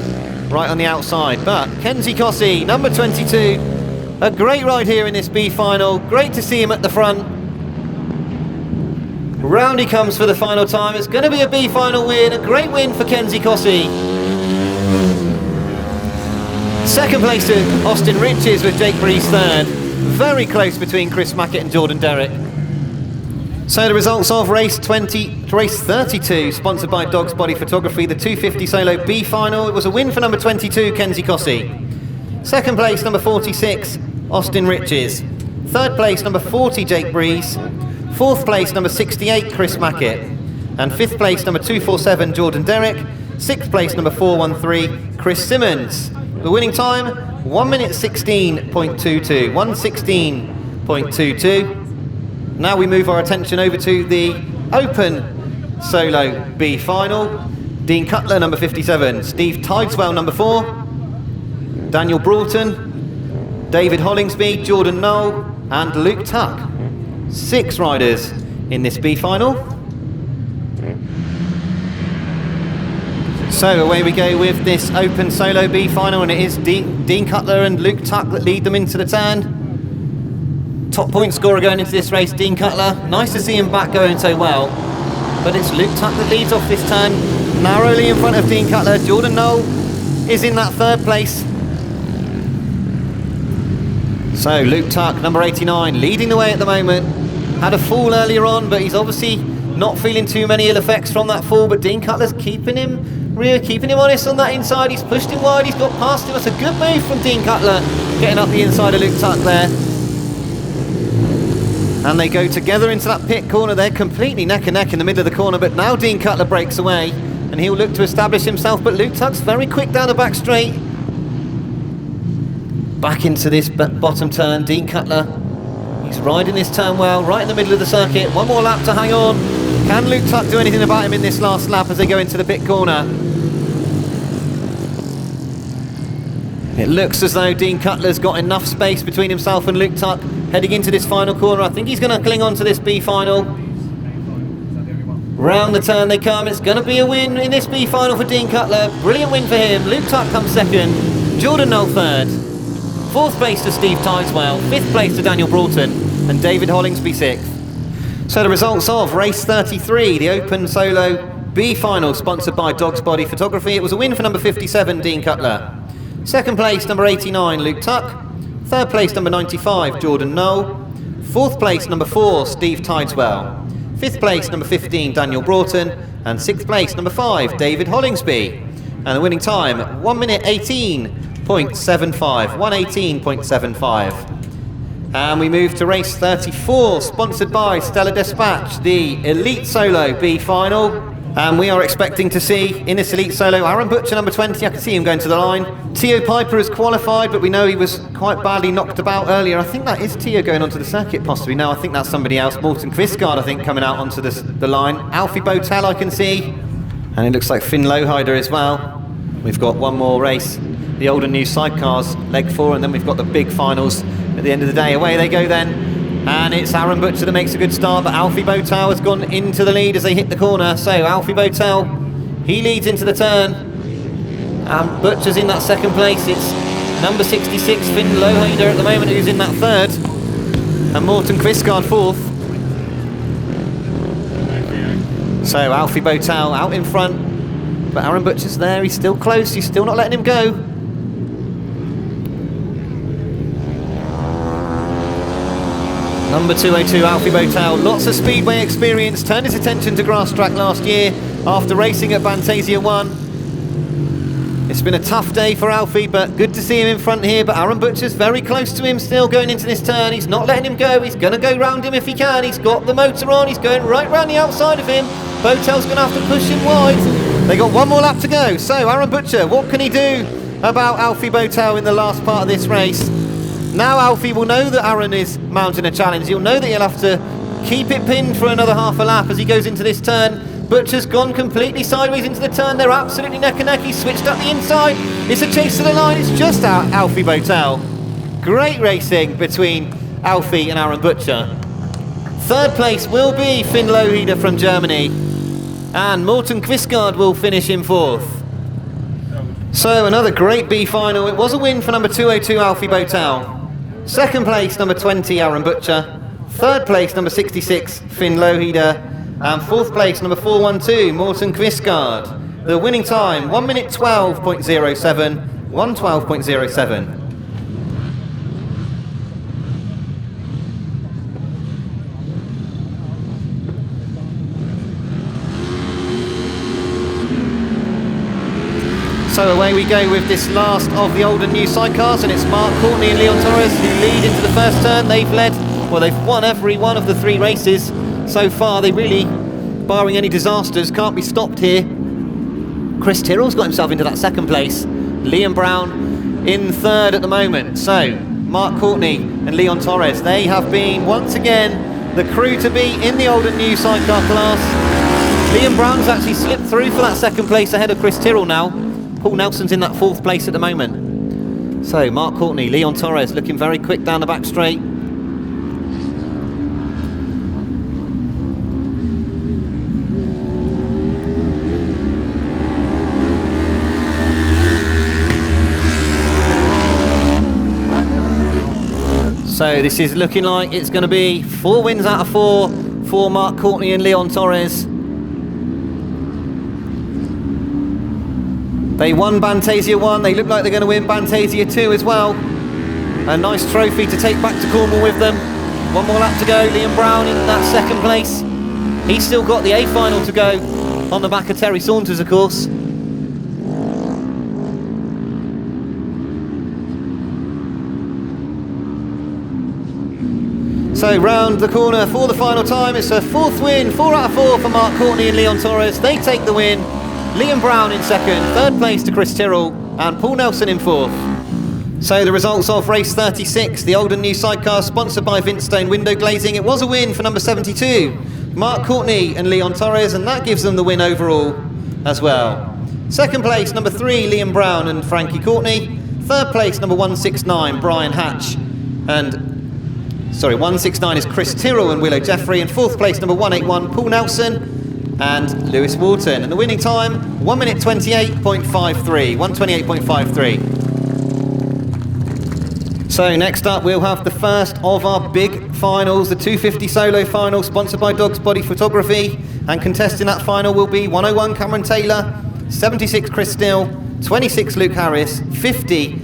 right on the outside. But Kenzie Cossey, number 22, a great ride here in this B final. Great to see him at the front. Round he comes for the final time. It's going to be a B final win. A great win for Kenzie Cossey. Second place to Austin Riches with Jake Breeze third. Very close between Chris Mackett and Jordan Derrick. So the results of race 32, sponsored by Dog's Body Photography, the 250 solo B final. It was a win for number 22, Kenzie Cossey. Second place, number 46, Austin Riches. Third place, number 40, Jake Breeze. Fourth place, number 68, Chris Mackett. And fifth place, number 247, Jordan Derrick. Sixth place, number 413, Chris Simmons. The winning time, 1 minute 16.22, 1:16.22. Now we move our attention over to the open solo B final. Dean Cutler, number 57, Steve Tideswell, number 4, Daniel Broughton, David Hollingsby, Jordan Knoll and Luke Tuck. 6 riders in this B final. So away we go with this open solo B final, and it is Dean Cutler and Luke Tuck that lead them into the turn. Top point scorer going into this race, Dean Cutler. Nice to see him back going so well. But it's Luke Tuck that leads off this turn, narrowly in front of Dean Cutler. Jordan Knoll is in that third place. So Luke Tuck, number 89, leading the way at the moment. Had a fall earlier on, but he's obviously not feeling too many ill effects from that fall. But Dean Cutler's keeping him Rio keeping him honest on that inside. He's pushed him wide, he's got past him. That's a good move from Dean Cutler, getting up the inside of Luke Tuck there. And they go together into that pit corner. They're completely neck and neck in the middle of the corner, but now Dean Cutler breaks away and he'll look to establish himself, but Luke Tuck's very quick down the back straight. Back into this bottom turn, Dean Cutler, he's riding this turn well, right in the middle of the circuit. One more lap to hang on. Can Luke Tuck do anything about him in this last lap as they go into the pit corner? It looks as though Dean Cutler's got enough space between himself and Luke Tuck heading into this final corner. I think he's going to cling on to this B final. Round the turn they come. It's going to be a win in this B final for Dean Cutler. Brilliant win for him. Luke Tuck comes second. Jordan Knoll third. Fourth place to Steve Tideswell. Fifth place to Daniel Broughton. And David Hollingsby sixth. So the results of race 33, the Open Solo B final, sponsored by Dog's Body Photography. It was a win for number 57, Dean Cutler. Second place, number 89, Luke Tuck. Third place, number 95, Jordan Knoll. Fourth place, number 4, Steve Tideswell. Fifth place, number 15, Daniel Broughton. And sixth place, number 5, David Hollingsby. And the winning time, 1 minute 18.75, 1:18.75. And we move to race 34, sponsored by Stella Dispatch, the Elite Solo B final. And we are expecting to see, in this Elite Solo, Aaron Butcher, number 20, I can see him going to the line. Theo Piper has qualified, but we know he was quite badly knocked about earlier. I think that is Theo going onto the circuit, possibly. No, I think that's somebody else. Morton Quisgard, I think, coming out onto the line. Alfie Botel, I can see. And it looks like Finn Lowhider as well. We've got one more race, the old and new Sidecars, leg 4, and then we've got the big finals at the end of the day. Away they go then. And it's Aaron Butcher that makes a good start, but Alfie Botel has gone into the lead as they hit the corner. So Alfie Botel, he leads into the turn. And Butcher's in that second place. It's number 66, Finn Lowhider at the moment, who's in that third. And Morton Quisgard fourth. So Alfie Botel out in front. But Aaron Butcher's there, he's still close, he's still not letting him go. Number 202, Alfie Botel, lots of Speedway experience, turned his attention to Grasstrack last year after racing at Bantasia 1. It's been a tough day for Alfie, but good to see him in front here. But Aaron Butcher's very close to him still going into this turn. He's not letting him go, he's going to go round him if he can. He's got the motor on, he's going right round the outside of him. Botel's going to have to push him wide. They got one more lap to go. So Aaron Butcher, what can he do about Alfie Botel in the last part of this race? Now Alfie will know that Aaron is mounting a challenge. He'll know that he'll have to keep it pinned for another half a lap as he goes into this turn. Butcher's gone completely sideways into the turn. They're absolutely neck and neck. He's switched up the inside. It's a chase to the line. It's just out Alfie Botel. Great racing between Alfie and Aaron Butcher. Third place will be Finn Lowhider from Germany. And Morton Quisgard will finish in fourth. So another great B final. It was a win for number 202, Alfie Botel. Second place, number 20, Aaron Butcher. Third place, number 66, Finn Lowhider. And fourth place, number 412, Morton Quisgard. The winning time, 1 minute 12.07, 1:12.07. So away we go with this last of the old and new sidecars, and it's Mark Courtney and Leon Torres who lead into the first turn. They've won every one of the 3 races so far. They really, barring any disasters, can't be stopped here. Chris Tyrrell's got himself into that second place. Liam Brown in third at the moment. So Mark Courtney and Leon Torres, they have been once again the crew to beat in the old and new sidecar class. Liam Brown's actually slipped through for that second place ahead of Chris Tyrrell now. Paul Nelson's in that fourth place at the moment. So Mark Courtney, Leon Torres looking very quick down the back straight. So this is looking like it's going to be 4 wins out of 4 for Mark Courtney and Leon Torres. They won Bantasia 1, they look like they're going to win Bantasia 2 as well. A nice trophy to take back to Cornwall with them. One more lap to go, Liam Brown in that second place. He's still got the A final to go, on the back of Terry Saunders of course. So round the corner for the final time. It's a 4th win, 4 out of 4 for Mark Courtney and Leon Torres. They take the win. Liam Brown in 2nd, 3rd place to Chris Tyrrell, and Paul Nelson in 4th. So the results of race 36, the old and new sidecar sponsored by Vintstone Window Glazing. It was a win for number 72, Mark Courtney and Leon Torres, and that gives them the win overall as well. 2nd place, number 3, Liam Brown and Frankie Courtney. 3rd place, number 169, Brian Hatch, and 169 is Chris Tyrrell and Willow Jeffrey, and 4th place, number 181, Paul Nelson and Lewis Wharton. And the winning time, 1 minute 28.53, 128.53. So next up, we'll have the first of our big finals, the 250 solo final, sponsored by Dog's Body Photography. And contesting that final will be 101 Cameron Taylor, 76 Chris Still, 26 Luke Harris, 50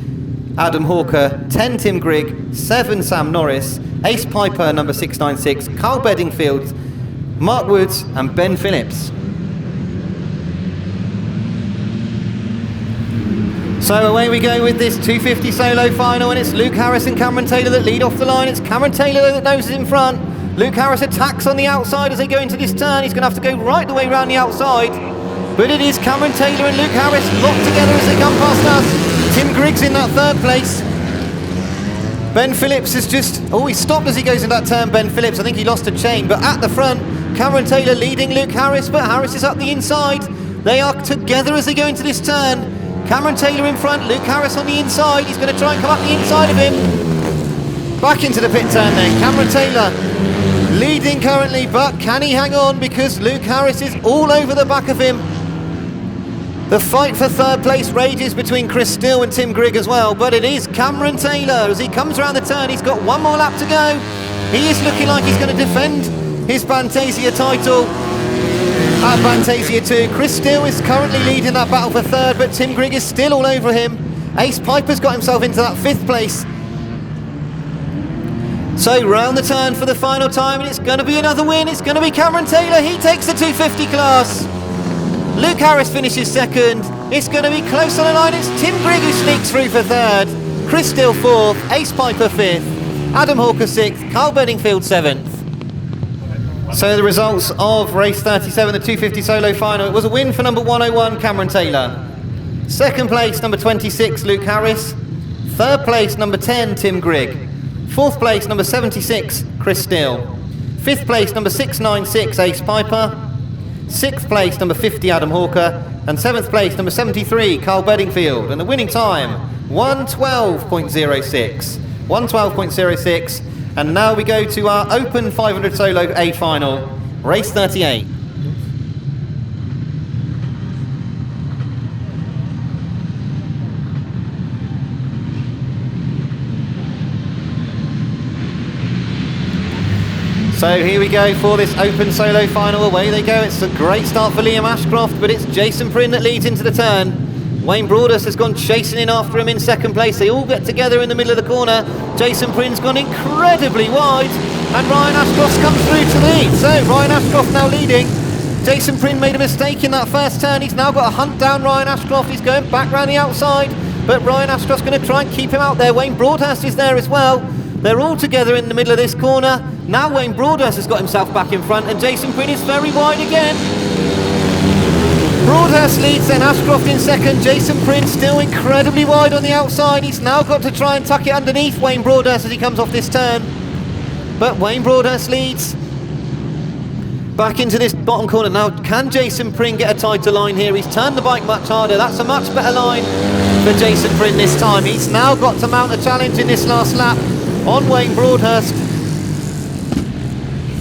Adam Hawker, 10 Tim Grigg, 7 Sam Norris, Ace Piper number 696, Carl Bedingfield, Mark Woods and Ben Phillips. So away we go with this 250 solo final, and it's Luke Harris and Cameron Taylor that lead off the line. It's Cameron Taylor that noses in front. Luke Harris attacks on the outside as they go into this turn. He's going to have to go right the way around the outside. But it is Cameron Taylor and Luke Harris locked together as they come past us. Tim Griggs in that 3rd place. Ben Phillips is just... Oh, he stopped as he goes in that turn, Ben Phillips. I think he lost a chain. But at the front, Cameron Taylor leading Luke Harris, but Harris is up the inside. They are together as they go into this turn. Cameron Taylor in front, Luke Harris on the inside. He's going to try and come up the inside of him. Back into the pit turn then. Cameron Taylor leading currently, but can he hang on? Because Luke Harris is all over the back of him. The fight for 3rd place rages between Chris Still and Tim Grigg as well, but it is Cameron Taylor as he comes around the turn. He's got 1 more lap to go. He is looking like he's going to defend his Bantasia title at Bantasia 2. Chris Still is currently leading that battle for 3rd, but Tim Grigg is still all over him. Ace Piper's got himself into that 5th place. So round the turn for the final time, and it's going to be another win. It's going to be Cameron Taylor. He takes the 250 class. Luke Harris finishes 2nd. It's going to be close on the line. It's Tim Grigg who sneaks through for 3rd. Chris Still 4th. Ace Piper 5th. Adam Hawker 6th. Carl Bedingfield 7th. So the results of race 37, the 250 solo final. It was a win for number 101, Cameron Taylor. 2nd place, number 26, Luke Harris. 3rd place, number 10, Tim Grigg. 4th place, number 76, Chris Still. 5th place, number 696, Ace Piper. 6th place, number 50, Adam Hawker. And 7th place, number 73, Carl Bedingfield. And the winning time, 1:12.06. 1:12.06. And now we go to our Open 500 Solo A final, race 38. So here we go for this Open Solo final. Away they go. It's a great start for Liam Ashcroft, but it's Jason Prynne that leads into the turn. Wayne Broadhurst has gone chasing in after him in 2nd place. They all get together in the middle of the corner. Jason Prynne's gone incredibly wide, and Ryan Ashcroft's come through to lead. So Ryan Ashcroft now leading. Jason Prynne made a mistake in that first turn. He's now got to hunt down Ryan Ashcroft. He's going back round the outside, but Ryan Ashcroft's going to try and keep him out there. Wayne Broadhurst is there as well. They're all together in the middle of this corner. Now Wayne Broadhurst has got himself back in front, and Jason Prynne is very wide again. Broadhurst leads, then Ashcroft in 2nd. Jason Prynne still incredibly wide on the outside. He's now got to try and tuck it underneath Wayne Broadhurst as he comes off this turn. But Wayne Broadhurst leads. Back into this bottom corner. Now, can Jason Prynne get a tighter line here? He's turned the bike much harder. That's a much better line for Jason Prynne this time. He's now got to mount a challenge in this last lap on Wayne Broadhurst.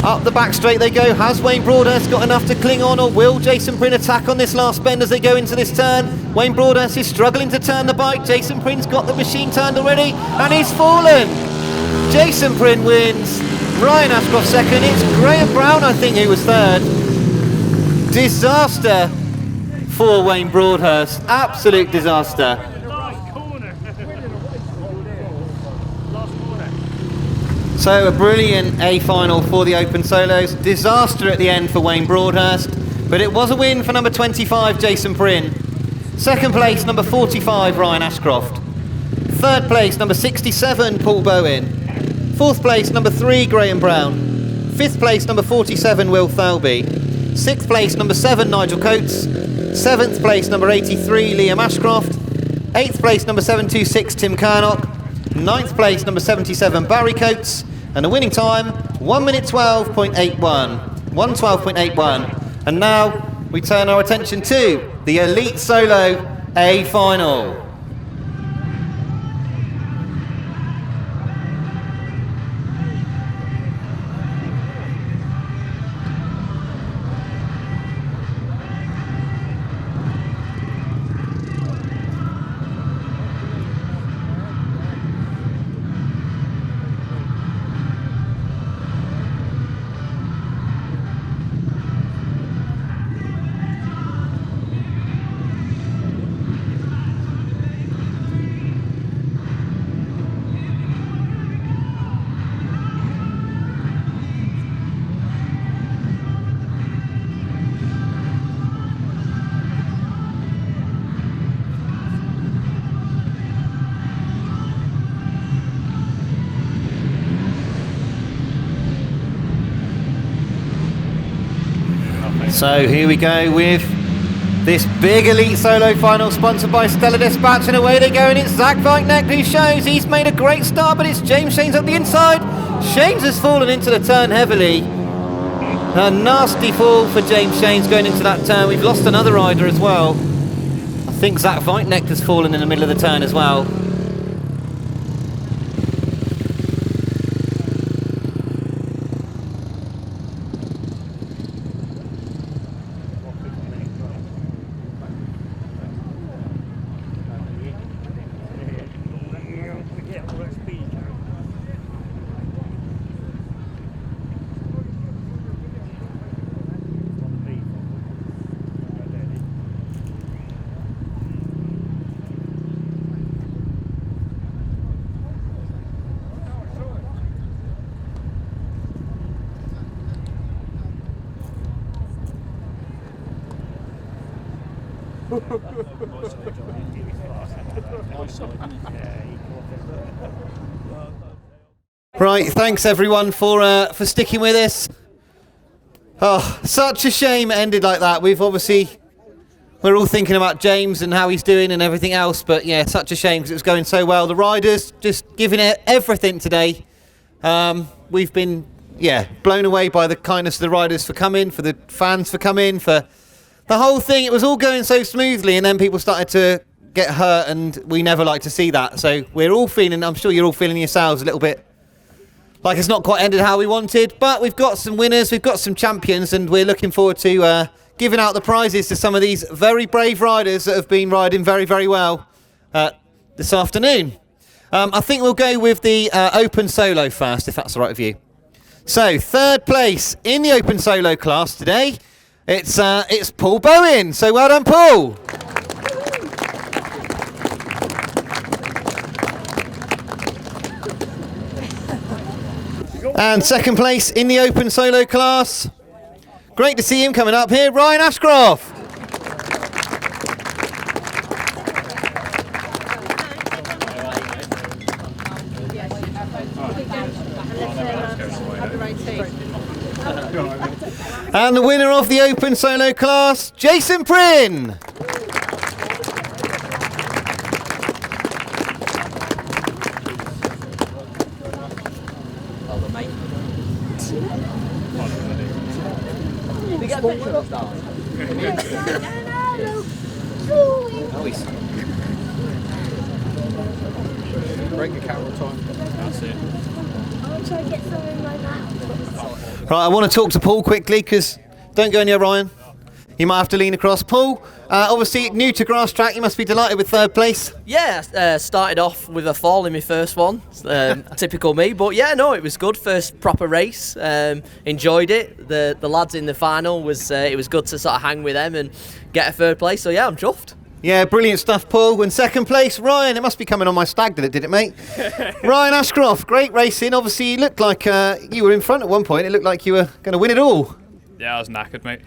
Up the back straight they go. Has Wayne Broadhurst got enough to cling on, or will Jason Prynne attack on this last bend as they go into this turn? Wayne Broadhurst is struggling to turn the bike. Jason Prynne's got the machine turned already, and he's fallen. Jason Prynne wins. Ryan Ashcroft 2nd. It's Graham Brown, I think, who was 3rd. Disaster for Wayne Broadhurst. Absolute disaster. So a brilliant A final for the Open Solos. Disaster at the end for Wayne Broadhurst, but it was a win for number 25, Jason Prynne. 2nd place, number 45, Ryan Ashcroft. 3rd place, number 67, Paul Bowen. 4th place, number 3, Graham Brown. 5th place, number 47, Will Thalby. 6th place, number 7, Nigel Coates. 7th place, number 83, Liam Ashcroft. 8th place, number 726, Tim Carnock. 9th place, number 77, Barry Coates. And the winning time, 1 minute 12.81. 1:12.81. And now we turn our attention to the Elite Solo A Final. So here we go with this big Elite Solo final sponsored by Stella Dispatch, and away they go, and it's Zach Wajtknecht who shows he's made a great start, but it's James Shanes up the inside. Shanes has fallen into the turn heavily. A nasty fall for James Shanes going into that turn. We've lost another rider as well. I think Zach Wajtknecht has fallen in the middle of the turn as well. Right, thanks everyone for sticking with us. Oh, such a shame it ended like that. We're all thinking about James and how he's doing and everything else, but yeah, such a shame because it was going so well. The riders just giving it everything today. We've been, blown away by the kindness of the riders for coming, for the fans for coming, for the whole thing. It was all going so smoothly, and then people started to get hurt, and we never like to see that. So we're all feeling, I'm sure you're all feeling yourselves a little bit like it's not quite ended how we wanted, but we've got some winners, we've got some champions, and we're looking forward to giving out the prizes to some of these very brave riders that have been riding very, very well this afternoon. I think we'll go with the open solo first, if that's all right with you. So, 3rd place in the open solo class today, it's Paul Bowen. So well done, Paul. And 2nd place in the open solo class, great to see him coming up here, Ryan Ashcroft. And the winner of the open solo class, Jason Prynne. Break the camera time. That's it. I'll try to get something like that. Right, I want to talk to Paul quickly, because don't go near Ryan. You might have to lean across. Paul, obviously new to Grasstrack, you must be delighted with 3rd place. Yeah, started off with a fall in my first one, typical me, but yeah, no, it was good, first proper race, enjoyed it. The lads in the final, it was good to sort of hang with them and get a 3rd place, so yeah, I'm chuffed. Yeah, brilliant stuff, Paul. And 2nd place, Ryan. It must be coming on my stag, did it, mate? Ryan Ashcroft, great racing. Obviously, you looked like you were in front at one point. It looked like you were going to win it all. Yeah, I was knackered, mate.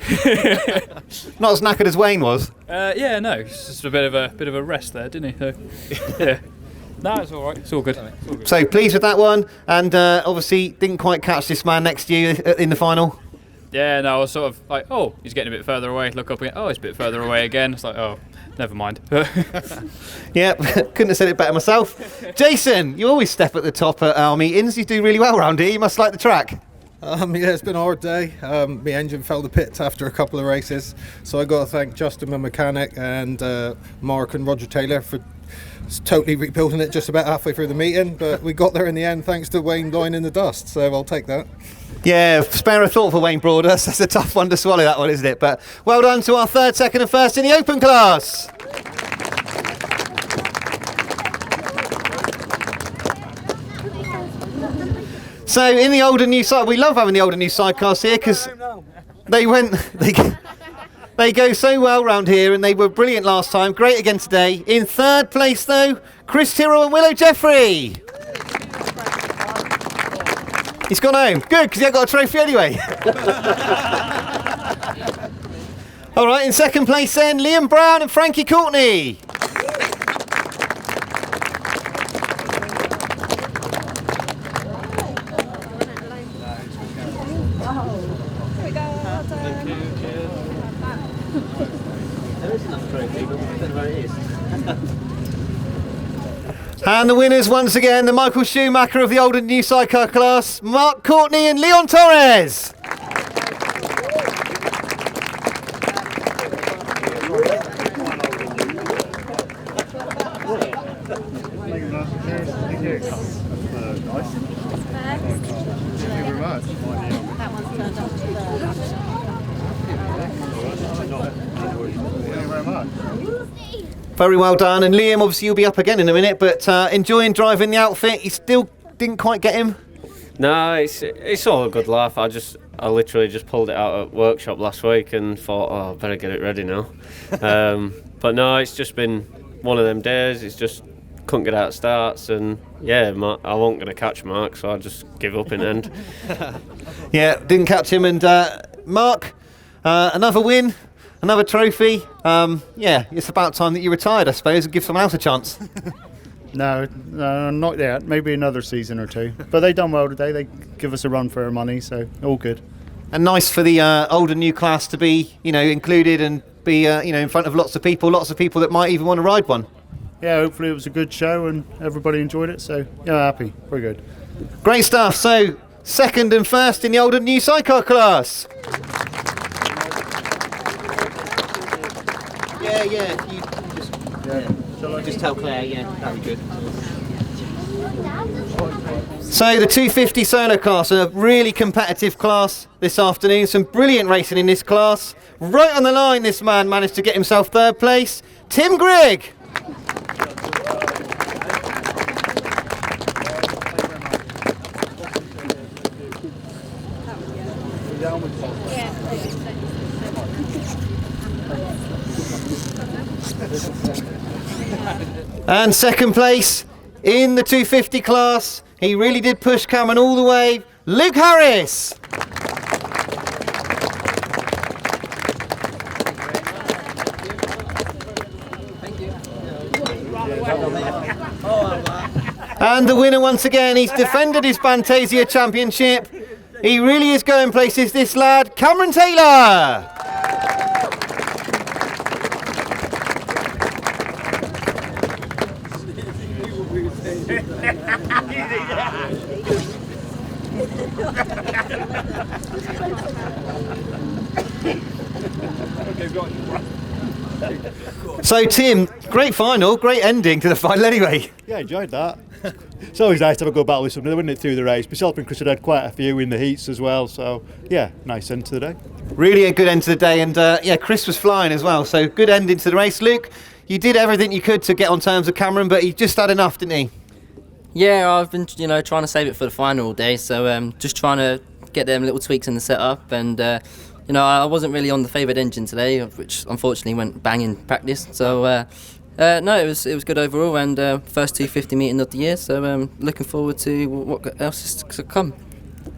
Not as knackered as Wayne was. Yeah, no, it's just a bit of a rest there, didn't he? So, yeah. No, it's all right. It's all good. So pleased with that one, and obviously didn't quite catch this man next to you in the final. Yeah, no, I was sort of like, oh, he's getting a bit further away. Look up again. Oh, he's a bit further away again. It's like, oh, never mind. Yeah, couldn't have said it better myself. Jason, you always step at the top at our meetings. You do really well around here. You must like the track. Yeah, it's been a hard day. My engine fell to pits after a couple of races, so I got to thank Justin, my mechanic, and Mark and Roger Taylor for totally rebuilding it just about halfway through the meeting. But we got there in the end thanks to Wayne dying in the dust, so I'll take that. Yeah, spare a thought for Wayne Broadus. That's a tough one to swallow, that one, isn't it? But well done to our third, second and first in the open class. So in the old and new side, we love having the old and new sidecars here because they go so well round here, and they were brilliant last time. Great again today. In third place though, Chris Tyrrell and Willow Jeffrey. He's gone home. Good, because he ain't got a trophy anyway. All right, in second place then, Liam Brown and Frankie Courtney. And the winners once again, the Michael Schumacher of the old and new sidecar class, Mark Courtney and Leon Torres. Very well done, and Liam, obviously you'll be up again in a minute, but enjoying driving the outfit. You still didn't quite get him? No, it's all a good laugh. I literally just pulled it out at workshop last week and thought, oh, I better get it ready now. But no, it's just been one of them days. It's just couldn't get out of starts, and yeah, I wasn't going to catch Mark, so I just give up in the end. Yeah, didn't catch him, and Mark, another win. Another trophy. Yeah, it's about time that you retired, I suppose, and give someone else a chance. No, not yet. Maybe another season or two. But they done well today. They give us a run for our money, so all good. And nice for the old and new class to be, included and be, in front of lots of people that might even want to ride one. Yeah, hopefully it was a good show and everybody enjoyed it. So yeah, happy. Very good. Great stuff. So second and first in the old and new sidecar class. Yeah, you just tell Claire, that'd be good. So the 250 solo class, a really competitive class this afternoon, some brilliant racing in this class. Right on the line, this man managed to get himself third place, Tim Grigg. And second place in the 250 class, he really did push Cameron all the way, Luke Harris. And the winner once again, he's defended his Bantasia championship. He really is going places, this lad, Cameron Taylor. So Tim, great final, great ending to the final anyway. Yeah, I enjoyed that. It's always nice to have a go battle with somebody, wouldn't it, through the race. Myself and Chris had quite a few in the heats as well, so yeah, nice end to the day. Really a good end to the day, and Chris was flying as well, so good ending to the race. Luke, you did everything you could to get on terms with Cameron, but he just had enough, didn't he? Yeah, I've been trying to save it for the final all day, so just trying to get them little tweaks in the setup, and I wasn't really on the favoured engine today, which unfortunately went bang in practice. So no, it was good overall, and first 250 meeting of the year. So looking forward to what else is to come.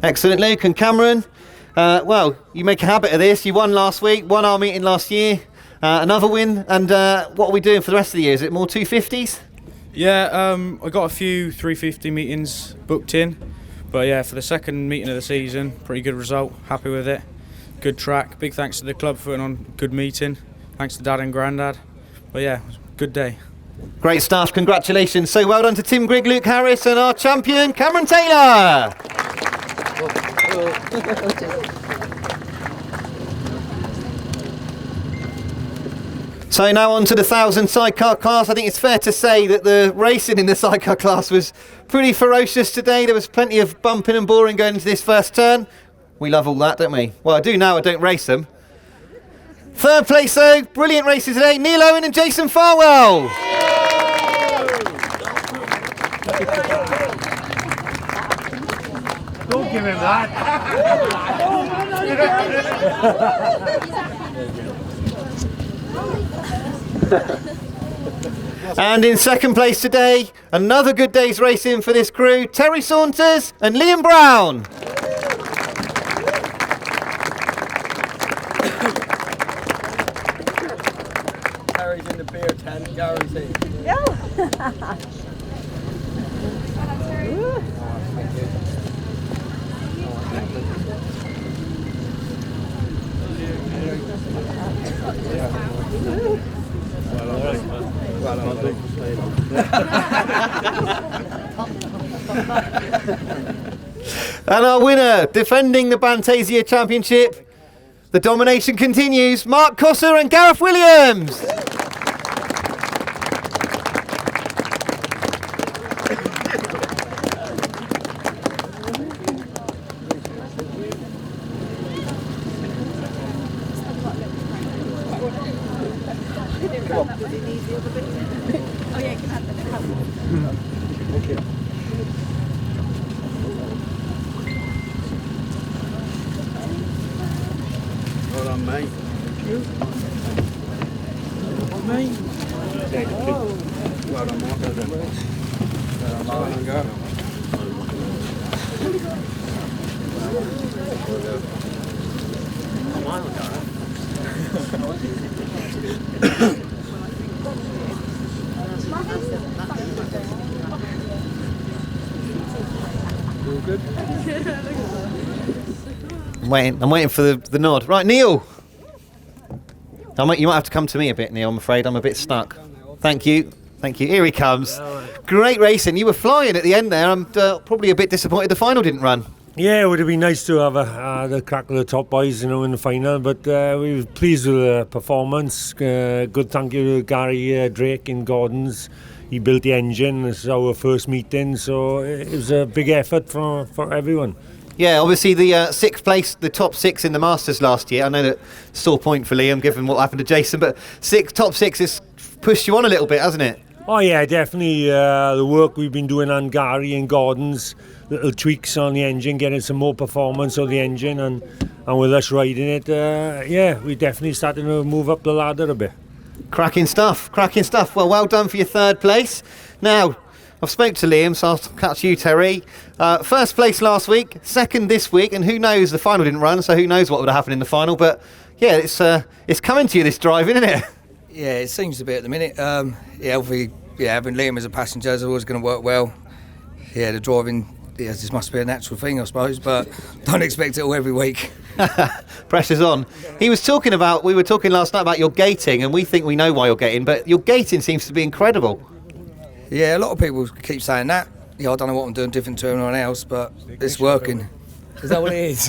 Excellent, Luke and Cameron. Well, you make a habit of this. You won last week, won our meeting last year, another win. And what are we doing for the rest of the year? Is it more 250s? Yeah, I got a few 350 meetings booked in, but yeah, for the second meeting of the season, pretty good result. Happy with it. Good track. Big thanks to the club for putting on a good meeting. Thanks to Dad and Grandad. But yeah, good day. Great stuff, congratulations. So well done to Tim Grigg, Luke Harris and our champion, Cameron Taylor. So now on to the 1,000 sidecar class. I think it's fair to say that the racing in the sidecar class was pretty ferocious today. There was plenty of bumping and boring going into this first turn. We love all that, don't we? Well, I do now, I don't race them. Third place though, brilliant races today, Neil Owen and Jason Farwell. Don't give him that. And in second place today, another good day's racing for this crew, Terry Saunders and Liam Brown. Gary's in the beer tent, Gary's here. And our winner, defending the Bantasia Championship, the domination continues, Mark Cosser and Gareth Williams. Well done, mate. Thank you. Well done, mate. Well done, Mark. Well done, Mark. All good? I'm waiting for the nod. Right, Neil. You might have to come to me a bit, Neil, I'm afraid. I'm a bit stuck. Thank you. Thank you. Here he comes. Great racing. You were flying at the end there. I'm probably a bit disappointed the final didn't run. Yeah, it would have been nice to have the crack of the top boys, in the final. But we were pleased with the performance. Good thank you to Gary Drake in Gordon's. He built the engine. This is our first meeting, so it was a big effort for everyone. Yeah, obviously the sixth place, the top six in the Masters last year. I know that sore point for Liam, given what happened to Jason, but top six has pushed you on a little bit, hasn't it? Oh yeah, definitely. The work we've been doing on Gary and Gordon's, little tweaks on the engine, getting some more performance on the engine, and with us riding it, yeah, we definitely starting to move up the ladder a bit. Cracking stuff, cracking stuff. Well done for your third place. Now, I've spoke to Liam, so I'll catch you, Terry. First place last week, second this week, and who knows, the final didn't run, so who knows what would have happened in the final, but yeah, it's coming to you, this driving, isn't it? Yeah, it seems to be at the minute. Hopefully, having Liam as a passenger is always going to work well. Yeah, the driving, this must be a natural thing, I suppose, but don't expect it all every week. Pressure's on. We were talking last night about your gating, and we think we know why you're gating, but your gating seems to be incredible. Yeah, a lot of people keep saying that. Yeah, I don't know what I'm doing different to everyone else, but it's working. Is that what it is?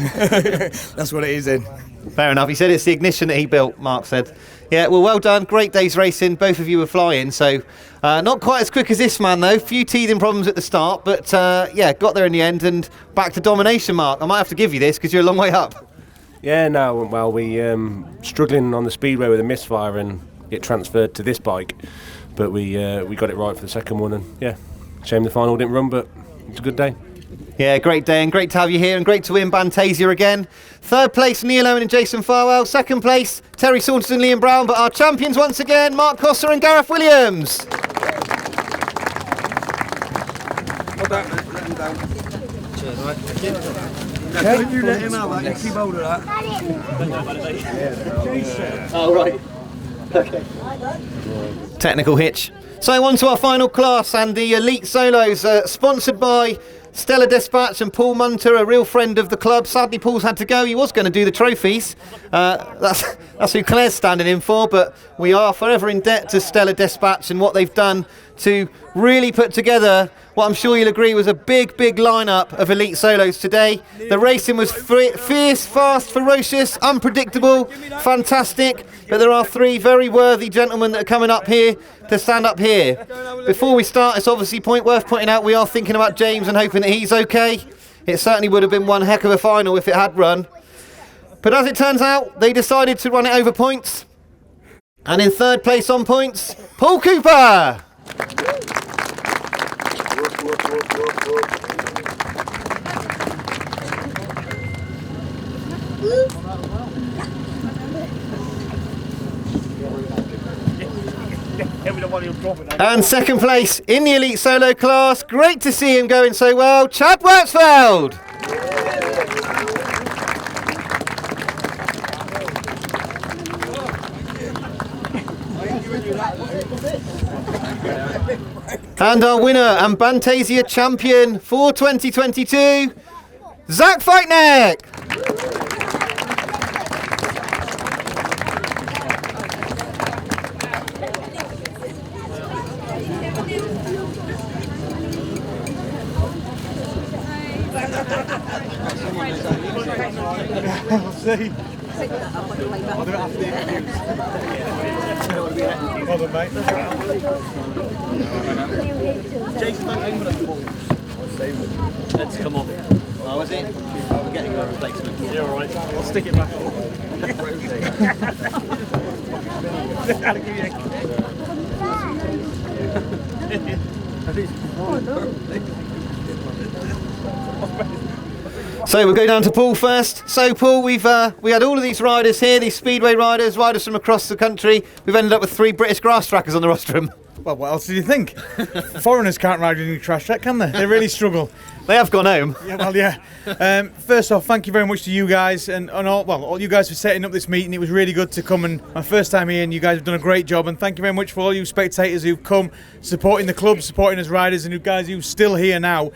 That's what it is then. Fair enough. He said it's the ignition that he built, Mark said. Yeah, well done. Great day's racing. Both of you were flying, so not quite as quick as this man, though. Few teething problems at the start, but yeah, got there in the end and back to domination, Mark. I might have to give you this because you're a long way up. Yeah, no, well, we struggling on the Speedway with a misfire and get transferred to this bike, but we got it right for the second one, and yeah, shame the final didn't run, but it's a good day. Yeah, great day, and great to have you here, and great to win Bantasia again. Third place, Neil Owen and Jason Farwell. Second place, Terry Saunders and Liam Brown. But our champions once again, Mark Cosser and Gareth Williams. Well done, mate. Let him down. Cheers, mate. Don't you let him out, mate. Keep hold of that. Oh, right. Okay. Technical hitch. So on to our final class and the Elite Solos, sponsored by Stella Dispatch and Paul Munter, a real friend of the club. Sadly, Paul's had to go. He was going to do the trophies. That's who Claire's standing in for, but we are forever in debt to Stella Dispatch and what they've done to really put together what I'm sure you'll agree was a big lineup of Elite Solos today. The racing was fierce, fast, ferocious, unpredictable, fantastic, but there are 3 very worthy gentlemen that are coming up here to stand up here. Before we start, it's obviously worth pointing out we are thinking about James and hoping that he's okay. It certainly would have been one heck of a final if it had run. But as it turns out, they decided to run it over points. And in 3rd place on points, Paul Cooper! And 2nd place in the Elite Solo class, great to see him going so well, Chad Wertzfeld. And our winner and Bantasia champion for 2022, Zach Wajtknecht. We'll see. Well done, mate. Let's come on. Oh, is it? Oh, we're getting a replacement. Yeah, all right. I'll stick it back So we'll go down to Paul first. So Paul, we had all of these riders here, these Speedway riders from across the country. We've ended up with 3 British grass trackers on the rostrum. Well, what else do you think? Foreigners can't ride in a crash track, can they? They really struggle. They have gone home. Yeah, well, yeah. First off, thank you very much to you guys and all you guys for setting up this meeting. It was really good to come, and my first time here, and you guys have done a great job. And thank you very much for all you spectators who've come, supporting the club, supporting us riders, and you guys who's still here now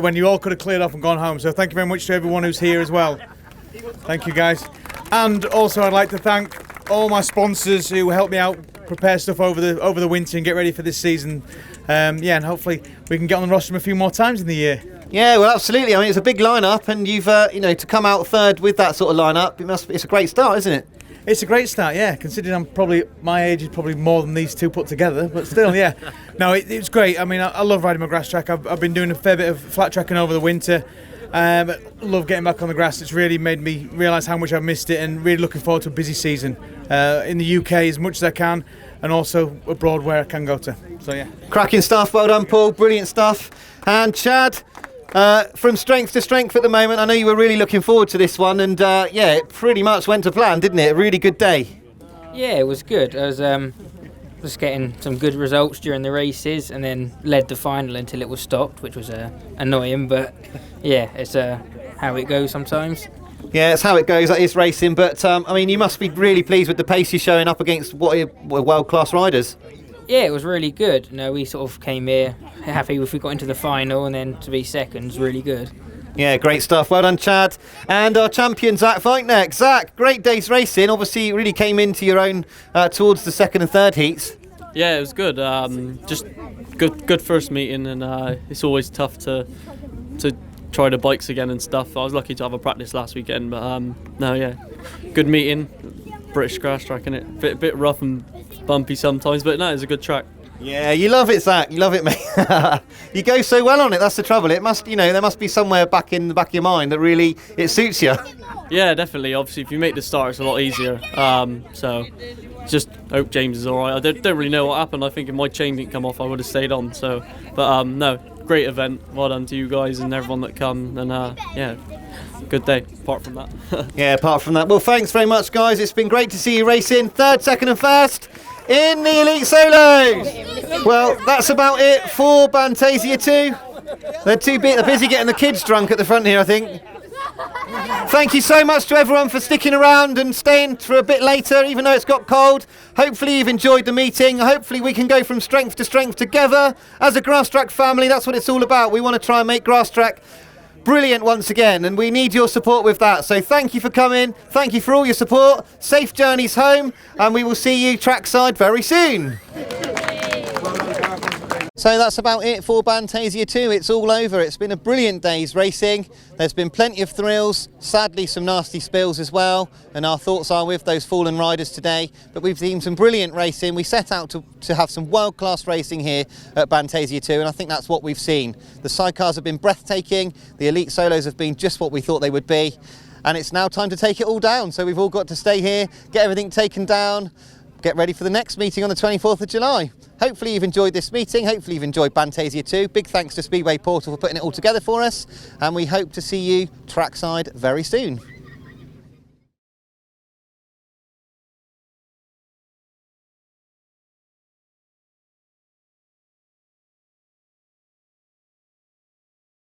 when you all could have cleared off and gone home. So thank you very much to everyone who's here as well. Thank you, guys. And also, I'd like to thank all my sponsors who helped me out prepare stuff over the winter and get ready for this season. And hopefully we can get on the rostrum a few more times in the year. Yeah, well, absolutely. I mean, it's a big lineup, and you've to come out 3rd with that sort of lineup, it's a great start, isn't it? It's a great start, yeah. Considering my age is probably more than these 2 put together, but still, yeah. No, it's great. I mean, I love riding my grass track. I've been doing a fair bit of flat tracking over the winter. Love getting back on the grass. It's really made me realise how much I've missed it, and really looking forward to a busy season in the UK as much as I can, and also abroad where I can go to. So yeah. Cracking stuff. Well done, Paul. Brilliant stuff. And Chad, from strength to strength at the moment. I know you were really looking forward to this one, and it pretty much went to plan, didn't it? A really good day. Yeah, it was good. I was just getting some good results during the races, and then led the final until it was stopped, which was annoying, but yeah, it's how it goes sometimes. Yeah, it's how it goes. That is racing, but I mean, you must be really pleased with the pace you're showing up against what are world-class riders. Yeah, it was really good. We sort of came here happy if we got into the final, and then to be second's really good. Yeah, great stuff. Well done, Chad. And our champion, Zach Wajtknecht. Zach, great day's racing. Obviously, you really came into your own towards the 2nd and 3rd heats. Yeah, it was good. Just good first meeting, and it's always tough to try the bikes again and stuff. I was lucky to have a practice last weekend, but good meeting. British grass track in it, bit rough and bumpy sometimes, but no, it's a good track. Yeah, you love it, Zach. You love it, mate. You go so well on it. That's the trouble. It must, there must be somewhere back in the back of your mind that really it suits you. Yeah, definitely. Obviously, if you make the start, it's a lot easier. So just hope James is all right. I don't really know what happened. I think if my chain didn't come off, I would have stayed on. So, but no, great event. Well done to you guys and everyone that come. And good day. Apart from that. Yeah, apart from that. Well, thanks very much, guys. It's been great to see you racing 3rd, 2nd, and 1st in the Elite Solos. Well, that's about it for Bantasia 2. They're busy getting the kids drunk at the front here, I think. Thank you so much to everyone for sticking around and staying for a bit later, even though it's got cold. Hopefully you've enjoyed the meeting. Hopefully we can go from strength to strength together. As a Grasstrack family, that's what it's all about. We want to try and make Grasstrack brilliant once again, and we need your support with that. So thank you for coming. Thank you for all your support. Safe journeys home, and we will see you trackside very soon. So that's about it for Bantasia 2. It's all over. It's been a brilliant day's racing. There's been plenty of thrills, sadly some nasty spills as well, and our thoughts are with those fallen riders today. But we've seen some brilliant racing. We set out to have some world-class racing here at Bantasia 2, and I think that's what we've seen. The sidecars have been breathtaking. The elite solos have been just what we thought they would be. And it's now time to take it all down. So we've all got to stay here, get everything taken down, get ready for the next meeting on the 24th of July. Hopefully you've enjoyed this meeting, hopefully you've enjoyed Bantasia 2. Big thanks to Speedway Portal for putting it all together for us, and we hope to see you trackside very soon.